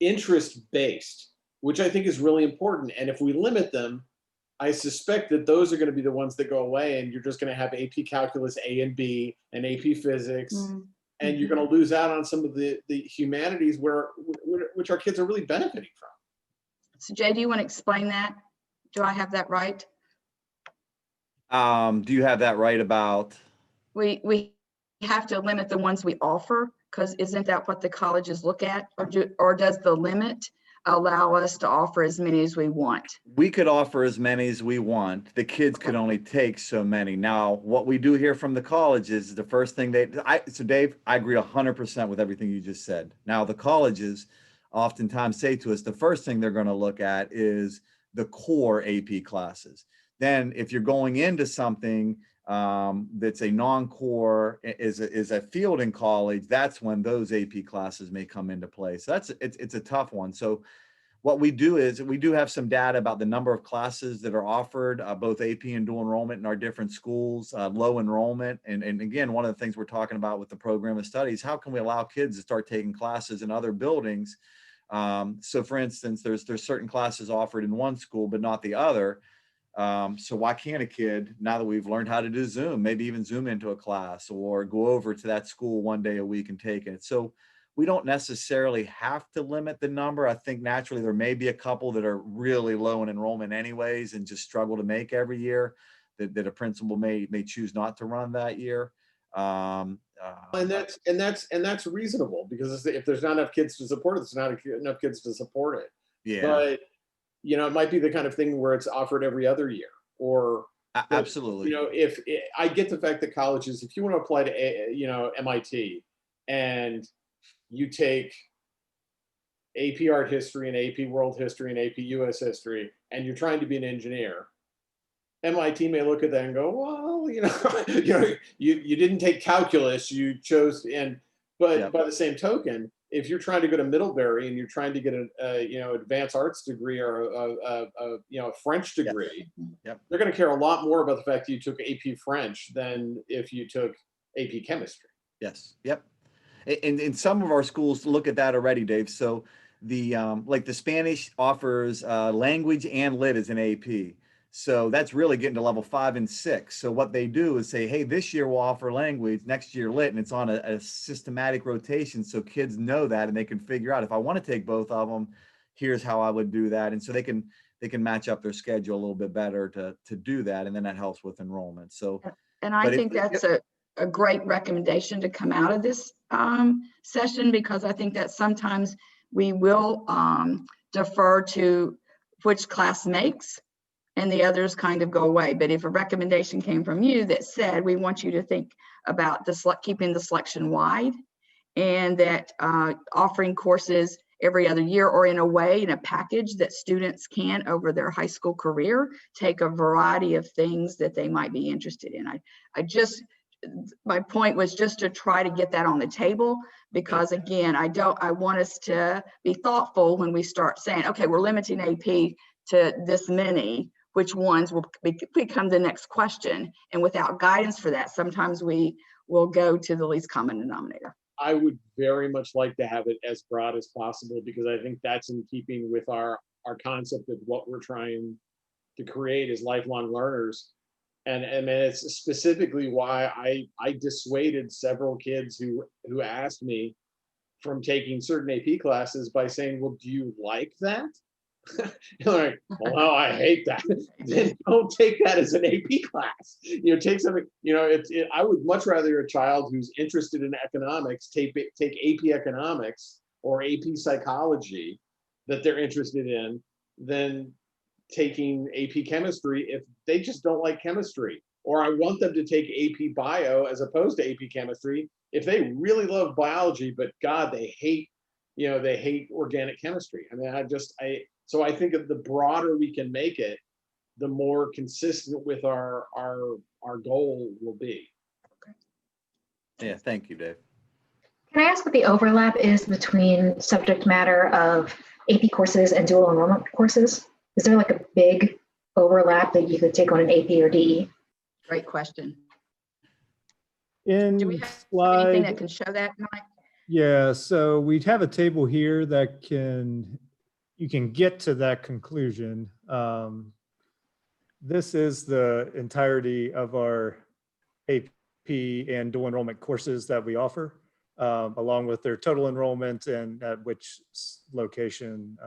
interest based, which I think is really important. And if we limit them, I suspect that those are going to be the ones that go away, and you're just going to have AP Calculus A and B and AP Physics, and you're going to lose out on some of the humanities which our kids are really benefiting from. So Jay, do you want to explain that? Do I have that right? Do you have that right about? We have to limit the ones we offer, because isn't that what the colleges look at, or does the limit allow us to offer as many as we want? We could offer as many as we want. The kids could only take so many. Now, what we do hear from the colleges is the first thing so Dave, I agree 100% with everything you just said. Now, the colleges oftentimes say to us, the first thing they're going to look at is the core AP classes. Then if you're going into something that's a non-core, is a field in college, that's when those AP classes may come into play. So it's a tough one. So what we do is we do have some data about the number of classes that are offered, both AP and dual enrollment in our different schools, low enrollment. And again, one of the things we're talking about with the program of studies, how can we allow kids to start taking classes in other buildings? So for instance, there's certain classes offered in one school, but not the other. So why can't a kid, now that we've learned how to do Zoom, maybe even Zoom into a class or go over to that school one day a week and take it? So we don't necessarily have to limit the number. I think naturally there may be a couple that are really low in enrollment anyways and just struggle to make every year that a principal may choose not to run that year. And that's reasonable, because if there's not enough kids to support it, there's not enough kids to support it. Yeah. But it might be the kind of thing where it's offered every other year, or absolutely. If I get the fact that colleges, if you want to apply to MIT and you take AP Art History and AP World History and AP US History, and you're trying to be an engineer, MIT may look at that and go, well, you didn't take calculus, you chose, but by the same token, if you're trying to go to Middlebury and you're trying to get an advanced arts degree or a French degree, they're going to care a lot more about the fact that you took AP French than if you took AP Chemistry. Yes. Yep. And some of our schools look at that already, Dave. So the like the Spanish offers language and lit as an AP. So that's really getting to level 5 and 6. So what they do is say, hey, this year we'll offer language, next year lit, and it's on a systematic rotation. So kids know that, and they can figure out, if I want to take both of them, here's how I would do that. And so they can match up their schedule a little bit better to do that. And then that helps with enrollment. So, and I think that's a great recommendation to come out of this session, because I think that sometimes we will defer to which class makes, and the others kind of go away. But if a recommendation came from you that said, we want you to think about keeping the selection wide, and that offering courses every other year, or in a package that students can, over their high school career, take a variety of things that they might be interested in. My point was just to try to get that on the table, because again, I want us to be thoughtful when we start saying, okay, we're limiting AP to this many, which ones will become the next question. And without guidance for that, sometimes we will go to the least common denominator. I would very much like to have it as broad as possible, because I think that's in keeping with our concept of what we're trying to create as lifelong learners. And it's specifically why I dissuaded several kids who asked me from taking certain AP classes by saying, well, do you like that? Like, well, no, I hate that. Then don't take that as an AP class. Take something. I would much rather a child who's interested in economics take AP economics or AP psychology that they're interested in than taking AP chemistry if they just don't like chemistry. Or I want them to take AP bio as opposed to AP chemistry if they really love biology, but God, they hate organic chemistry. I mean, so I think of the broader we can make it, the more consistent with our goal will be. Yeah, thank you, Dave. Can I ask what the overlap is between subject matter of AP courses and dual enrollment courses? Is there like a big overlap that you could take on an AP or DE? Great question. In Do we have slide, anything that can show that, Mike? yeah, so we'd have a table here that you can get to that conclusion. This is the entirety of our AP and dual enrollment courses that we offer, along with their total enrollment and at which location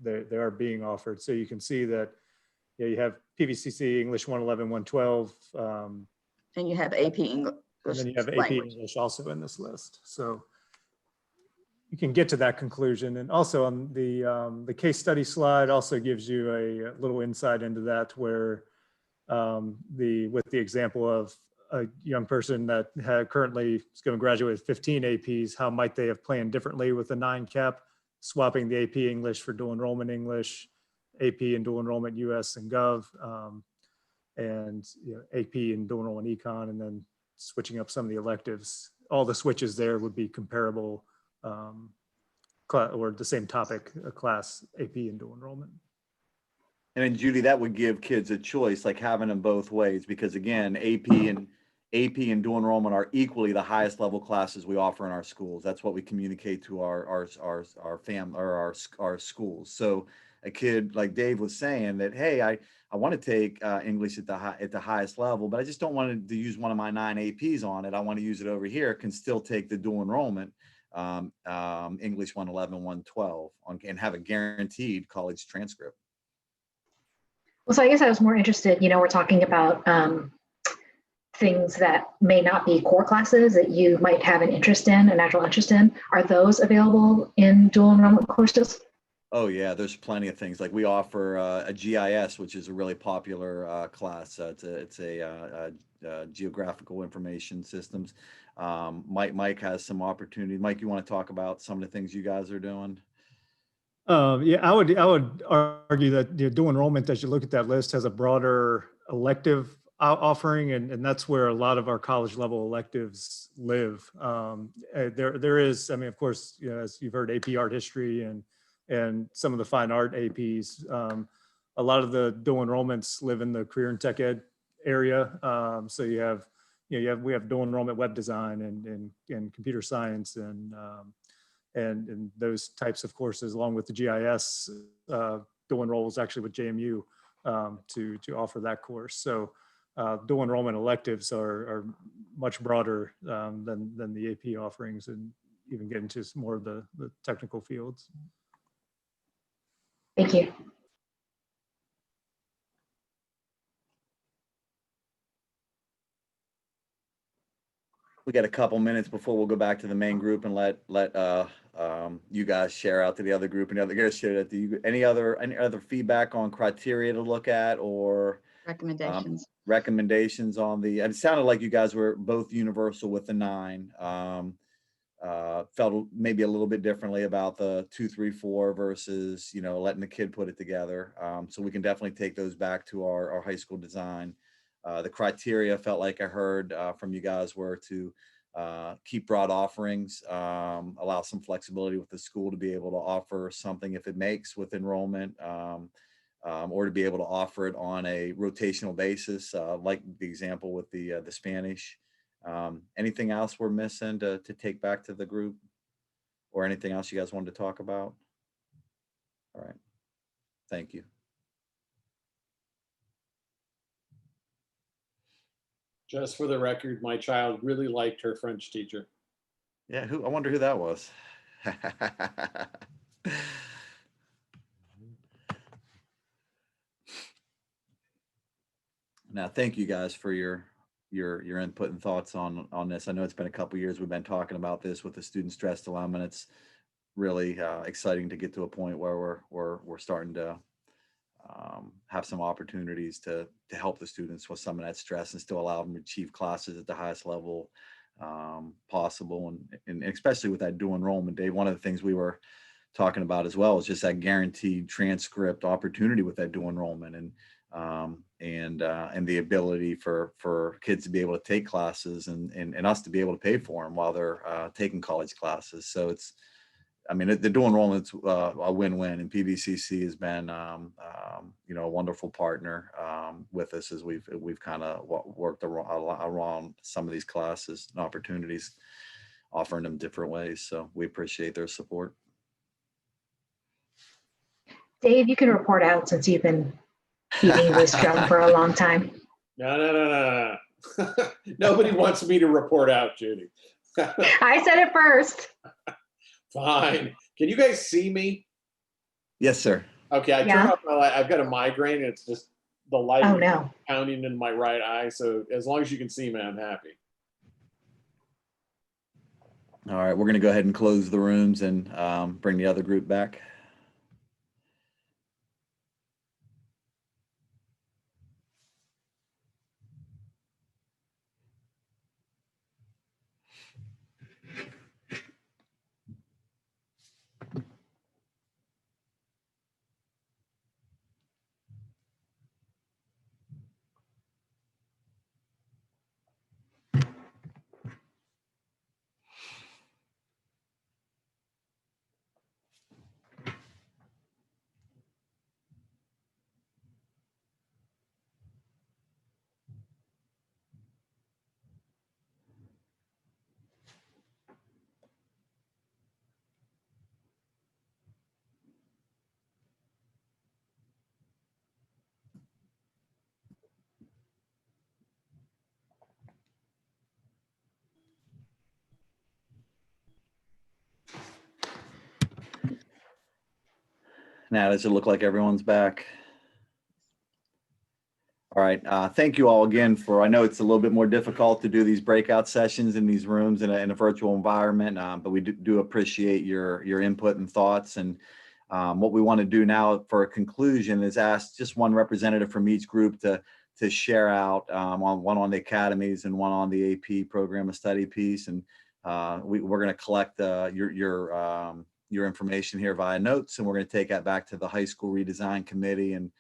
they are being offered. So you can see that you have PVCC, English 111, 112. And you have AP English And then you have AP language. English also in this list. So you can get to that conclusion. And also on the case study slide also gives you a little insight into that, where with the example of a young person that currently is going to graduate with 15 APs, how might they have planned differently with the 9 cap, swapping the AP English for dual enrollment English, AP and dual enrollment US and Gov, and AP and dual enrollment Econ, and then switching up some of the electives. All the switches there would be comparable or the same topic, a class AP and dual enrollment. And then Judy, that would give kids a choice, like having them both ways, because again, AP and dual enrollment are equally the highest level classes we offer in our schools. That's what we communicate to our schools. So a kid like Dave was saying that, hey, I want to take English at the highest level, but I just don't want to use one of my 9 APs on it. I want to use it over here. Can still take the dual enrollment English 111, 112 and have a guaranteed college transcript. Well, so I guess I was more interested, we're talking about things that may not be core classes that you might have an interest in, a natural interest in. Are those available in dual enrollment courses? Oh yeah, there's plenty of things. Like we offer a GIS, which is a really popular class. It's a geographical information systems. Mike has some opportunity. Mike, you want to talk about some of the things you guys are doing? Yeah, I would argue that dual enrollment, as you look at that list, has a broader elective offering, and that's where a lot of our college level electives live. There is, I mean, of course, as you've heard, AP Art History and some of the fine art APs. A lot of the dual enrollments live in the career and tech ed area. So we have dual enrollment web design and computer science and those types of courses, along with the GIS. Dual enrolls actually with JMU to offer that course. So dual enrollment electives are much broader than the AP offerings, and even get into some more of the technical fields. Thank you. We got a couple minutes before we'll go back to the main group and let you guys share out to the other group, and the other guys share that. Any other feedback on criteria to look at, or Recommendations? Recommendations on the? It sounded like you guys were both universal with the 9. Felt maybe a little bit differently about the 2, 3, 4 versus letting the kid put it together. So we can definitely take those back to our high school design. The criteria felt like I heard from you guys were to keep broad offerings, allow some flexibility with the school to be able to offer something if it makes with enrollment, or to be able to offer it on a rotational basis, like the example with the Spanish. Anything else we're missing to take back to the group, or anything else you guys wanted to talk about? All right, thank you. Just for the record, my child really liked her French teacher. Yeah, I wonder who that was. Now, thank you guys for your input and thoughts on this. I know it's been a couple years we've been talking about this with the student stress dilemma, and it's really exciting to get to a point where we're starting to have some opportunities to help the students with some of that stress and still allow them to achieve classes at the highest level possible. And especially with that dual enrollment, Dave, one of the things we were talking about as well is just that guaranteed transcript opportunity with that dual enrollment. And and the ability for kids to be able to take classes and us to be able to pay for them while they're taking college classes. So it's, I mean, the dual enrollment's a win-win, and PVCC has been, you know, a wonderful partner with us as we've kind of worked around some of these classes and opportunities, offering them different ways. So we appreciate their support. Dave, you can report out since you've been beating this drum for a long time. No. Nobody wants me to report out, Judy. I said it first. Fine. Can you guys see me? Yes, sir. Okay, I turned off my light. I've got a migraine, and it's just the light pounding in my right eye. So as long as you can see me, I'm happy. All right, we're going to go ahead and close the rooms and bring the other group back. Now, does it look like everyone's back? All right. Thank you all again for, I know it's a little bit more difficult to do these breakout sessions in these rooms in a virtual environment, but we do appreciate your input and thoughts. And what we want to do now for a conclusion is ask just one representative from each group to share out one on the academies and one on the AP program of study piece. And we're going to collect your information here via notes, and we're going to take that back to the high school redesign committee, and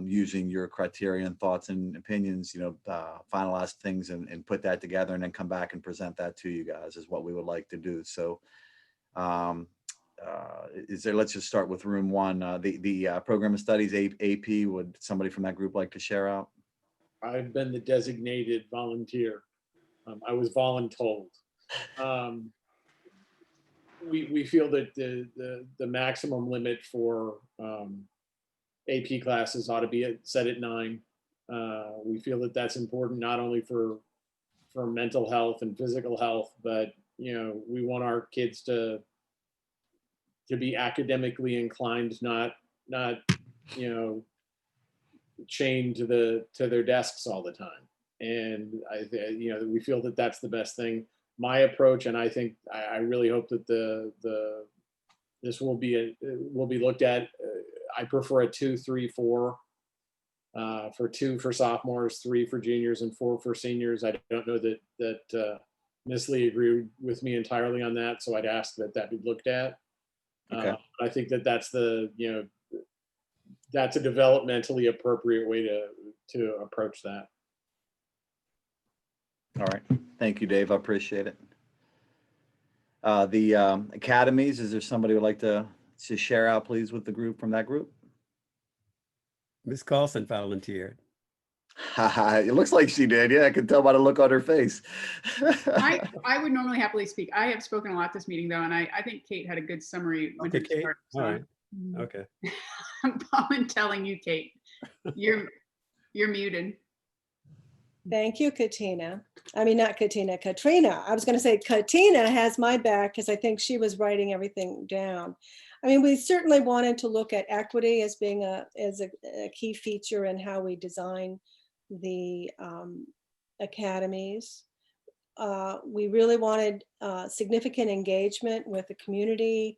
using your criteria and thoughts and opinions, you know, finalize things and put that together, and then come back and present that to you guys is what we would like to do. So let's just start with room one, the program of studies AP. Would somebody from that group like to share out? I've been the designated volunteer. I was voluntold. We feel that the maximum limit for AP classes ought to be set at 9. We feel that that's important not only for mental health and physical health, but you know, we want our kids to be academically inclined, not you know, chained to their desks all the time. And you know, we feel that that's the best thing. My approach, and I think I really hope that this will be looked at. I prefer a 2, 3, 4 for 2 for sophomores, 3 for juniors, and 4 for seniors. I don't know that Ms. Lee agreed with me entirely on that, so I'd ask that be looked at. Okay. I think that's that's a developmentally appropriate way to approach that. All right. Thank you, Dave. I appreciate it. The academies, is there somebody who would like to share out, please, with the group from that group? Ms. Carlson volunteered. It looks like she did. Yeah, I can tell by the look on her face. I would normally happily speak. I have spoken a lot this meeting, though, and I think Kate had a good summary. Okay, Kate. All right. Okay. I'm telling you, Kate, you're muted. Thank you, Katina. I mean, not Katina, Katrina. I was going to say Katina has my back because I think she was writing everything down. I mean, we certainly wanted to look at equity as being a key feature in how we design the academies. We really wanted significant engagement with the community,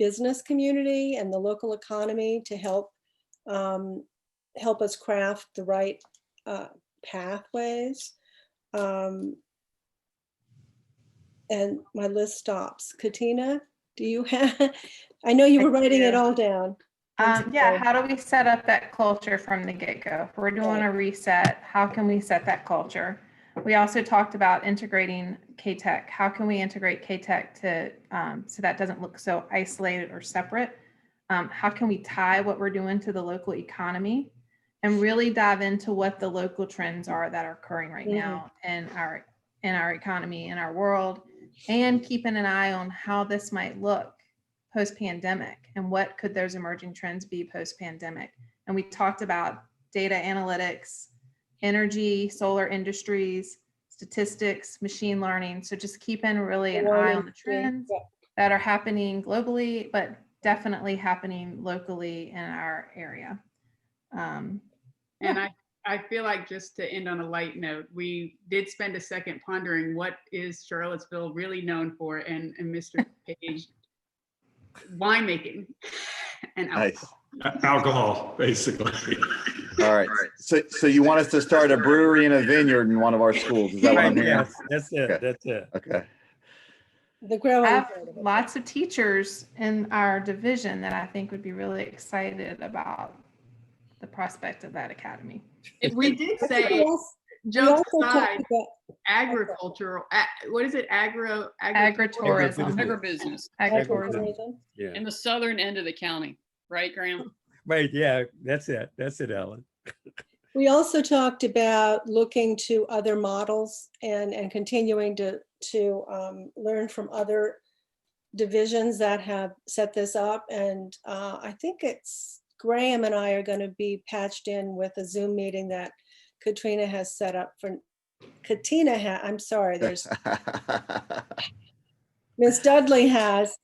business community, and the local economy to help us craft the right pathways. And my list stops. Katina, do you have, I know you were writing it all down. Yeah, how do we set up that culture from the get-go? If we're doing a reset, how can we set that culture? We also talked about integrating K-Tech. How can we integrate K-Tech to so that doesn't look so isolated or separate? How can we tie what we're doing to the local economy and really dive into what the local trends are that are occurring right now in our economy, in our world, and keeping an eye on how this might look post-pandemic and what could those emerging trends be post-pandemic. And we talked about data analytics, energy, solar industries, statistics, machine learning. So just keeping really an eye on the trends that are happening globally, but definitely happening locally in our area. And I feel like, just to end on a light note, we did spend a second pondering what is Charlottesville really known for, and Mr. Page, winemaking and alcohol. Nice. Alcohol, basically. All right. So you want us to start a brewery and a vineyard in one of our schools? Is that what I'm hearing? Yes, that's it. Okay. That's it. Okay. The growing. I have lots of teachers in our division that I think would be really excited about the prospect of that academy. If we did say, jokes aside, agricultural, what is it? Agritourism. Agribusiness. Agritourism. Yeah. In the southern end of the county, right, Graham? Right. Yeah, that's it. That's it, Ellen. We also talked about looking to other models and continuing to learn from other divisions that have set this up. And I think it's Graham and I are going to be patched in with a Zoom meeting that Katrina has set up for I'm sorry, there's Ms. Dudley has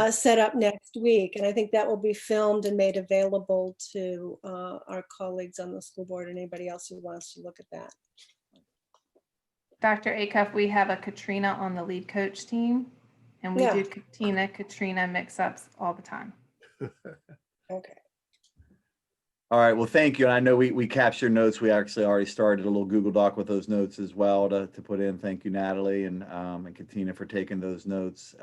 set up next week. And I think that will be filmed and made available to our colleagues on the school board and anybody else who wants to look at that. Dr. Acuff, we have a Katrina on the lead coach team, and we do Katrina mix-ups all the time. Okay. All right. Well, thank you. And I know we captured notes. We actually already started a little Google Doc with those notes as well to put in. Thank you, Natalie and Katina, for taking those notes.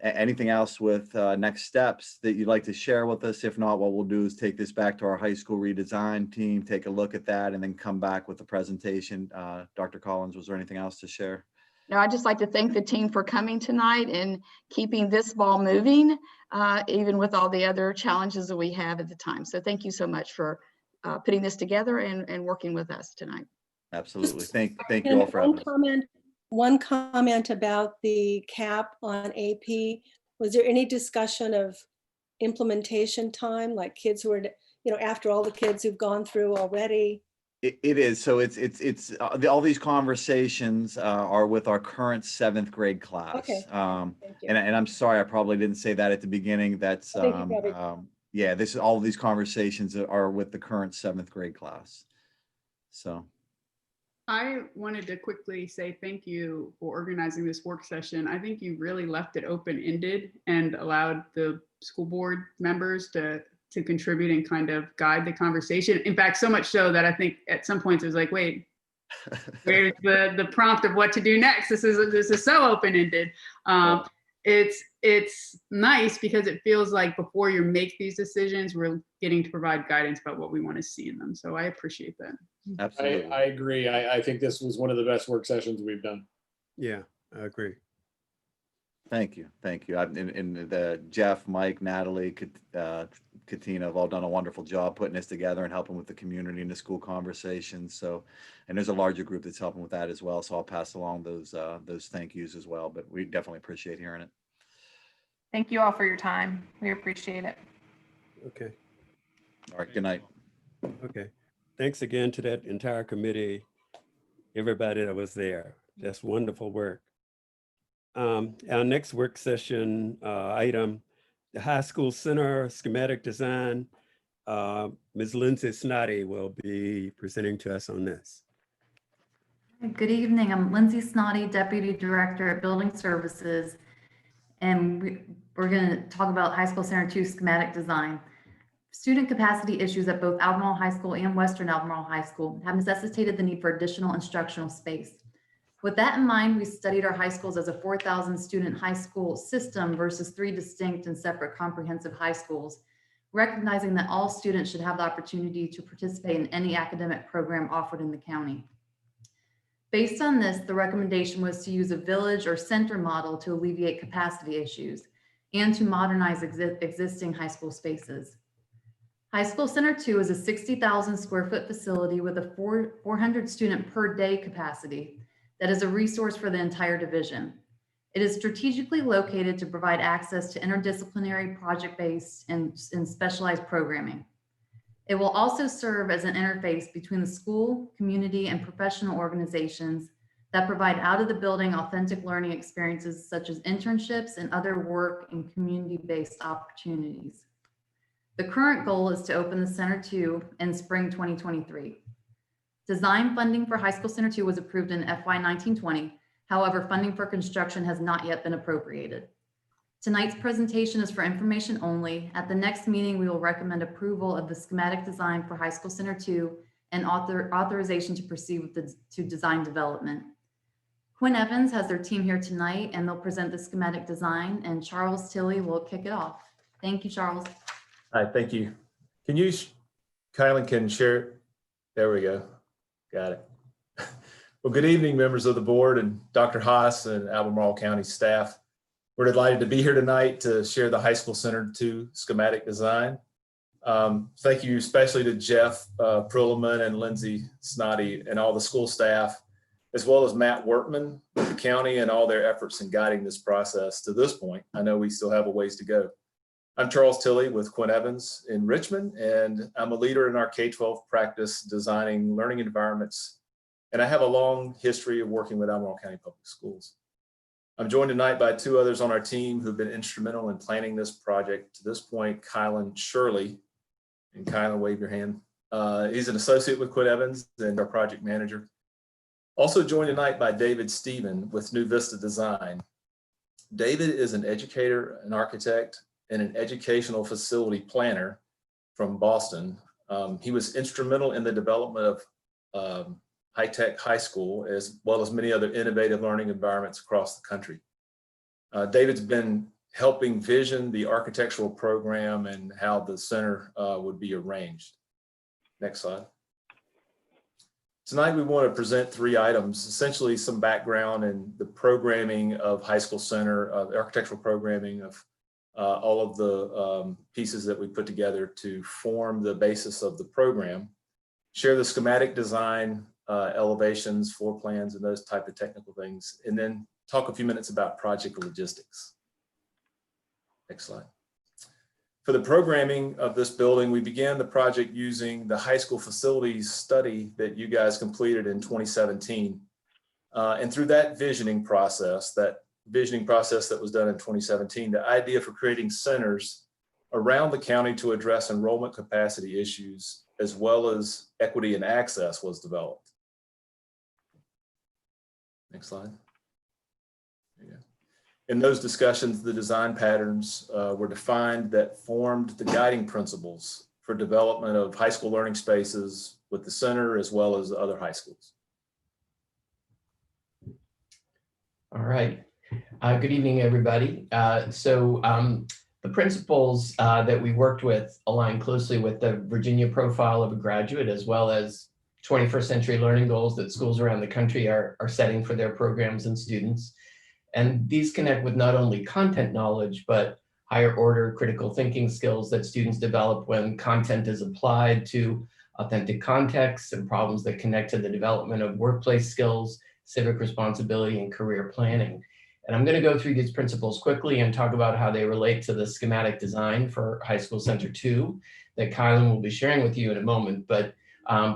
Anything else with next steps that you'd like to share with us? If not, what we'll do is take this back to our high school redesign team, take a look at that, and then come back with the presentation. Dr. Collins, was there anything else to share? No, I'd just like to thank the team for coming tonight and keeping this ball moving, even with all the other challenges that we have at the time. So thank you so much for putting this together and working with us tonight. Absolutely. Thank you all for having us. One comment about the cap on AP. Was there any discussion of implementation time, like kids who are, after all the kids who've gone through already? It is. So it's all these conversations are with our current 7th grade class. Okay. And I'm sorry, I probably didn't say that at the beginning. That's yeah, this is all of these conversations are with the current 7th grade class. So I wanted to quickly say thank you for organizing this work session. I think you really left it open-ended and allowed the school board members to contribute and kind of guide the conversation. In fact, so much so that I think at some points it was like, wait, where's the prompt of what to do next? This is so open-ended. It's nice because it feels like before you make these decisions, we're getting to provide guidance about what we want to see in them. So I appreciate that. Absolutely. I agree. I think this was one of the best work sessions we've done. Yeah, I agree. Thank you. Thank you. And Jeff, Mike, Natalie, Katina have all done a wonderful job putting this together and helping with the community and the school conversations. So, and there's a larger group that's helping with that as well. So I'll pass along those thank yous as well, but we definitely appreciate hearing it. Thank you all for your time. We appreciate it. Okay. All right. Good night. Okay. Thanks again to that entire committee, everybody that was there. That's wonderful work. Our next work session item, the high school center schematic design. Ms. Lindsay Snoddy will be presenting to us on this. Good evening. I'm Lindsay Snoddy, Deputy Director at Building Services, and we're going to talk about High School Center 2 schematic design. Student capacity issues at both Albemarle High School and Western Albemarle High School have necessitated the need for additional instructional space. With that in mind, we studied our high schools as a 4,000 student high school system versus 3 distinct and separate comprehensive high schools, recognizing that all students should have the opportunity to participate in any academic program offered in the county. Based on this, the recommendation was to use a village or center model to alleviate capacity issues and to modernize existing high school spaces. High School Center 2 is a 60,000 square foot facility with a 400 student per day capacity that is a resource for the entire division. It is strategically located to provide access to interdisciplinary, project-based, and specialized programming. It will also serve as an interface between the school, community, and professional organizations that provide out-of-the-building authentic learning experiences such as internships and other work and community-based opportunities. The current goal is to open the Center 2 in spring 2023. Design funding for High School Center 2 was approved in FY 1920. However, funding for construction has not yet been appropriated. Tonight's presentation is for information only. At the next meeting, we will recommend approval of the schematic design for High School Center 2 and authorization to proceed with to design development. Quinn Evans has their team here tonight and they'll present the schematic design, and Charles Tilley will kick it off. Thank you, Charles. Hi, thank you. Can you, Kylan can share, there we go, got it. Well, good evening, members of the board and Dr. Haas and Albemarle County staff. We're delighted to be here tonight to share the High School Center 2 schematic design. Thank you especially to Jeff Perlman and Lindsay Snoddy and all the school staff, as well as Matt Wortman with the county and all their efforts in guiding this process to this point. I know we still have a ways to go. I'm Charles Tilley with Quinn Evans in Richmond, and I'm a leader in our K-12 practice designing learning environments, and I have a long history of working with Albemarle County Public Schools. I'm joined tonight by 2 others on our team who've been instrumental in planning this project to this point, Kylan Shirley. And Kylan, wave your hand. He's an associate with Quinn Evans and our project manager. Also joined tonight by David Stephen with New Vista Design. David is an educator, an architect, and an educational facility planner from Boston. He was instrumental in the development of high-tech high school, as well as many other innovative learning environments across the country. David's been helping vision the architectural program and how the center would be arranged. Next slide. Tonight we want to present 3 items, essentially some background in the programming of High School Center, the architectural programming of all of the pieces that we put together to form the basis of the program, share the schematic design, elevations, floor plans, and those type of technical things, and then talk a few minutes about project logistics. Next slide. For the programming of this building, we began the project using the high school facilities study that you guys completed in 2017. And through that visioning process that was done in 2017, the idea for creating centers around the county to address enrollment capacity issues, as well as equity and access, was developed. Next slide. There you go. In those discussions, the design patterns were defined that formed the guiding principles for development of high school learning spaces with the center as well as other high schools. All right. Good evening, everybody. The principles that we worked with align closely with the Virginia profile of a graduate, as well as 21st century learning goals that schools around the country are setting for their programs and students. And these connect with not only content knowledge, but higher order critical thinking skills that students develop when content is applied to authentic contexts and problems that connect to the development of workplace skills, civic responsibility, and career planning. And I'm going to go through these principles quickly and talk about how they relate to the schematic design for High School Center 2 that Kylan will be sharing with you in a moment. But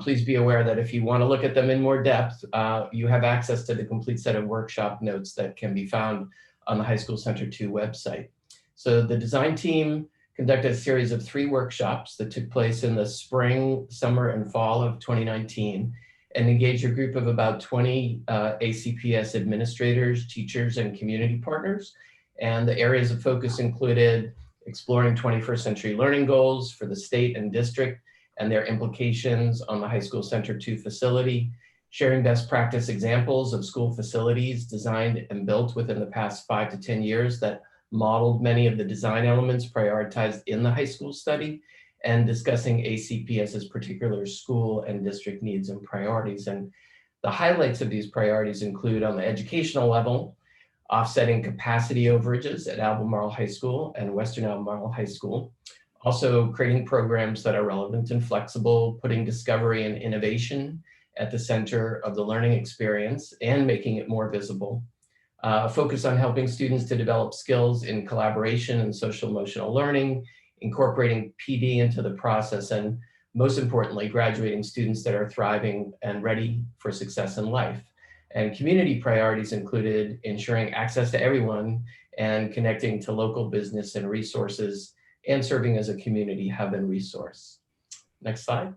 please be aware that if you want to look at them in more depth, you have access to the complete set of workshop notes that can be found on the High School Center 2 website. So the design team conducted a series of 3 workshops that took place in the spring, summer, and fall of 2019, and engaged a group of about 20 ACPS administrators, teachers, and community partners. And the areas of focus included exploring 21st century learning goals for the state and district and their implications on the High School Center 2 facility, sharing best practice examples of school facilities designed and built within the past 5 to 10 years that modeled many of the design elements prioritized in the high school study, and discussing ACPS's particular school and district needs and priorities. And the highlights of these priorities include, on the educational level, offsetting capacity overages at Albemarle High School and Western Albemarle High School, also creating programs that are relevant and flexible, putting discovery and innovation at the center of the learning experience and making it more visible. A focus on helping students to develop skills in collaboration and social emotional learning, incorporating PD into the process, and most importantly, graduating students that are thriving and ready for success in life. And community priorities included ensuring access to everyone and connecting to local business and resources and serving as a community hub and resource. Next slide.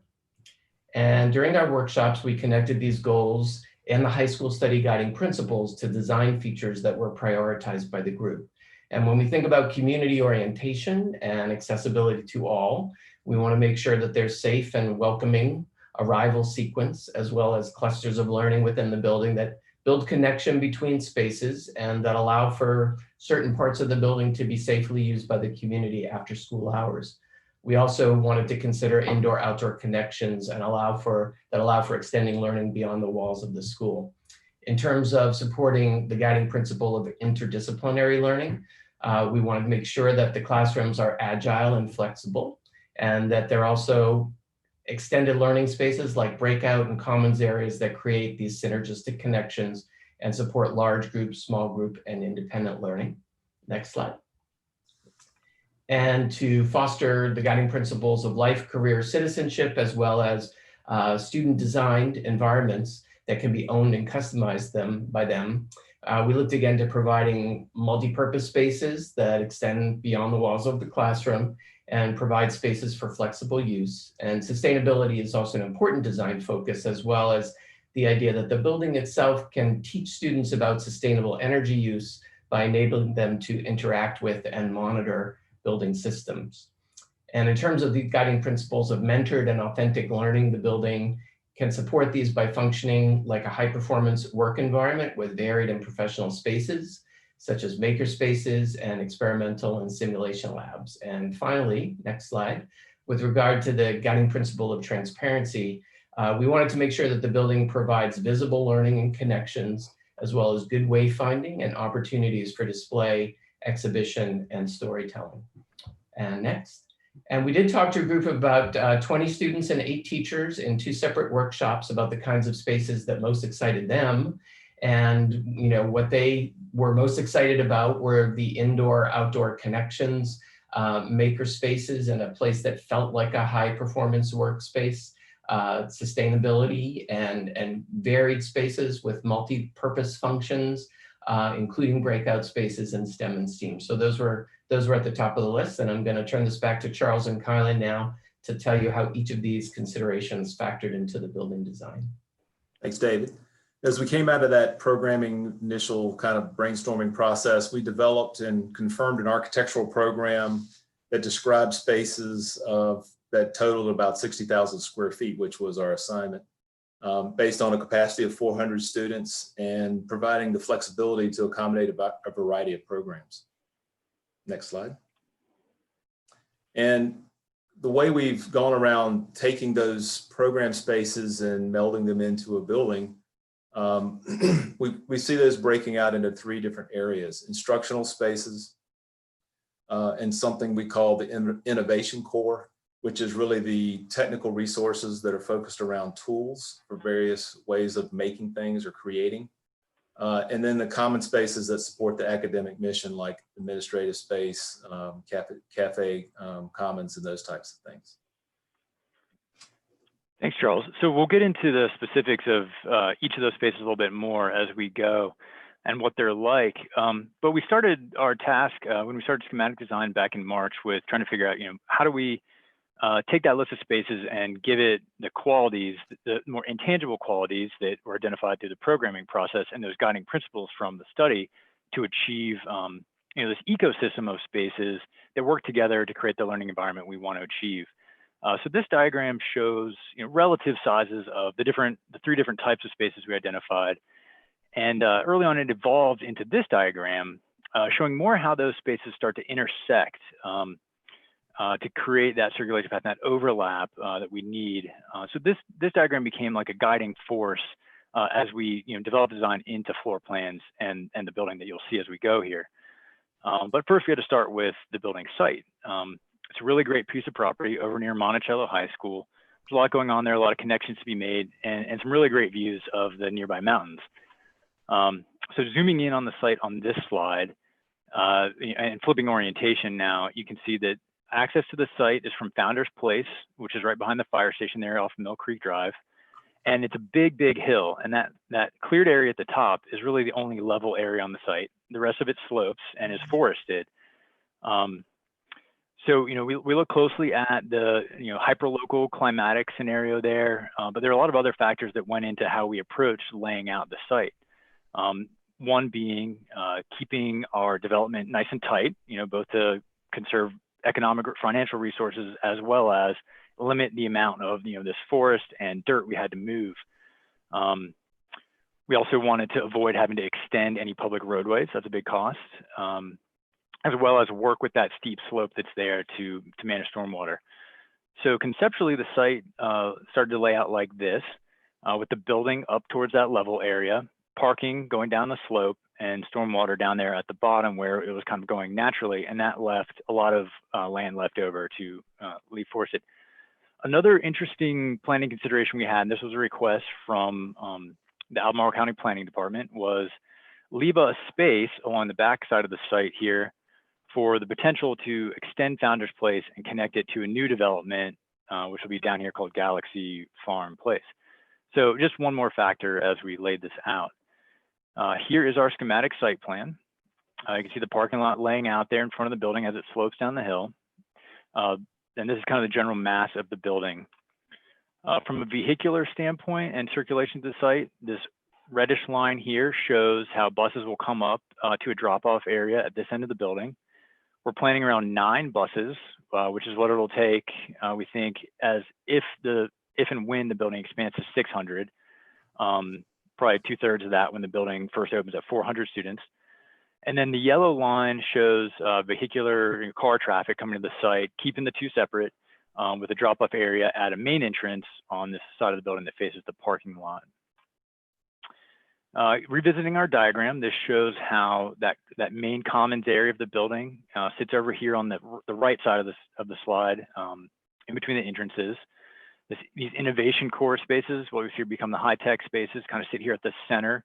And during our workshops, we connected these goals and the high school study guiding principles to design features that were prioritized by the group. And when we think about community orientation and accessibility to all, we want to make sure that there's safe and welcoming arrival sequence, as well as clusters of learning within the building that build connection between spaces and that allow for certain parts of the building to be safely used by the community after school hours. We also wanted to consider indoor-outdoor connections and allow for extending learning beyond the walls of the school. In terms of supporting the guiding principle of interdisciplinary learning, we wanted to make sure that the classrooms are agile and flexible, and that they're also extended learning spaces like breakout and commons areas that create these synergistic connections and support large group, small group, and independent learning. Next slide. And to foster the guiding principles of life, career, citizenship, as well as student-designed environments that can be owned and customized by them. We looked again to providing multi-purpose spaces that extend beyond the walls of the classroom and provide spaces for flexible use. And sustainability is also an important design focus, as well as the idea that the building itself can teach students about sustainable energy use by enabling them to interact with and monitor building systems. And in terms of the guiding principles of mentored and authentic learning, the building can support these by functioning like a high-performance work environment with varied and professional spaces, such as maker spaces and experimental and simulation labs. And finally, next slide, with regard to the guiding principle of transparency, we wanted to make sure that the building provides visible learning and connections, as well as good wayfinding and opportunities for display, exhibition, and storytelling. And next. And we did talk to a group of about 20 students and 8 teachers in 2 separate workshops about the kinds of spaces that most excited them. And what they were most excited about were the indoor-outdoor connections, maker spaces in a place that felt like a high-performance workspace, sustainability, and varied spaces with multi-purpose functions, including breakout spaces in STEM and STEAM. So those were at the top of the list, and I'm going to turn this back to Charles and Kylan now to tell you how each of these considerations factored into the building design. Thanks, David. As we came out of that programming initial kind of brainstorming process, we developed and confirmed an architectural program that described spaces that totaled about 60,000 square feet, which was our assignment, based on a capacity of 400 students and providing the flexibility to accommodate a variety of programs. Next slide. And the way we've gone around taking those program spaces and melding them into a building, we see those breaking out into 3 different areas: instructional spaces, and something we call the innovation core, which is really the technical resources that are focused around tools for various ways of making things or creating. And then the common spaces that support the academic mission, like administrative space, cafe commons, and those types of things. Thanks, Charles. So we'll get into the specifics of each of those spaces a little bit more as we go and what they're like. But we started our task when we started schematic design back in March with trying to figure out, how do we take that list of spaces and give it the qualities, the more intangible qualities that were identified through the programming process and those guiding principles from the study to achieve this ecosystem of spaces that work together to create the learning environment we want to achieve. So this diagram shows relative sizes of the 3 different types of spaces we identified. And early on, it evolved into this diagram, showing more how those spaces start to intersect to create that circulation path, that overlap that we need. So this diagram became like a guiding force as we develop design into floor plans and the building that you'll see as we go here. But first, we had to start with the building site. It's a really great piece of property over near Monticello High School. There's a lot going on there, a lot of connections to be made, and some really great views of the nearby mountains. So zooming in on the site on this slide and flipping orientation now, you can see that access to the site is from Founders Place, which is right behind the fire station there off Mill Creek Drive. And it's a big, big hill. And that cleared area at the top is really the only level area on the site. The rest of it slopes and is forested. So, we look closely at the, hyperlocal climatic scenario there, but there are a lot of other factors that went into how we approached laying out the site. One being keeping our development nice and tight, both to conserve economic or financial resources, as well as limit the amount of, this forest and dirt we had to move. We also wanted to avoid having to extend any public roadways. That's a big cost. As well as work with that steep slope that's there to manage stormwater. So conceptually, the site started to lay out like this, with the building up towards that level area, parking going down the slope, and stormwater down there at the bottom where it was kind of going naturally, and that left a lot of land left over to leave forested. Another interesting planning consideration we had, and this was a request from the Albemarle County Planning Department, was leave a space along the back side of the site here for the potential to extend Founders Place and connect it to a new development, which will be down here called Galaxy Farm Place. So just one more factor as we laid this out. Here is our schematic site plan. You can see the parking lot laying out there in front of the building as it slopes down the hill. And this is kind of the general mass of the building. From a vehicular standpoint and circulation to the site, this reddish line here shows how buses will come up to a drop-off area at this end of the building. We're planning around 9 buses, which is what it'll take, we think, as if and when the building expands to 600, probably 2/3 of that when the building first opens at 400 students. And then the yellow line shows vehicular car traffic coming to the site, keeping the 2 separate with a drop-off area at a main entrance on this side of the building that faces the parking lot. Revisiting our diagram, this shows how that main commons area of the building sits over here on the right side of the slide, in between the entrances. These innovation core spaces, what we see become the high-tech spaces, kind of sit here at the center,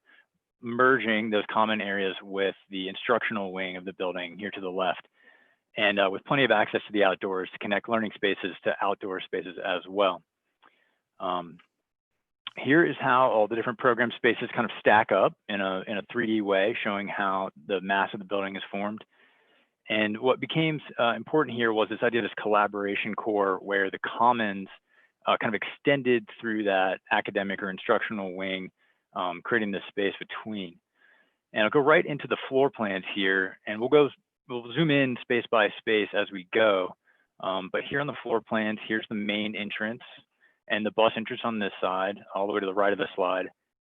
merging those common areas with the instructional wing of the building here to the left, and with plenty of access to the outdoors to connect learning spaces to outdoor spaces as well. Here is how all the different program spaces kind of stack up in a 3D way, showing how the mass of the building is formed. And what became important here was this idea of this collaboration core where the commons kind of extended through that academic or instructional wing, creating this space between. And I'll go right into the floor plans here, and we'll zoom in space by space as we go. But here on the floor plans, here's the main entrance and the bus entrance on this side, all the way to the right of the slide,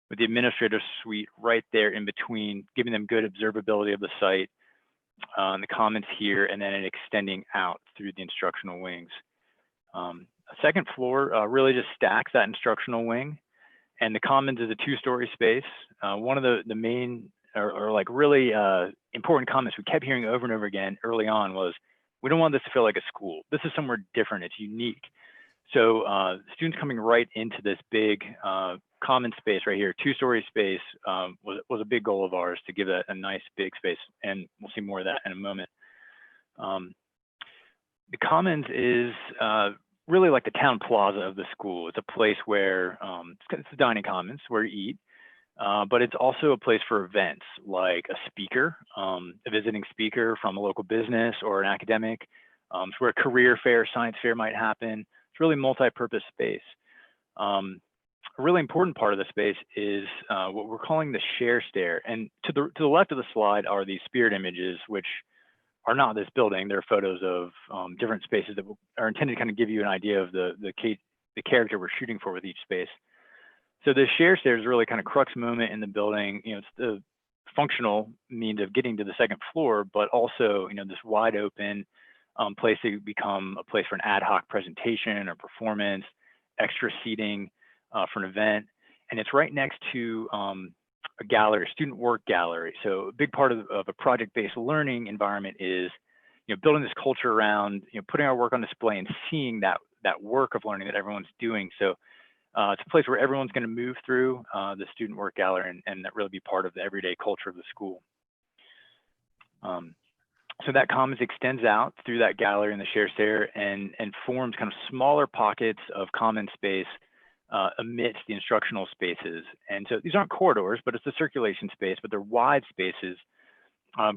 with the administrative suite right there in between, giving them good observability of the site, and the commons here, and then it extending out through the instructional wings. A second floor really just stacks that instructional wing, and the commons is a 2-story space. One of the main or like really important comments we kept hearing over and over again early on was, we don't want this to feel like a school. This is somewhere different, it's unique. So students coming right into this big common space right here, 2-story space, was a big goal of ours to give it a nice big space, and we'll see more of that in a moment. The commons is really like the town plaza of the school. It's a place where, it's the dining commons where you eat, but it's also a place for events like a speaker, a visiting speaker from a local business or an academic. It's where a career fair, science fair might happen. It's really multi-purpose space. A really important part of the space is what we're calling the share stair. And to the left of the slide are these spirit images, which are not this building. They're photos of different spaces that are intended to kind of give you an idea of the character we're shooting for with each space. So the share stairs is really kind of crux moment in the building. You know, it's the functional means of getting to the second floor, but also, you know, this wide open place to become a place for an ad hoc presentation or performance, extra seating for an event. And it's right next to a gallery, a student work gallery. So a big part of a project-based learning environment is, you know, building this culture around, you know, putting our work on display and seeing that work of learning that everyone's doing. So it's a place where everyone's going to move through the student work gallery and that really be part of the everyday culture of the school. So that commons extends out through that gallery and the share stair and forms kind of smaller pockets of common space amidst the instructional spaces. And so these aren't corridors, but it's a circulation space, but they're wide spaces,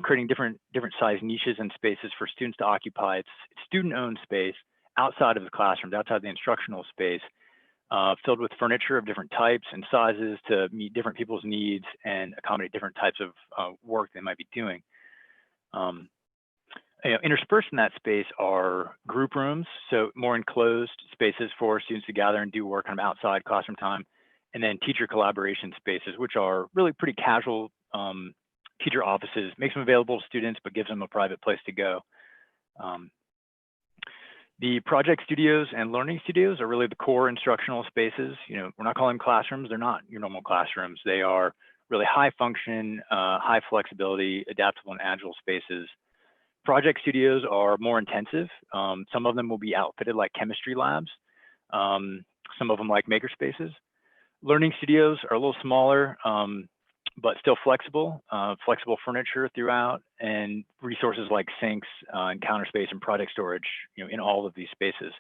creating different size niches and spaces for students to occupy. It's student-owned space outside of the classrooms, outside the instructional space, filled with furniture of different types and sizes to meet different people's needs and accommodate different types of work they might be doing. You know, interspersed in that space are group rooms, so more enclosed spaces for students to gather and do work kind of outside classroom time, and then teacher collaboration spaces, which are really pretty casual teacher offices, makes them available to students, but gives them a private place to go. The project studios and learning studios are really the core instructional spaces. You know, we're not calling them classrooms. They're not your normal classrooms. They are really high function, high flexibility, adaptable and agile spaces. Project studios are more intensive. Some of them will be outfitted like chemistry labs. Some of them like maker spaces. Learning studios are a little smaller, but still flexible, flexible furniture throughout, and resources like sinks and counter space and project storage, you know, in all of these spaces.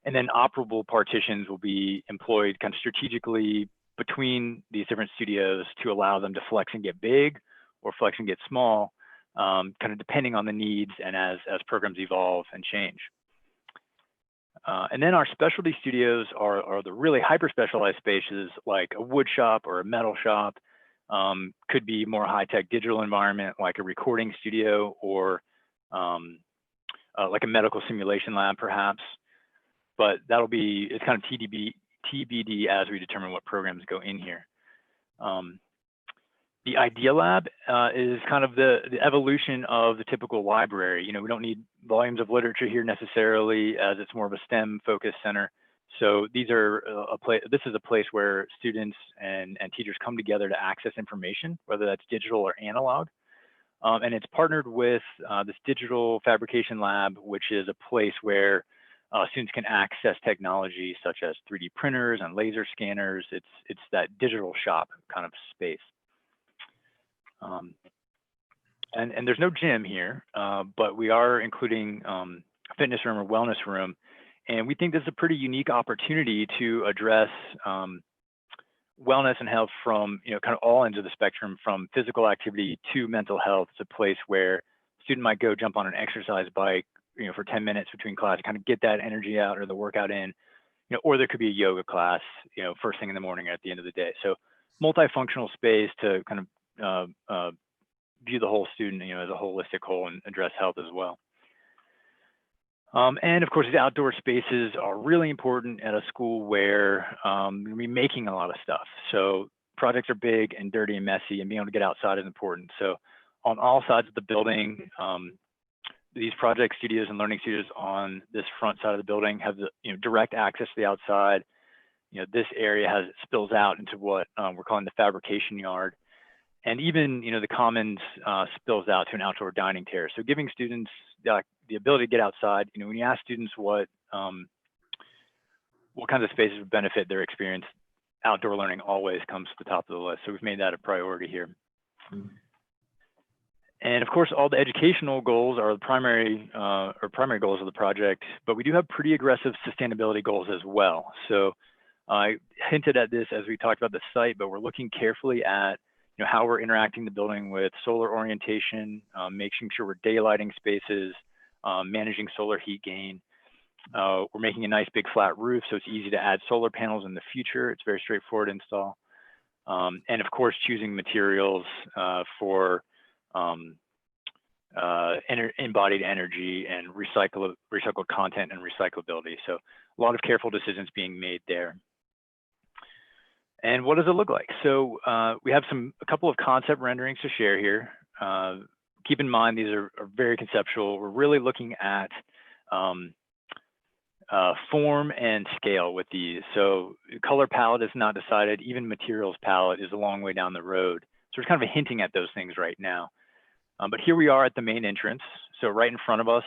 And then operable partitions will be employed kind of strategically between these different studios to allow them to flex and get big or flex and get small, kind of depending on the needs and as programs evolve and change. And then our specialty studios are the really hyper specialized spaces like a wood shop or a metal shop. Could be more high-tech digital environment like a recording studio or like a medical simulation lab perhaps. But it's kind of TBD as we determine what programs go in here. The Idea Lab is kind of the evolution of the typical library. You know, we don't need volumes of literature here necessarily, as it's more of a STEM focused center. So these are this is a place where students and teachers come together to access information, whether that's digital or analog. And it's partnered with this digital fabrication lab, which is a place where students can access technology such as 3D printers and laser scanners. It's that digital shop kind of space. And there's no gym here, but we are including a fitness room or wellness room. And we think this is a pretty unique opportunity to address wellness and health from, you know, kind of all ends of the spectrum, from physical activity to mental health. It's a place where a student might go jump on an exercise bike, you know, for 10 minutes between class, kind of get that energy out or the workout in, you know, or there could be a yoga class, you know, first thing in the morning or at the end of the day. So multifunctional space to kind of view the whole student, you know, as a holistic whole and address health as well. And of course, these outdoor spaces are really important at a school where we're making a lot of stuff. So projects are big and dirty and messy, and being able to get outside is important. So on all sides of the building, these project studios and learning studios on this front side of the building have the, you know, direct access to the outside. You know, this area spills out into what we're calling the fabrication yard. And even, you know, the commons spills out to an outdoor dining terrace. So giving students the ability to get outside. You know, when you ask students what kinds of spaces would benefit their experience, outdoor learning always comes to the top of the list. So we've made that a priority here. Mm-hmm. And of course, all the educational goals are the primary goals of the project, but we do have pretty aggressive sustainability goals as well. So I hinted at this as we talked about the site, but we're looking carefully at, you know, how we're interacting the building with solar orientation, making sure we're daylighting spaces, managing solar heat gain. We're making a nice big flat roof, so it's easy to add solar panels in the future. It's very straightforward to install. And of course, choosing materials for embodied energy and recycled content and recyclability. So a lot of careful decisions being made there. And what does it look like? So we have a couple of concept renderings to share here. Keep in mind, these are very conceptual. We're really looking at form and scale with these. So color palette is not decided. Even materials palette is a long way down the road. So we're kind of hinting at those things right now. But here we are at the main entrance. So right in front of us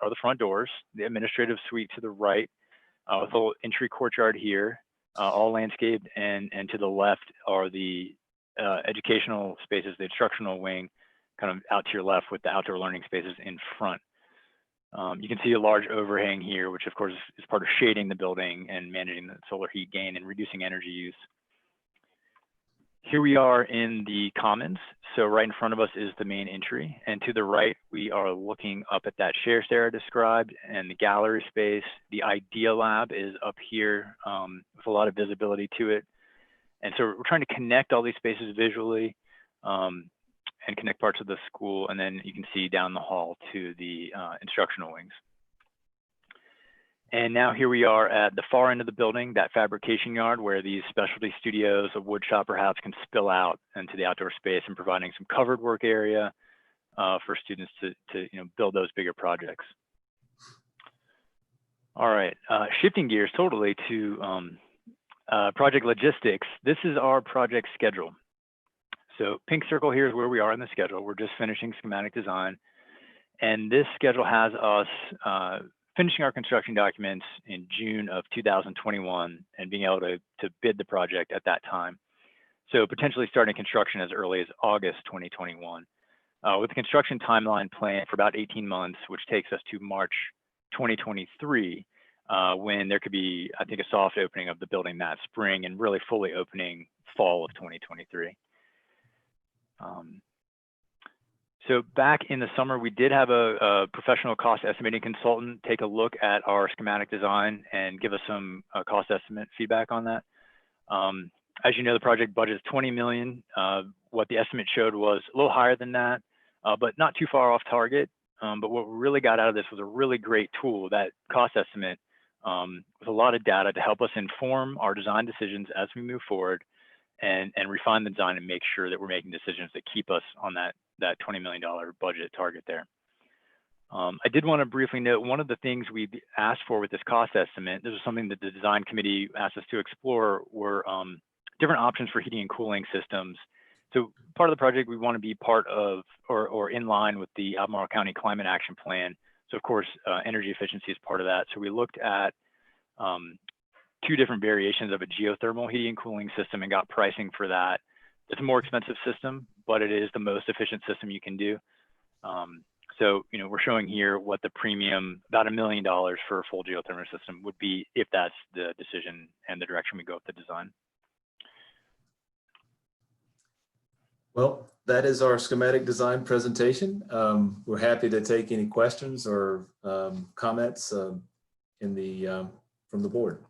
are the front doors, the administrative suite to the right, with a little entry courtyard here, all landscaped, and to the left are the educational spaces, the instructional wing, kind of out to your left with the outdoor learning spaces in front. You can see a large overhang here, which of course is part of shading the building and managing the solar heat gain and reducing energy use. Here we are in the commons. So right in front of us is the main entry. And to the right, we are looking up at that share stair I described and the gallery space. The Idea Lab is up here with a lot of visibility to it. And so we're trying to connect all these spaces visually and connect parts of the school. And then you can see down the hall to the instructional wings. And now here we are at the far end of the building, that fabrication yard where these specialty studios, a wood shop perhaps, can spill out into the outdoor space and providing some covered work area for students to build those bigger projects. All right, shifting gears totally to project logistics. This is our project schedule. So pink circle here is where we are in the schedule. We're just finishing schematic design. And this schedule has us finishing our construction documents in June of 2021 and being able to bid the project at that time. So potentially starting construction as early as August 2021. With the construction timeline planned for about 18 months, which takes us to March 2023, when there could be, I think, a soft opening of the building that spring and really fully opening fall of 2023. So back in the summer, we did have a professional cost estimating consultant take a look at our schematic design and give us some cost estimate feedback on that. As you know, the project budget is $20 million. What the estimate showed was a little higher than that, but not too far off target. But what we really got out of this was a really great tool, that cost estimate, with a lot of data to help us inform our design decisions as we move forward and refine the design and make sure that we're making decisions that keep us on that $20 million budget target there. I did want to briefly note one of the things we asked for with this cost estimate, this is something that the design committee asked us to explore, were different options for heating and cooling systems. So part of the project we want to be part of or in line with the Albemarle County Climate Action Plan. So of course, energy efficiency is part of that. So we looked at two different variations of a geothermal heating and cooling system and got pricing for that. It's a more expensive system, but it is the most efficient system you can do. So, we're showing here what the premium, about $1 million for a full geothermal system would be if that's the decision and the direction we go with the design. Well, that is our schematic design presentation. We're happy to take any questions or comments from the board.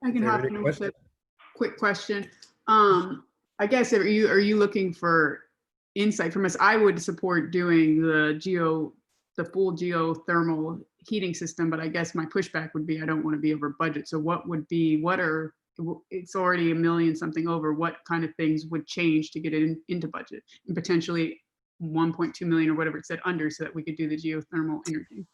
I can hop in with a quick question. I guess are you looking for insight from us? I would support doing the full geothermal heating system, but I guess my pushback would be I don't want to be over budget. So it's already $1 million something over. What kind of things would change to get it into budget and potentially 1.2 million or whatever it said under, so that we could do the geothermal energy?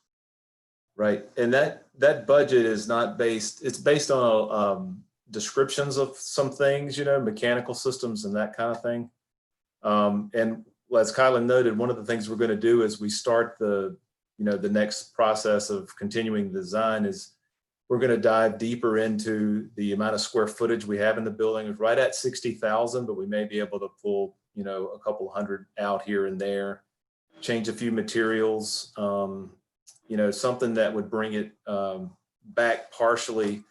Right, and that budget is not based, it's based on descriptions of some things, mechanical systems and that kind of thing. And as Kylan noted, one of the things we're going to do as we start the next process of continuing the design is we're going to dive deeper into the amount of square footage we have in the building. It's right at 60,000, but we may be able to pull, a couple hundred out here and there, change a few materials, something that would bring it back partially.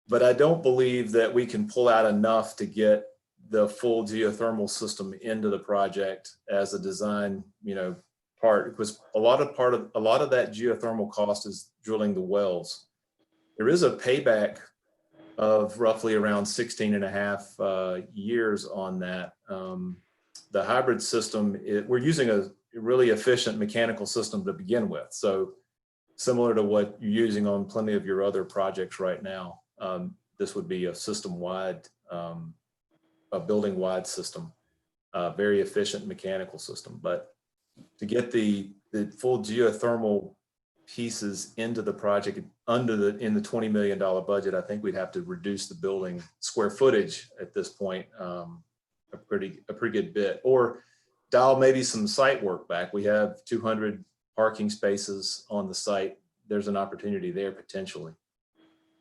But I don't believe that we can pull out enough to get the full geothermal system into the project as a design, part, because a lot of that geothermal cost is drilling the wells. There is a payback of roughly around 16 and a half years on that. The hybrid system, we're using a really efficient mechanical system to begin with. So similar to what you're using on plenty of your other projects right now, this would be a system-wide, a building-wide system, very efficient mechanical system. But to get the full geothermal pieces into the project in the $20 million budget, I think we'd have to reduce the building square footage at this point a pretty good bit, or dial maybe some site work back. We have 200 parking spaces on the site. There's an opportunity there potentially,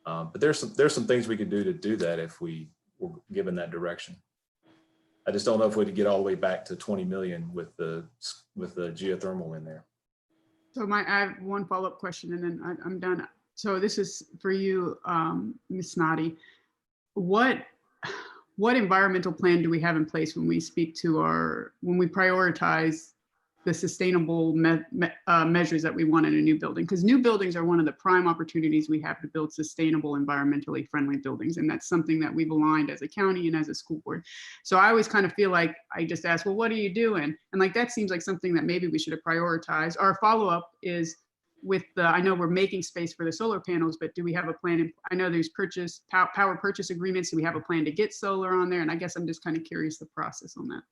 but there's some things we could do that if we were given that direction. I just don't know if we'd get all the way back to 20 million with the geothermal in there. So I have one follow-up question and then I'm done. So this is for you, Ms. Snoddy. What environmental plan do we have in place when we speak to when we prioritize the sustainable measures that we want in a new building? Because new buildings are one of the prime opportunities we have to build sustainable, environmentally friendly buildings. And that's something that we've aligned as a county and as a school board. So I always kind of feel like I just ask, well, what are you doing? And like, that seems like something that maybe we should have prioritized. Our follow-up is with I know we're making space for the solar panels, but do we have a plan? I know there's power purchase agreements. Do we have a plan to get solar on there? And I guess I'm just kind of curious the process on that.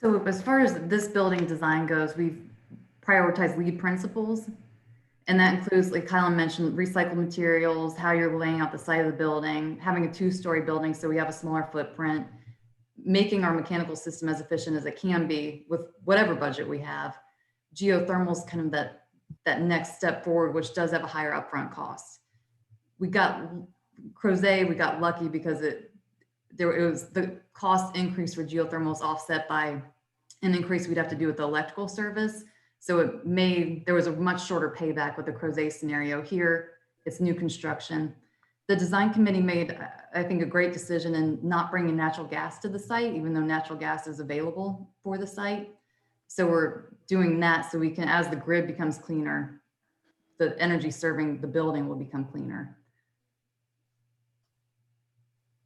So as far as this building design goes, we've prioritized LEED principles. And that includes, like Kylan mentioned, recycled materials, how you're laying out the site of the building, having a 2-story building so we have a smaller footprint, making our mechanical system as efficient as it can be with whatever budget we have. Geothermal is kind of that next step forward, which does have a higher upfront cost. We got Crozet, we got lucky because it was the cost increase for geothermal is offset by an increase we'd have to do with the electrical service. So there was a much shorter payback with the Crozet scenario. Here, it's new construction. The design committee made, I think, a great decision in not bringing natural gas to the site, even though natural gas is available for the site. So we're doing that so we can, as the grid becomes cleaner, the energy serving the building will become cleaner.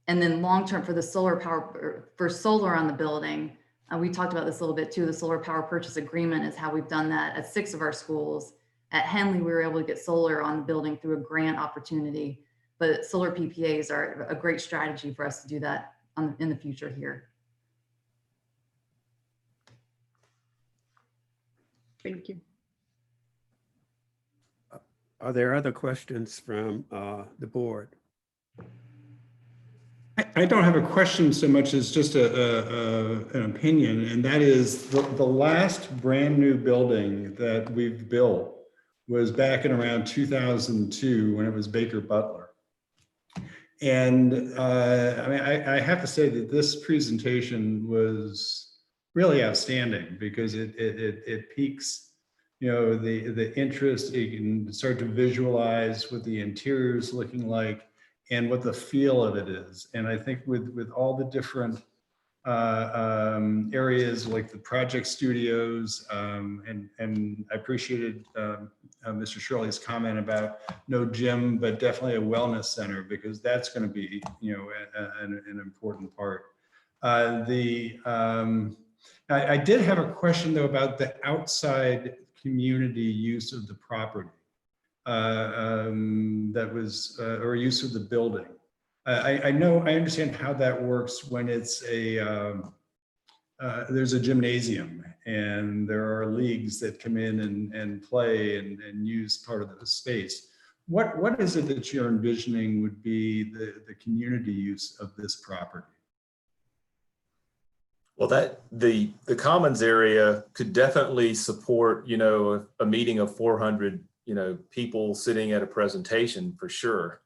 And then long-term for the solar power, for solar on the building, we talked about this a little bit too. The solar power purchase agreement is how we've done that at 6 of our schools. At Henley, we were able to get solar on the building through a grant opportunity, but solar PPAs are a great strategy for us to do that in the future here. Thank you. Are there other questions from the board? I don't have a question so much as just an opinion, and that is the last brand new building that we've built was back in around 2002 when it was Baker Butler. And I mean, I have to say that this presentation was really outstanding because it piques, you know, the interest. You can start to visualize what the interior is looking like and what the feel of it is. And I think with all the different areas like the project studios, and I appreciated Mr. Shirley's comment about no gym, but definitely a wellness center, because that's going to be, you know, an important part. I did have a question though about the outside community use of the property. That was, or use of the building. I understand how that works when it's there's a gymnasium and there are leagues that come in and play and use part of the space. What is it that you're envisioning would be the community use of this property? Well, the commons area could definitely support, you know, a meeting of 400, you know, people sitting at a presentation for sure.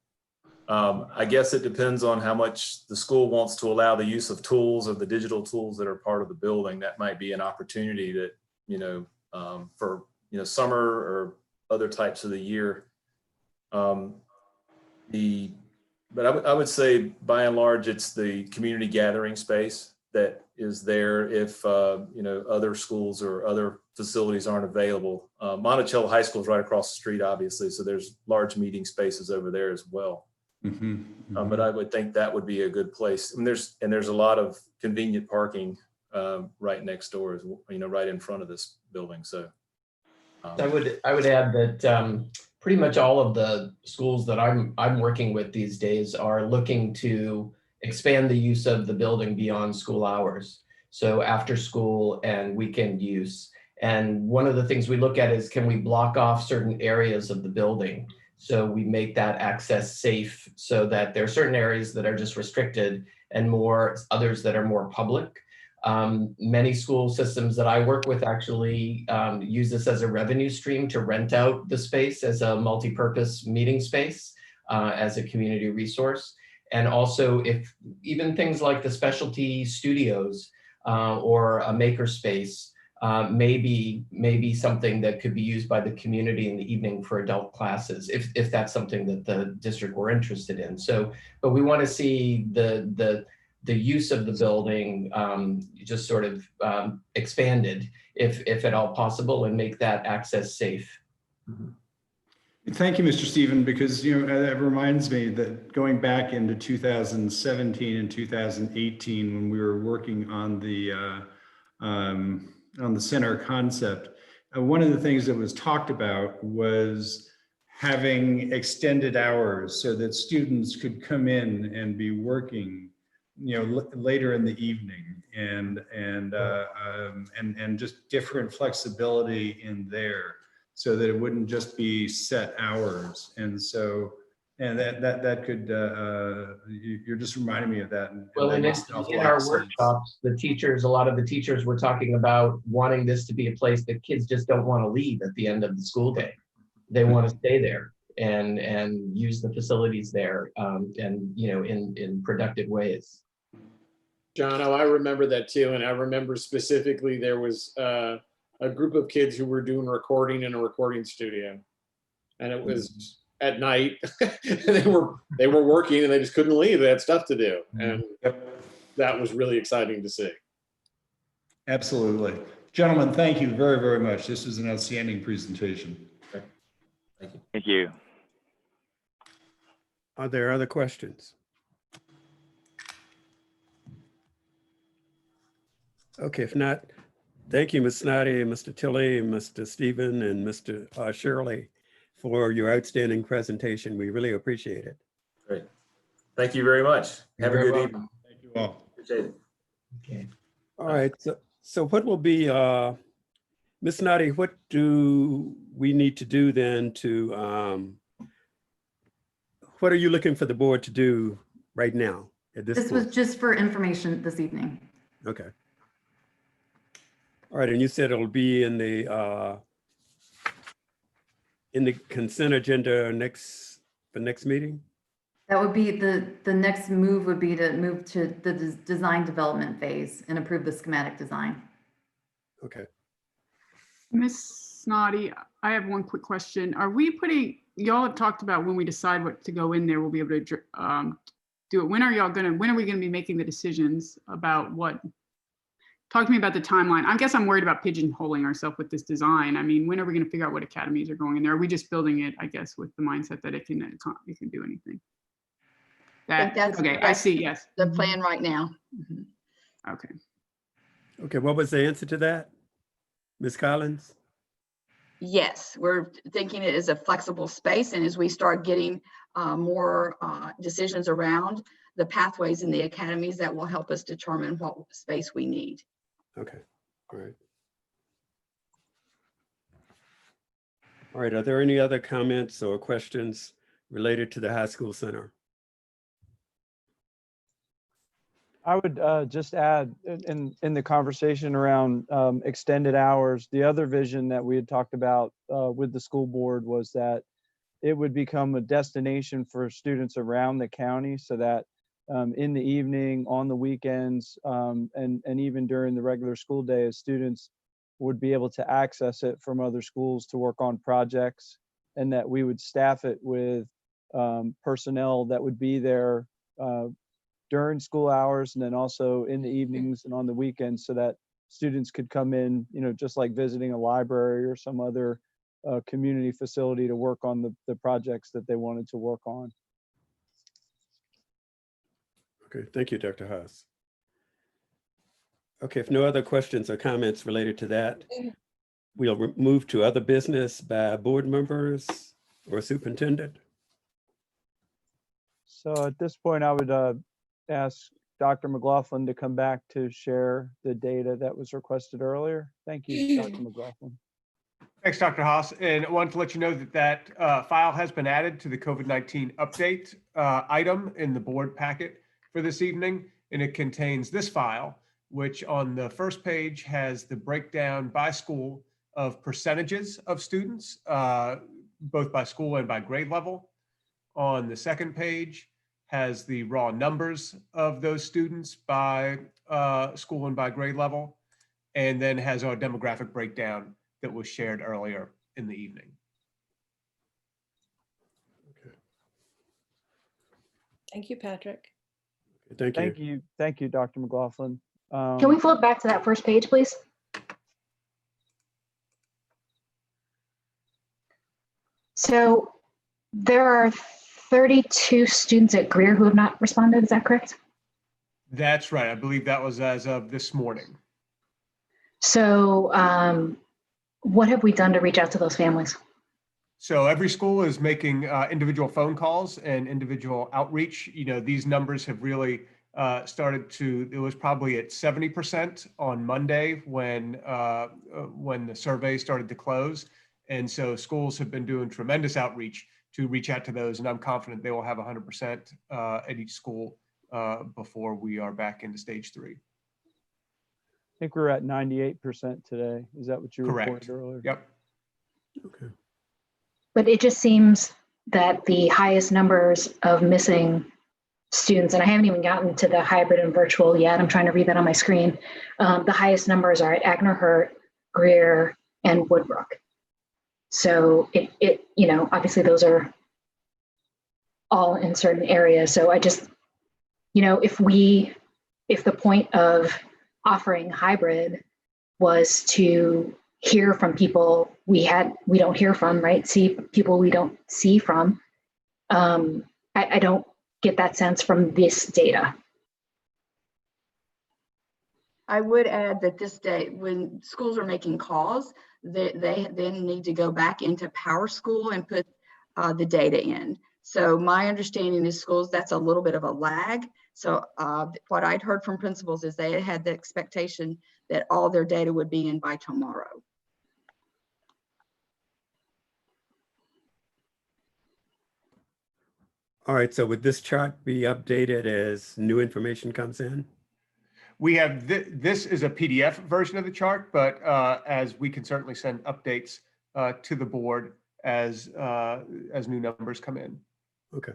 I guess it depends on how much the school wants to allow the use of tools or the digital tools that are part of the building. That might be an opportunity that, you know, for, you know, summer or other types of the year. But I would say by and large, it's the community gathering space that is there if, you know, other schools or other facilities aren't available. Monticello High School is right across the street, obviously, so there's large meeting spaces over there as well. But I would think that would be a good place. And there's a lot of convenient parking right next door, right in front of this building. So I would add that pretty much all of the schools that I'm working with these days are looking to expand the use of the building beyond school hours. So after school and weekend use. And one of the things we look at is, can we block off certain areas of the building? So we make that access safe so that there are certain areas that are just restricted and others that are more public. Many school systems that I work with actually use this as a revenue stream to rent out the space as a multi-purpose meeting space, as a community resource. And also, if even things like the specialty studios or a maker space may be something that could be used by the community in the evening for adult classes, if that's something that the district were interested in. So, but we want to see the use of the building just sort of expanded, if at all possible, and make that access safe. Thank you, Mr. Stephen, because it reminds me that going back into 2017 and 2018, when we were working on the center concept, one of the things that was talked about was having extended hours so that students could come in and be working later in the evening, and just different flexibility in there, so that it wouldn't just be set hours. And so, and that could, you're just reminding me of that. Well, in our workshops, a lot of the teachers were talking about wanting this to be a place that kids just don't want to leave at the end of the school day. They want to stay there and use the facilities there, and in productive ways. John, I remember that too. And I remember specifically there was a group of kids who were doing recording in a recording studio, and it was at night. they were working and they just couldn't leave. They had stuff to do, and that was really exciting to see. Absolutely. Gentlemen, thank you very, very much. This was an outstanding presentation. Thank you. Thank you. Are there other questions? Okay, if not, thank you, Ms. Snoddy, Mr. Tilley, Mr. Stephen, and Mr. Shirley for your outstanding presentation. We really appreciate it. Great. Thank you very much. Have a good evening. Thank you all. Appreciate it. Okay. All right. So what will be, Ms. Snoddy, what do we need to do then to, what are you looking for the board to do right now at this point? This was just for information this evening. Okay. All right, and you said it'll be in the consent agenda the next meeting? That would be the next move would be to move to the design development phase and approve the schematic design. Okay. Ms. Snoddy, I have one quick question. Are we y'all have talked about when we decide what to go in there, we'll be able to do it. When are we gonna be making the decisions about what? Talk to me about the timeline. I guess I'm worried about pigeonholing ourselves with this design. I mean, when are we going to figure out what academies are going in there? Are we just building it, I guess, with the mindset that it can do anything? I see. Yes. The plan right now. Okay. Okay. What was the answer to that, Ms. Collins? Yes, we're thinking it is a flexible space, and as we start getting more decisions around the pathways in the academies, that will help us determine what space we need. Okay. All right. All right. Are there any other comments or questions related to the high school center? I would just add in the conversation around extended hours, the other vision that we had talked about with the school board was that it would become a destination for students around the county, so that in the evening, on the weekends, and even during the regular school day, as students would be able to access it from other schools to work on projects, and that we would staff it with personnel that would be there during school hours and then also in the evenings and on the weekends, so that students could come in, just like visiting a library or some other community facility to work on the projects that they wanted to work on. Okay, thank you, Dr. Haas. Okay, if no other questions or comments related to that, we'll move to other business by board members or superintendent. So at this point, I would ask Dr. McLaughlin to come back to share the data that was requested earlier. Thank you, Dr. McLaughlin. Thanks, Dr. Haas. And I wanted to let you know that file has been added to the COVID-19 update item in the board packet for this evening. And it contains this file, which on the first page has the breakdown by school of percentages of students, both by school and by grade level. On the second page has the raw numbers of those students by school and by grade level, and then has our demographic breakdown that was shared earlier in the evening. Thank you, Patrick. Thank you. Thank you, Dr. McLaughlin. Can we flip back to that first page, please? So there are 32 students at Greer who have not responded, is that correct? That's right. I believe that was as of this morning. So what have we done to reach out to those families? So every school is making individual phone calls and individual outreach. You know, these numbers have really started to, it was probably at 70% on Monday when the survey started to close. And so schools have been doing tremendous outreach to reach out to those. And I'm confident they will have 100% at each school before we are back into stage 3. I think we're at 98% today. Is that what you reported earlier? Yep. Okay. But it just seems that the highest numbers of missing students, and I haven't even gotten to the hybrid and virtual yet, I'm trying to read that on my screen. The highest numbers are at Agner Hurt, Greer, and Woodbrook. So it, you know, obviously those are all in certain areas. So I just, you know, if the point of offering hybrid was to hear from people we don't hear from, right? See people we don't see from. I don't get that sense from this data. I would add that this day, when schools are making calls, they then need to go back into PowerSchool and put the data in. So my understanding is schools, that's a little bit of a lag. So what I'd heard from principals is they had the expectation that all their data would be in by tomorrow. All right, so would this chart be updated as new information comes in? We have, this is a PDF version of the chart, but as we can certainly send updates to the board as new numbers come in. Okay.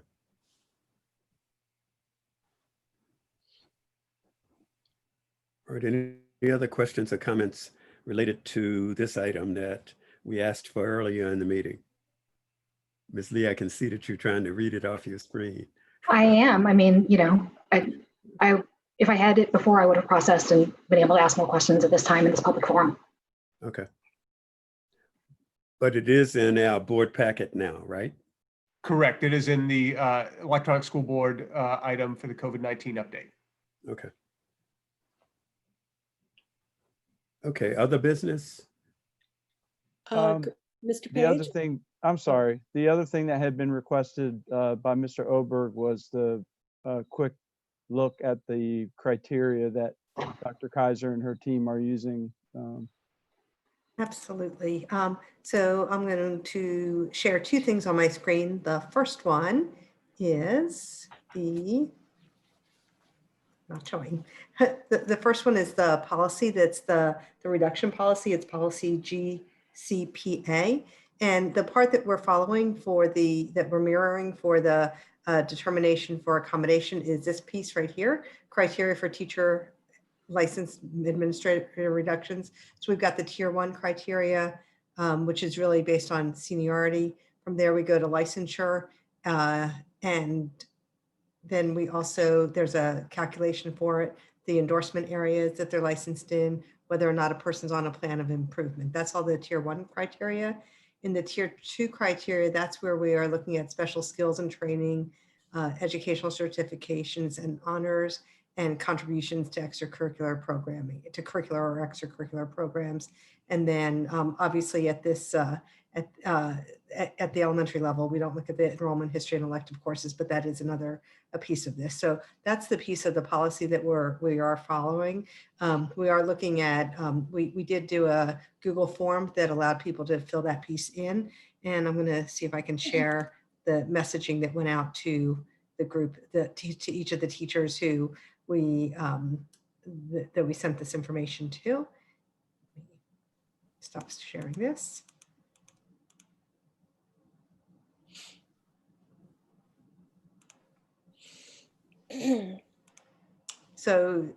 All right, any other questions or comments related to this item that we asked for earlier in the meeting? Ms. Lee, I can see that you're trying to read it off your screen. I am. I mean, you know, if I had it before, I would have processed and been able to ask more questions at this time in this public forum. Okay. But it is in our board packet now, right? Correct. It is in the electronic school board item for the COVID-19 update. Okay. Okay, other business? Mr. The other Page? thing, I'm sorry, the other thing that had been requested by Mr. Oberg was the quick look at the criteria that Dr. Kaiser and her team are using. Absolutely. So I'm going to share two things on my screen. The first one is not showing. The first one is the policy that's the reduction policy. It's policy GCPA. And the part that we're following that we're mirroring for the determination for accommodation is this piece right here, criteria for teacher licensed administrative reductions. So we've got the tier 1 criteria, which is really based on seniority. From there, we go to licensure. And then we also, there's a calculation for it, the endorsement areas that they're licensed in, whether or not a person's on a plan of improvement. That's all the tier 1 criteria. In the tier 2 criteria, that's where we are looking at special skills and training, educational certifications and honors, and contributions to extracurricular programming, to curricular or extracurricular programs. And then obviously at this, at the elementary level, we don't look at the enrollment history and elective courses, but that is another piece of this. So that's the piece of the policy that we are following. We are looking at, we did do a Google form that allowed people to fill that piece in. And I'm gonna see if I can share the messaging that went out to the group, to each of the teachers who we that we sent this information to. Stop sharing this. So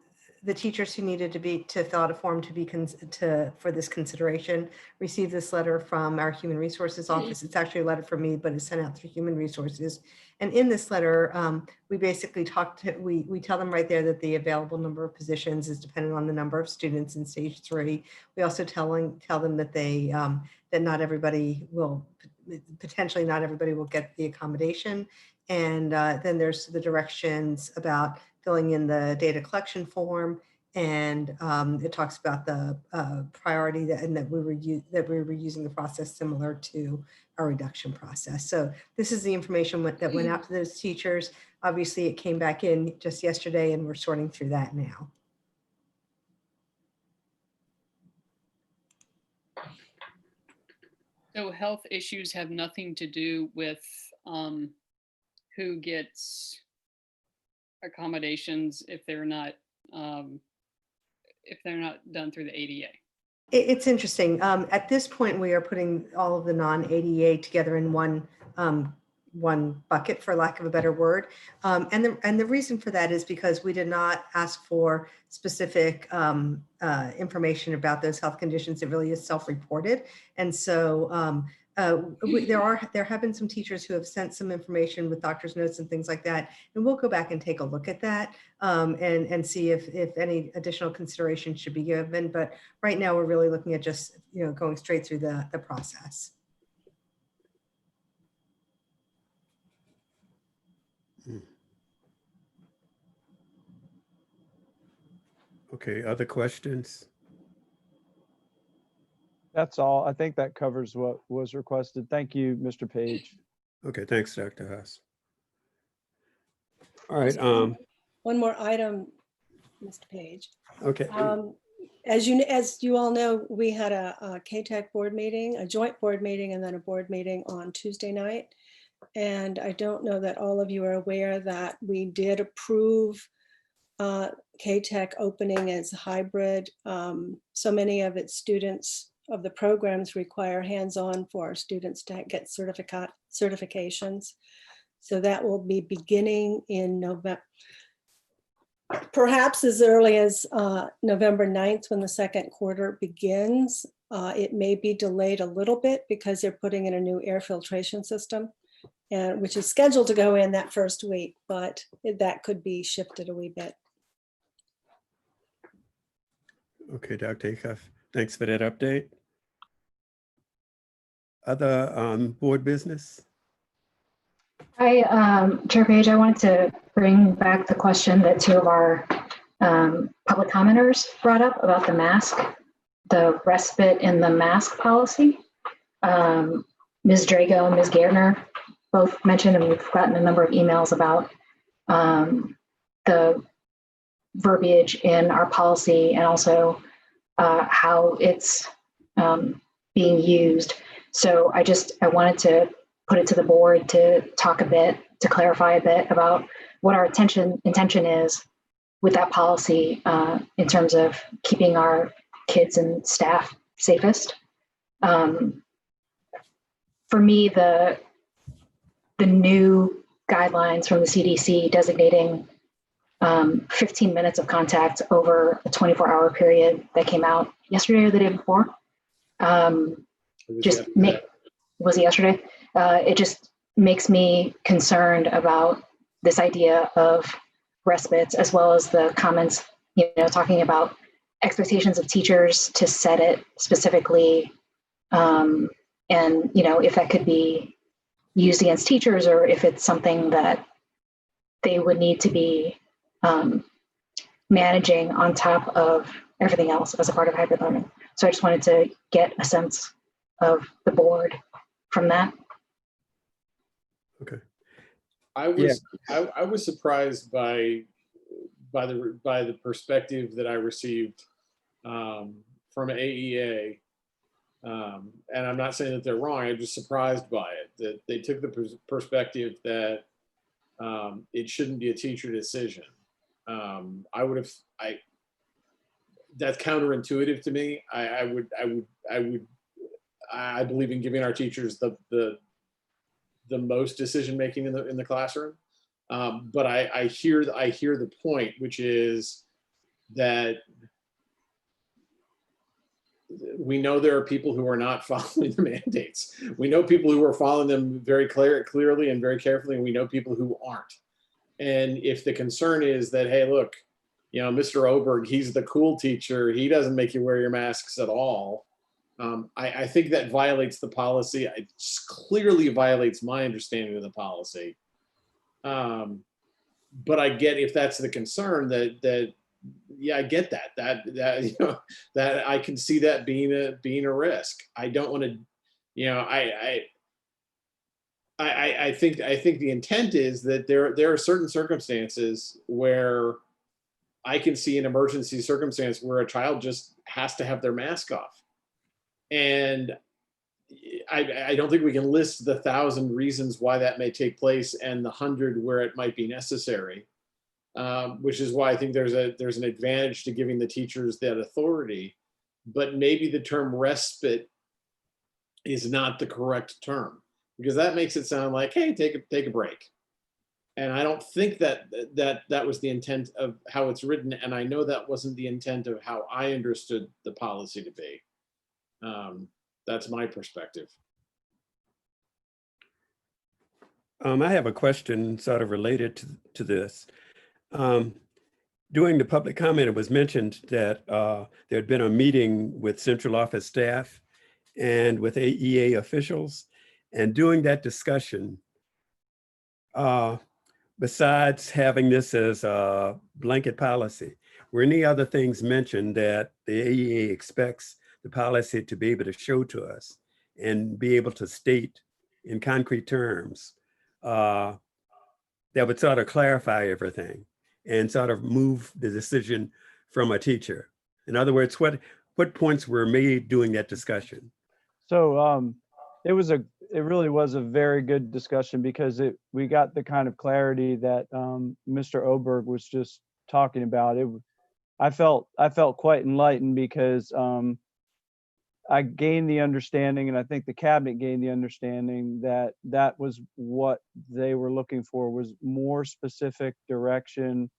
the teachers who needed to fill out a form for this consideration received this letter from our Human Resources office. It's actually a letter from me, but it's sent out through Human Resources. And in this letter, we basically we tell them right there that the available number of positions is dependent on the number of students in stage 3. We also tell them that that not everybody will, potentially not everybody will get the accommodation. And then there's the directions about filling in the data collection form, and it talks about the priority that we were using the process similar to our reduction process. So this is the information that went out to those teachers. Obviously, it came back in just yesterday, and we're sorting through that now. So health issues have nothing to do with who gets accommodations if they're not done through the ADA. It's interesting. At this point, we are putting all of the non-ADA together in one bucket, for lack of a better word. And the reason for that is because we did not ask for specific information about those health conditions. It really is self-reported. And so there have been some teachers who have sent some information with doctor's notes and things like that. And we'll go back and take a look at that and see if any additional consideration should be given. But right now we're really looking at just, going straight through the process. Okay, other questions? That's all. I think that covers what was requested. Thank you, Mr. Page. Okay, thanks, Dr. Haas. All right. One more item, Mr. Page. Okay. As you all know, we had a KTEC board meeting, a joint board meeting, and then a board meeting on Tuesday night. And I don't know that all of you are aware that we did approve KTEC opening as hybrid. So many of its students of the programs require hands-on for our students to get certifications. So that will be beginning in November, perhaps as early as November 9th when the second quarter begins. It may be delayed a little bit because they're putting in a new air filtration system, which is scheduled to go in that first week, but that could be shifted a wee bit. Okay, Dr. Acuff, thanks for that update. Other board business? Chair Page, I wanted to bring back the question that two of our public commenters brought up about the mask, the respite in the mask policy. Ms. Drago and Ms. Gardner both mentioned, and we've gotten a number of emails about the verbiage in our policy and also how it's being used. So I wanted to put it to the board to talk a bit, to clarify a bit about what our intention is with that policy in terms of keeping our kids and staff safest. For me, the new guidelines from the CDC designating 15 minutes of contact over a 24-hour period that came out yesterday or the day before. Was it yesterday? It just makes me concerned about this idea of respites, as well as the comments, talking about expectations of teachers to set it specifically, and if that could be used against teachers, or if it's something that they would need to be managing on top of everything else as a part of hybrid learning. So I just wanted to get a sense of the board from that. Okay. I was surprised by the perspective that I received from AEA, and I'm not saying that they're wrong. I'm just surprised by it that they took the perspective that it shouldn't be a teacher decision. That's counterintuitive to me. I believe in giving our teachers the most decision making in the classroom. But I hear the point, which is that we know there are people who are not following the mandates. We know people who are following them very clearly and very carefully, and we know people who aren't. And if the concern is that, hey, look, Mr. Oberg, he's the cool teacher, he doesn't make you wear your masks at all. I think that violates the policy. It clearly violates my understanding of the policy. But I get, if that's the concern, that yeah, I get that that I can see that being a risk. I don't want to, I think the intent is that there are certain circumstances where I can see an emergency circumstance where a child just has to have their mask off. And I don't think we can list the 1,000 reasons why that may take place and the 100 where it might be necessary, which is why I think there's an advantage to giving the teachers that authority. But maybe the term respite is not the correct term, because that makes it sound like, hey, take a break. And I don't think that was the intent of how it's written, and I know that wasn't the intent of how I understood the policy to be. That's my perspective. I have a question sort of related to this. During the public comment, it was mentioned that there had been a meeting with central office staff and with AEA officials. And during that discussion, besides having this as a blanket policy, were any other things mentioned that the AEA expects the policy to be able to show to us and be able to state in concrete terms that would sort of clarify everything and sort of move the decision from a teacher? In other words, what points were made during that discussion? So it really was a very good discussion, because we got the kind of clarity that Mr. Oberg was just talking about. I felt quite enlightened, because I gained the understanding, and I think the cabinet gained the understanding that that was what they were looking for, was more specific direction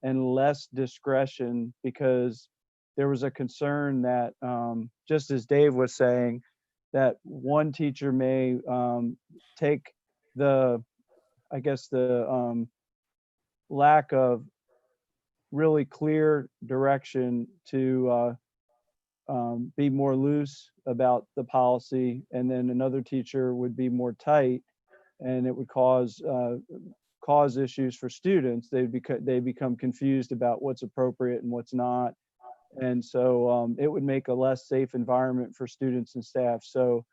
and less discretion, because there was a concern that, just as Dave was saying, that one teacher may take the lack of really clear direction to be more loose about the policy, and then another teacher would be more tight, and it would cause issues for students. They become confused about what's appropriate and what's not, and so it would make a less safe environment for students and staff. So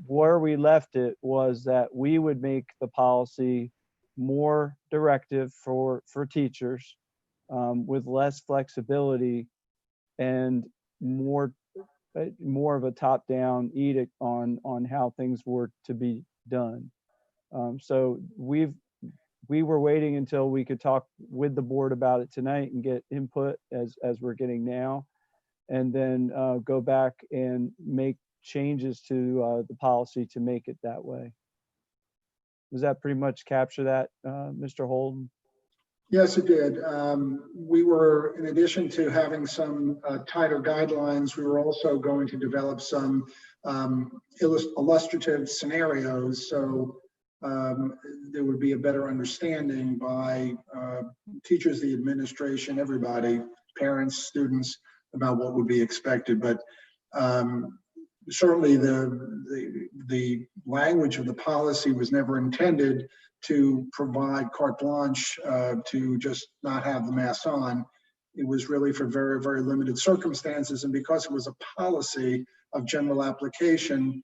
where we left it was that we would make the policy more directive for teachers, with less flexibility and more of a top-down edict on how things were to be done. So we were waiting until we could talk with the board about it tonight and get input as we're getting now, and then go back and make changes to the policy to make it that way. Does that pretty much capture that, Mr. Holden? Yes, it did. We were, in addition to having some tighter guidelines, we were also going to develop some illustrative scenarios, so there would be a better understanding by teachers, the administration, everybody, parents, students, about what would be expected. But certainly the language of the policy was never intended to provide carte blanche to just not have the mask on. It was really for very, very limited circumstances. And because it was a policy of general application,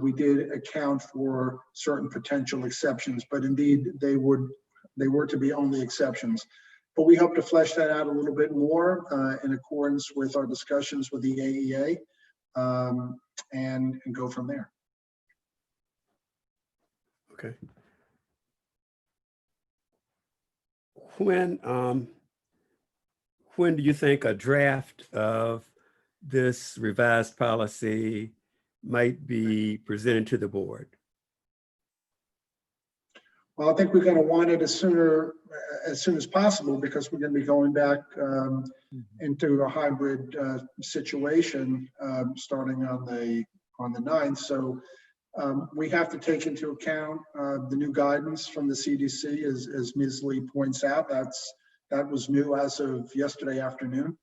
we did account for certain potential exceptions, but indeed they were to be only exceptions. But we hope to flesh that out a little bit more in accordance with our discussions with the AEA, and go from there. Okay. When do you think a draft of this revised policy might be presented to the board? Well, I think we're going to want it as soon as possible, because we're going to be going back into a hybrid situation starting on the 9th. So we have to take into account the new guidance from the CDC, as Ms. Lee points out. That was new as of yesterday afternoon,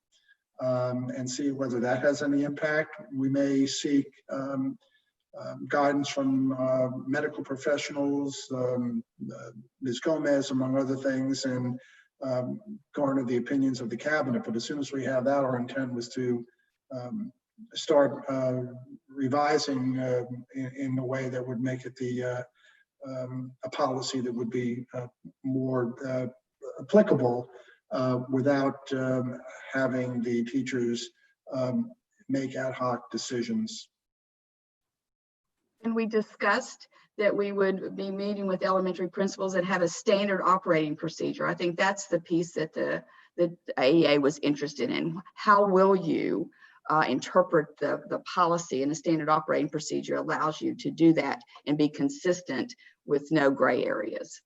and see whether that has any impact. We may seek guidance from medical professionals, Ms. Gomez, among other things, and garner the opinions of the cabinet. But as soon as we have that, our intent was to start revising in a way that would make it a policy that would be more applicable without having the teachers make ad hoc decisions. And we discussed that we would be meeting with elementary principals that have a standard operating procedure. I think that's the piece that the AEA was interested in. How will you interpret the policy? And the standard operating procedure allows you to do that and be consistent with no gray areas.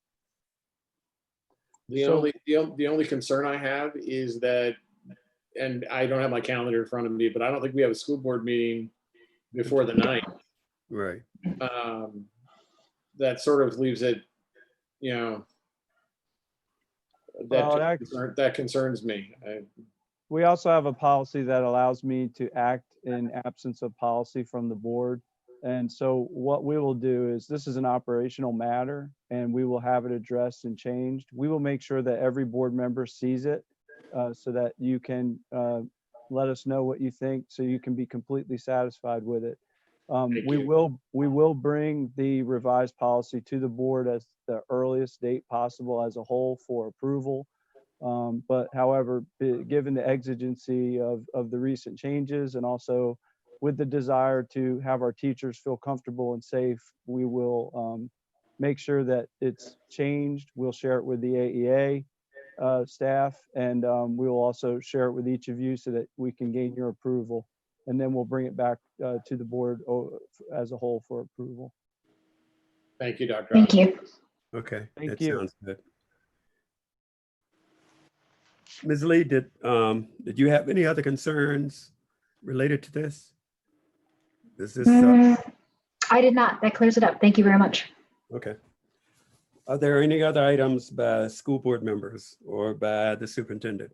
The only concern I have is that, and I don't have my calendar in front of me, but I don't think we have a school board meeting before the 9th. Right. That sort of leaves it, you know, that concerns me. We also have a policy that allows me to act in absence of policy from the board. And so what we will do is, this is an operational matter and we will have it addressed and changed. We will make sure that every board member sees it so that you can let us know what you think, so you can be completely satisfied with it. We will bring the revised policy to the board as the earliest date possible as a whole for approval. But however, given the exigency of the recent changes, and also with the desire to have our teachers feel comfortable and safe, we will make sure that it's changed. We'll share it with the AEA staff, and we will also share it with each of you so that we can gain your approval. And then we'll bring it back to the board as a whole for approval. Thank you, Dr. Thank you. Okay, Thank that you. sounds good. Ms. Lee, did you have any other concerns related to this? Is this I did not. That clears it up. Thank you very much. okay? Are there any other items by school board members or by the superintendent?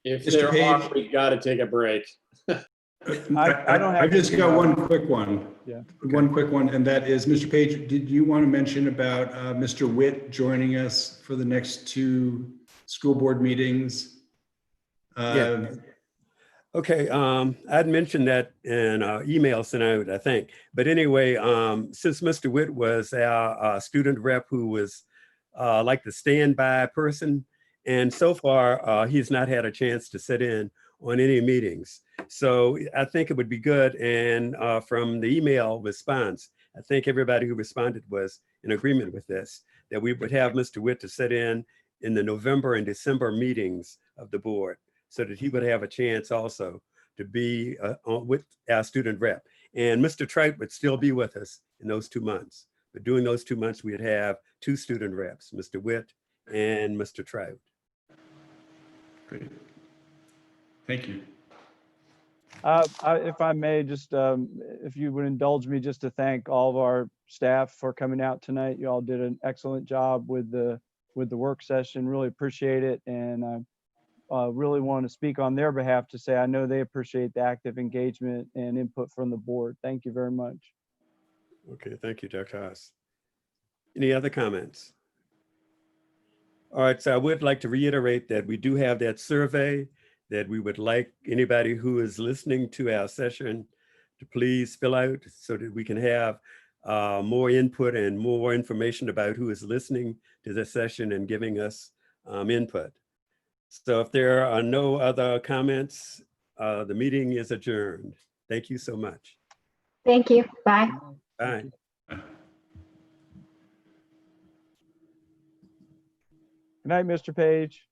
If Mr. they're Page. off, we got to take a break. I don't have I've just got one quick one. Yeah. One quick one, and that is, Mr. Page, did you want to mention about Mr. Witt joining us for the next 2 school board meetings? Yeah. Okay, I'd mentioned that in email sent out, I think. But anyway, since Mr. Witt was our student rep who was like the standby person, and so far he's not had a chance to sit in on any meetings. So I think it would be good, and from the email response, I think everybody who responded was in agreement with this, that we would have Mr. Witt to sit in the November and December meetings of the board, so that he would have a chance also to be with our student rep. And Mr. Trout would still be with us in those 2 months. But during those 2 months, we'd have 2 student reps, Mr. Witt and Mr. Trout. Great. Thank you. If I may, just if you would indulge me, just to thank all of our staff for coming out tonight. You all did an excellent job with the work session. Really appreciate it. And really want to speak on their behalf to say I know they appreciate the active engagement and input from the board. Thank you very much. Okay, thank you, Dr. Haas. Any other comments? All right, so I would like to reiterate that we do have that survey that we would like anybody who is listening to our session to please fill out so that we can have more input and more information about who is listening to the session and giving us input. So if there are no other comments, the meeting is adjourned. Thank you so much. Thank you. Bye. Bye. Good night, Mr. Page.